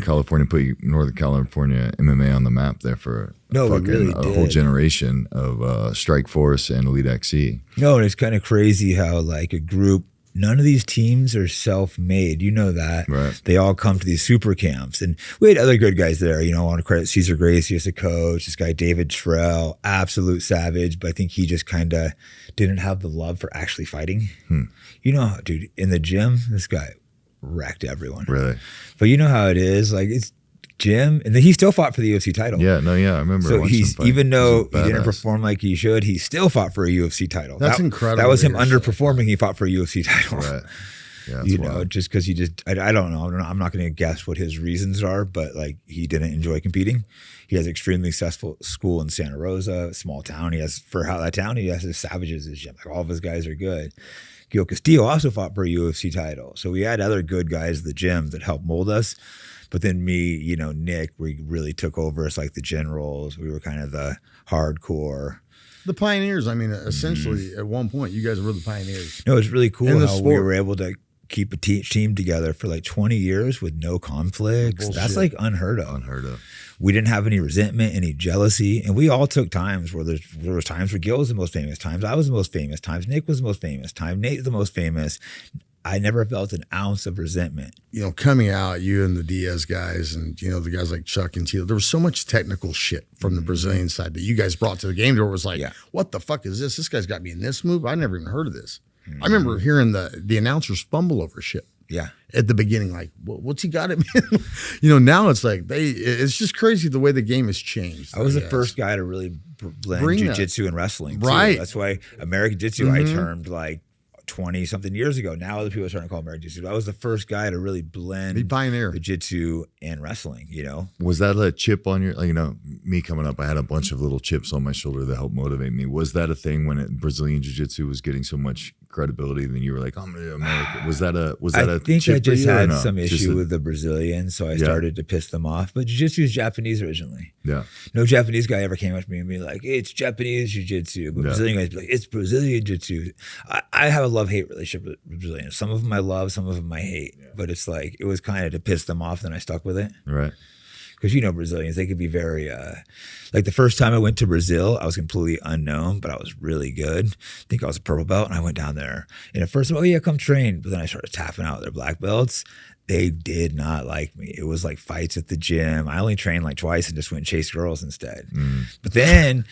California, put Northern California MMA on the map there for a whole generation of Strike Force and Elite XC. No, and it's kind of crazy how like a group, none of these teams are self-made. You know that. Right. They all come to these super camps. And we had other good guys there. You know, I want to credit Cesar Gracie as a coach, this guy David Terrell, absolute savage, but I think he just kind of didn't have the love for actually fighting. You know, dude, in the gym, this guy wrecked everyone. Really? But you know how it is. Like, it's gym, and then he still fought for the UFC title. Yeah, I remember. So even though he didn't perform like he should, he still fought for a UFC title. That's incredible. That was him underperforming. He fought for a UFC title. Right. Yeah, you know, just because he just, I don't know. I'm not going to guess what his reasons are, but like he didn't enjoy competing. He has extremely successful school in Santa Rosa, small town. He has, for how that town, he has his savages as gym. Like all of his guys are good. Gil Castillo also fought for a UFC title. So we had other good guys at the gym that helped mold us. But then me, you know, Nick, we really took over as like the generals. We were kind of the hardcore. The pioneers. I mean, essentially, at one point, you guys were the pioneers. No, it's really cool how we were able to keep a team together for like 20 years with no conflicts. Bullshit. That's like unheard of. We didn't have any resentment, any jealousy. And we all took times where there was times where Gil was the most famous, times I was the most famous, times Nick was the most famous, times Nate's the most famous. I never felt an ounce of resentment. You know, coming out, you and the Diaz guys and, you know, the guys like Chuck and Teal, there was so much technical shit from the Brazilian side that you guys brought to the game where it was like, what the fuck is this? This guy's got me in this move. I never even heard of this. I remember hearing the announcers fumble over shit. Yeah. At the beginning, like, what's he got at me? You know, now it's like it's just crazy the way the game has changed. I was the first guy to really blend jiu-jitsu and wrestling. Too. Right. That's why American Jiu-Jitsu I termed like 20 something years ago. Now other people are starting to call American Jiu-Jitsu. I was the first guy to really blend the Jiu-Jitsu and wrestling, you know. Was that a chip on your, like, you know, me coming up, I had a bunch of little chips on my shoulder that helped motivate me. Was that a thing when Brazilian Jiu-Jitsu was getting so much credibility, then you were like, I'm going to do American? Was that a I think I just had some issue with the Brazilians, so I started to piss them off. But Jiu-Jitsu is Japanese originally. Yeah. No Japanese guy ever came up to me and be like, hey, it's Japanese Jiu-Jitsu. But Brazilian guys be like, it's Brazilian Jiu-Jitsu. I have a love-hate relationship with Brazilians. Some of them I love, some of them I hate. Yeah. But it's like, it was kind of to piss them off, then I stuck with it. Right. Because, you know, Brazilians, they could be very, like the first time I went to Brazil, I was completely unknown, but I was really good. I think I was a purple belt, and I went down there. And at first, oh yeah, come train. But then I started tapping out their black belts. They did not like me. It was like fights at the gym. I only trained like twice and just went and chased girls instead. But then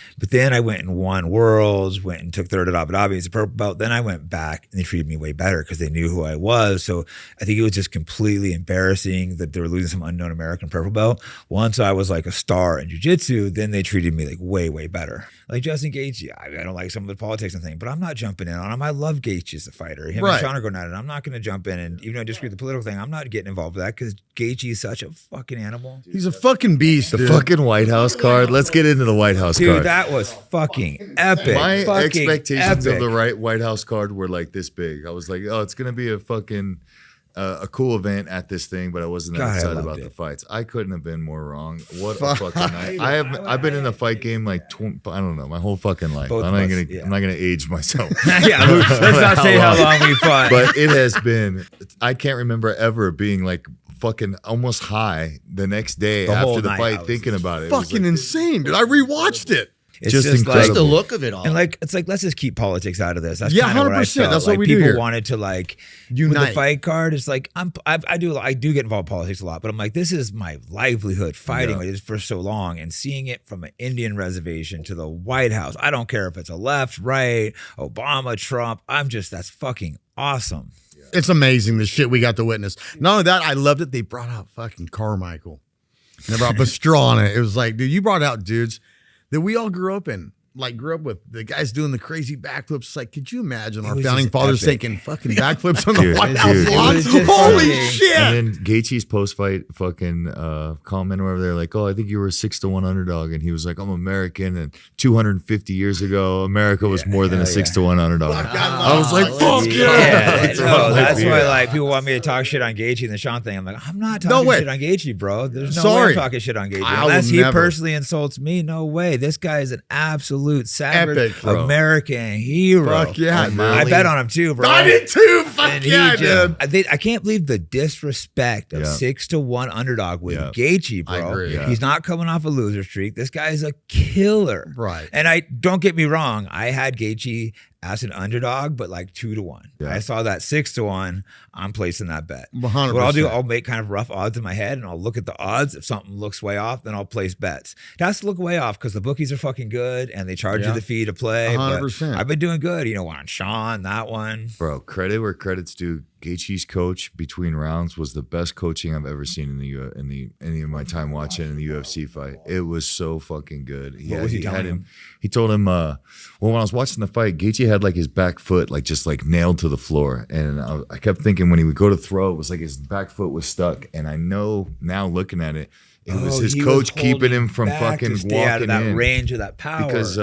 I went and won worlds, went and took third at Abu Dhabi as a purple belt. Then I went back and they treated me way better because they knew who I was. So I think it was just completely embarrassing that they were losing some unknown American purple belt. Once I was like a star in jiu-jitsu, then they treated me like way, way better. Like Justin Gaethje, I don't like some of the politics and things, but I'm not jumping in on him. I love Gaethje as a fighter. Him and Sean are going at it. I'm not going to jump in, and even though I disagree with the political thing, I'm not getting involved with that because Gaethje is such a fucking animal. He's a fucking beast. The fucking White House card. Let's get into the White House card. Dude, that was fucking epic. My fucking expectations epic. of the White House card were like this big. I was like, oh, it's gonna be a fucking a cool event at this thing, but I wasn't that excited about the fights. I couldn't have been more wrong. What a fucking night! I've been in a fight game like I don't know, my whole fucking life. I'm not gonna age myself. Yeah, let's not say how long we fought. But it has been. I can't remember ever being like fucking almost high the next day after the fight, thinking about it. Fucking insane, dude. I rewatched it. It's just incredible. Just the look of it all. And like, it's like, let's just keep politics out of this. That's 100%. That's what we do People here. wanted to like Unite. With the fight card. It's like I do get involved in politics a lot, but I'm like, this is my livelihood fighting with it for so long, and seeing it from an Indian reservation to the White House. I don't care if it's a left, right, Obama, Trump. That's fucking awesome. It's amazing the shit we got to witness. Not only that, I loved it. They brought out fucking Carmichael. And they brought Bastrel on it. It was like, dude, you brought out dudes that we all grew up with. The guys doing the crazy backflips. It's like, could you imagine our founding fathers taking fucking backflips on the White House lawn? Holy shit! And then Gaethje's post-fight fucking comment or whatever, they're like, oh, I think you were a 6-1 underdog. And he was like, I'm American. And 250 years ago, America was more than a 6-1 underdog. I was like, fuck yeah! No, that's why like people want me to talk shit on Gaethje and the Sean thing. I'm like, I'm not talking shit on Gaethje, bro. There's no way I'm talking shit on Gaethje. Unless he personally insults me, no way. This guy is an absolute savage American hero. Fuck yeah, man. I bet on him too, bro. I did too. Fuck yeah, dude. I can't believe the disrespect of 6-1 underdog with Gaethje, bro. I agree. He's not coming off a loser streak. This guy is a killer. Right. And don't get me wrong, I had Gaethje as an underdog, but like 2-1. I saw that 6-1. I'm placing that bet. 100%. What I'll do, I'll make kind of rough odds in my head, and I'll look at the odds. If something looks way off, then I'll place bets. It has to look way off because the bookies are fucking good and they charge you the fee to play. 100%. I've been doing good, on Sean, that one. Bro, credit where credit's due. Gaethje's coach between rounds was the best coaching I've ever seen in any of my time watching in the UFC fight. It was so fucking good. What was he telling him? He told him, well, when I was watching the fight, Gaethje had like his back foot like just like nailed to the floor, and I kept thinking when he would go to throw, it was like his back foot was stuck. And I know now looking at it, it was his coach keeping him from fucking walking out of that in range of that power. Because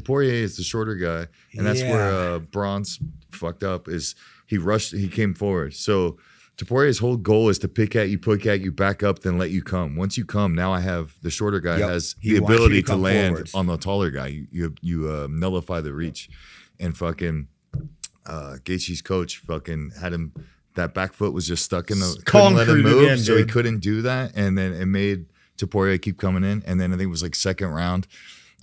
Poirier is the shorter guy, and that's where Bronze fucked up. Is he rushed? He came forward. So Poirier's whole goal is to pick at you, back up, then let you come. Once you come, now I have the shorter guy has the ability to land forwards on the taller guy. You nullify the reach, and fucking Gaethje's coach fucking had him. That back foot was just stuck in the couldn't let him move, again, so he couldn't do that, and then it made Poirier keep coming in, and then I think it was like second round.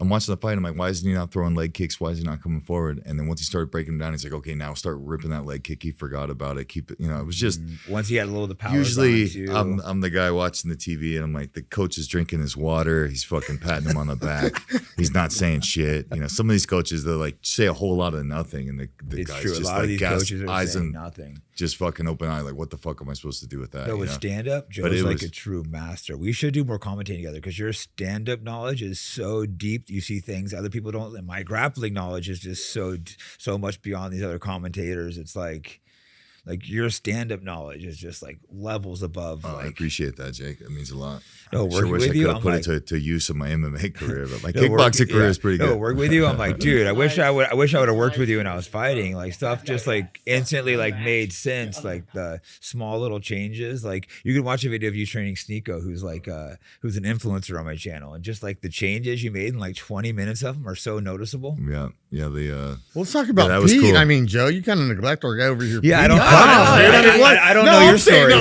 I'm watching the fight. I'm like, why isn't he not throwing leg kicks? Why is he not coming forward? And then once he started breaking him down, he's like, okay, now start ripping that leg kick. He forgot about it. Keep it. It was just once he had a little of the power. Usually, I'm the guy watching the TV, and I'm like, the coach is drinking his water. He's fucking patting him on the back. He's not saying shit. Some of these coaches, they're like say a whole lot of nothing, and the it's guys true. just A lot like of these coaches are eyes saying and nothing. Just fucking open eye, like what the fuck am I supposed to do with that? No, with stand up, Joe's like a true master. We should do more commentating together because your stand up knowledge is so deep. You see things other people don't. And my grappling knowledge is just so much beyond these other commentators. It's like your stand up knowledge is just like levels above. I appreciate that, Jake. That means a lot. No, I sure wish I could have put it to use of my MMA career, but my kickboxing career is pretty good. No, work with you. I'm like, dude, I wish I would have worked with you when I was fighting. Like stuff just like instantly like made sense. Like the small little changes. Like you can watch a video of you training Sneeko, who's who's an influencer on my channel, and just like the changes you made in like 20 minutes of them are so noticeable. Yeah. Well, let's talk about that was Pete. cool. I mean, Joe, you kind of neglect our guy over here. Yeah, Pete. I don't know your story.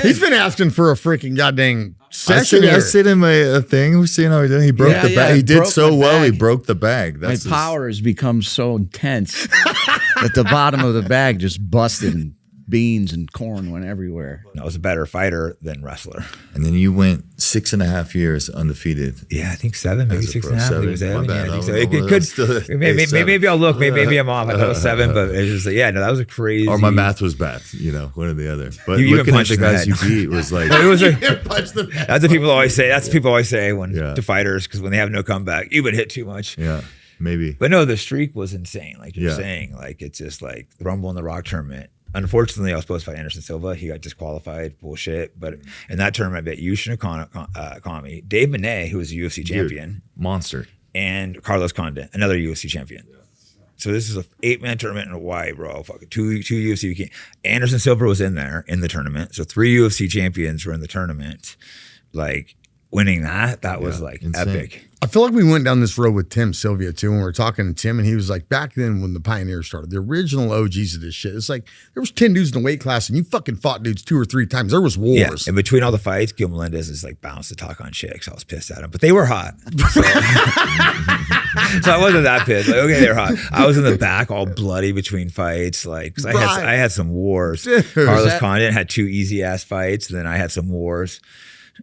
He's been asking for a freaking goddamn session. I sit in my thing. We're seeing how he did. He broke the bag. He did so well. He broke the bag. My power has become so intense that the bottom of the bag just busted. And beans and corn went everywhere. I was a better fighter than wrestler. And then you went 6.5 years undefeated. Yeah, I think 7, maybe As a 6.5. pro. It was 7. My bad. Yeah, I think so. I It was could, still- maybe I'll look. Maybe I'm off. I thought it was 7, but it's just like, yeah, no, that was a crazy. Or my math was bad, one or the other. But You looking at punched the in the guys you head. beat was like, it was that's what people always say. That's what people always say when to fighters, because when they have no comeback, you've been hit too much. Yeah, maybe. But no, the streak was insane. Like you're Yeah. saying, like it's just like the Rumble and the Rock tournament. Unfortunately, I was supposed to fight Anderson Silva. He got disqualified. Bullshit. But in that tournament, I bet Yushin Okami, Dave Monet, who was a UFC champion, monster, and Carlos Condit, another UFC champion. So this is an 8-man tournament in Hawaii, bro. Fucking two UFC. Anderson Silva was in there in the tournament. So 3 UFC champions were in the tournament. Like winning that was like insane. epic. I feel like we went down this road with Tim Sylvia too when we were talking to Tim, and he was like, back then when the Pioneers started, the original OGs of this shit, it's like there was 10 dudes in the weight class and you fucking fought dudes 2 or 3 times. There was wars. Yeah, and between all the fights, Gil Melendez is like bounced to talk on chicks. I was pissed at him, but they were hot. So I wasn't that pissed. Like, okay, they're hot. I was in the back, all bloody between fights, like because I had some wars. Carlos Condit had 2 easy ass fights, and then I had some wars.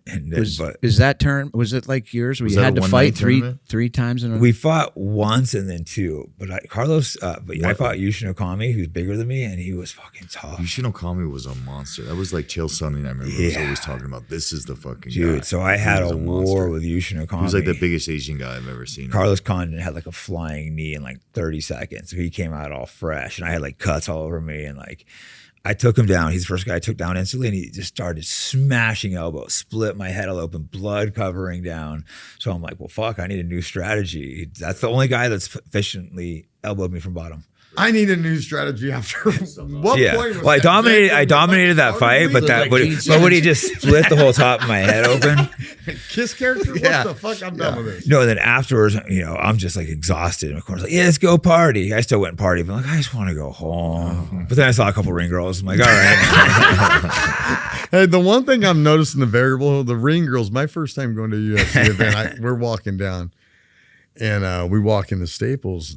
And then, Is that turn? Was it like yours? Was We that had a to fight one-night three times in a. We fought once and then 2, but Carlos. But I fought Yushin Okami, who's bigger than me, and he was fucking tough. Yushin Okami was a monster. That was like Chael Sonnen. I remember he was always talking about, this is the fucking dude. guy. So I had a war monster. with Yushin Okami. He was like the biggest Asian guy I've ever seen. Carlos Condit had like a flying knee in like 30 seconds. So he came out all fresh, and I had like cuts all over me, and like I took him down. He's the first guy I took down instantly, and he just started smashing elbows, split my head all open, blood covering down. So I'm like, well, fuck, I need a new strategy. That's the only guy that's efficiently elbowed me from bottom. I need a new strategy after what point was well, I dominated that fight, but when he just split the whole top of my head open. Kiss character? What the fuck? I'm done with this. No, then afterwards, I'm just like exhausted. And of course, like, yeah, let's go party. I still went and party, but I'm like, I just want to go home. But then I saw a couple ring girls. I'm like, all right. Hey, the one thing I'm noticing the variable, the ring girls, my first time going to a UFC event, we're walking down and we walk into Staples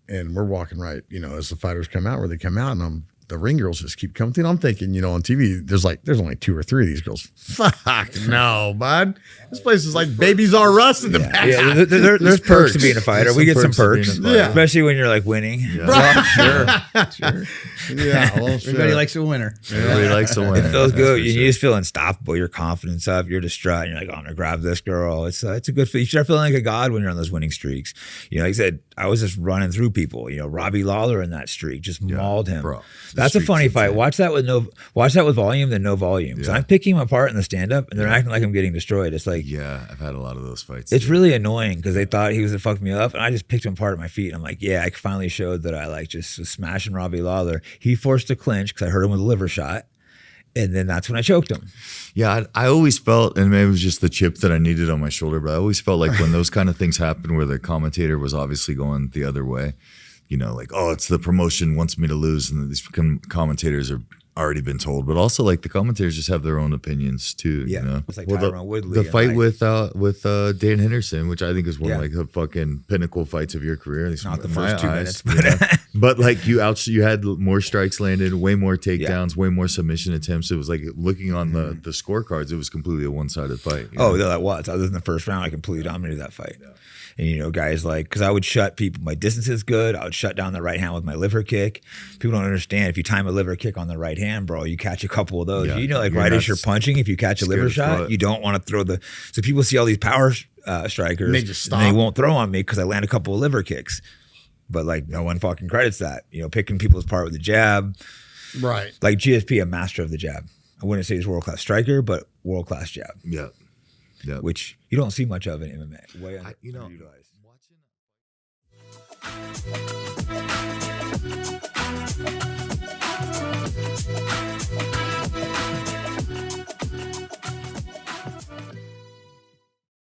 and we're walking right, as the fighters come out, where they come out, and the ring girls just keep coming in. I'm thinking, on TV, there's only 2 or 3 of these girls. Fuck no, bud. This place is like Babies R Us in the back. Yeah, there's perks to being a fighter. We get some perks, especially when you're like winning. Yeah. Well, sure. Yeah, well, sure. Everybody likes a winner. Everybody likes a winner. It feels good. You just feel unstoppable. Your confidence up. You're distraught. And you're like, oh, I'm gonna grab this girl. It's a good feel. You start feeling like a god when you're on those winning streaks. Like I said, I was just running through people. Robbie Lawler in that streak just mauled him. Bro, that's a funny fight. Watch that with volume than no volume. So I'm picking him apart in the stand up, and they're acting like I'm getting destroyed. It's like, yeah, I've had a lot of those fights. It's really annoying because they thought he was gonna fuck me up, and I just picked him apart at my feet. And I'm like, yeah, I finally showed that I like just was smashing Robbie Lawler. He forced a clinch because I hurt him with a liver shot, and then that's when I choked him. Yeah, I always felt, and maybe it was just the chip that I needed on my shoulder, but I always felt like when those kind of things happen where the commentator was obviously going the other way, like, oh, it's the promotion wants me to lose, and these commentators are already been told, but also like the commentators just have their own opinions too. Yeah, it's like Tyron Woodley. The fight with Dan Henderson, which I think is one of like the fucking pinnacle fights of your career. It's not the first 2 minutes, but like you had more strikes landed, way more takedowns, way more submission attempts. It was like looking on the scorecards, it was completely a one-sided fight. No, that was. Other than the first round, I completely dominated that fight. Yeah. And guys like, because I would shut people, my distance is good. I would shut down the right hand with my liver kick. People don't understand. If you time a liver kick on the right hand, bro, you catch a couple of those. Yeah, right as you're punching, if you catch a liver shot, you don't want to throw so people see all these power strikers. They just stop. And they won't throw on me because I land a couple of liver kicks. But like no one fucking credits that. Picking people apart with the jab. Right. Like GSP, a master of the jab. I wouldn't say he's a world-class striker, but world-class jab. Yeah. Yeah. Which you don't see much of in MMA. Way underutilized.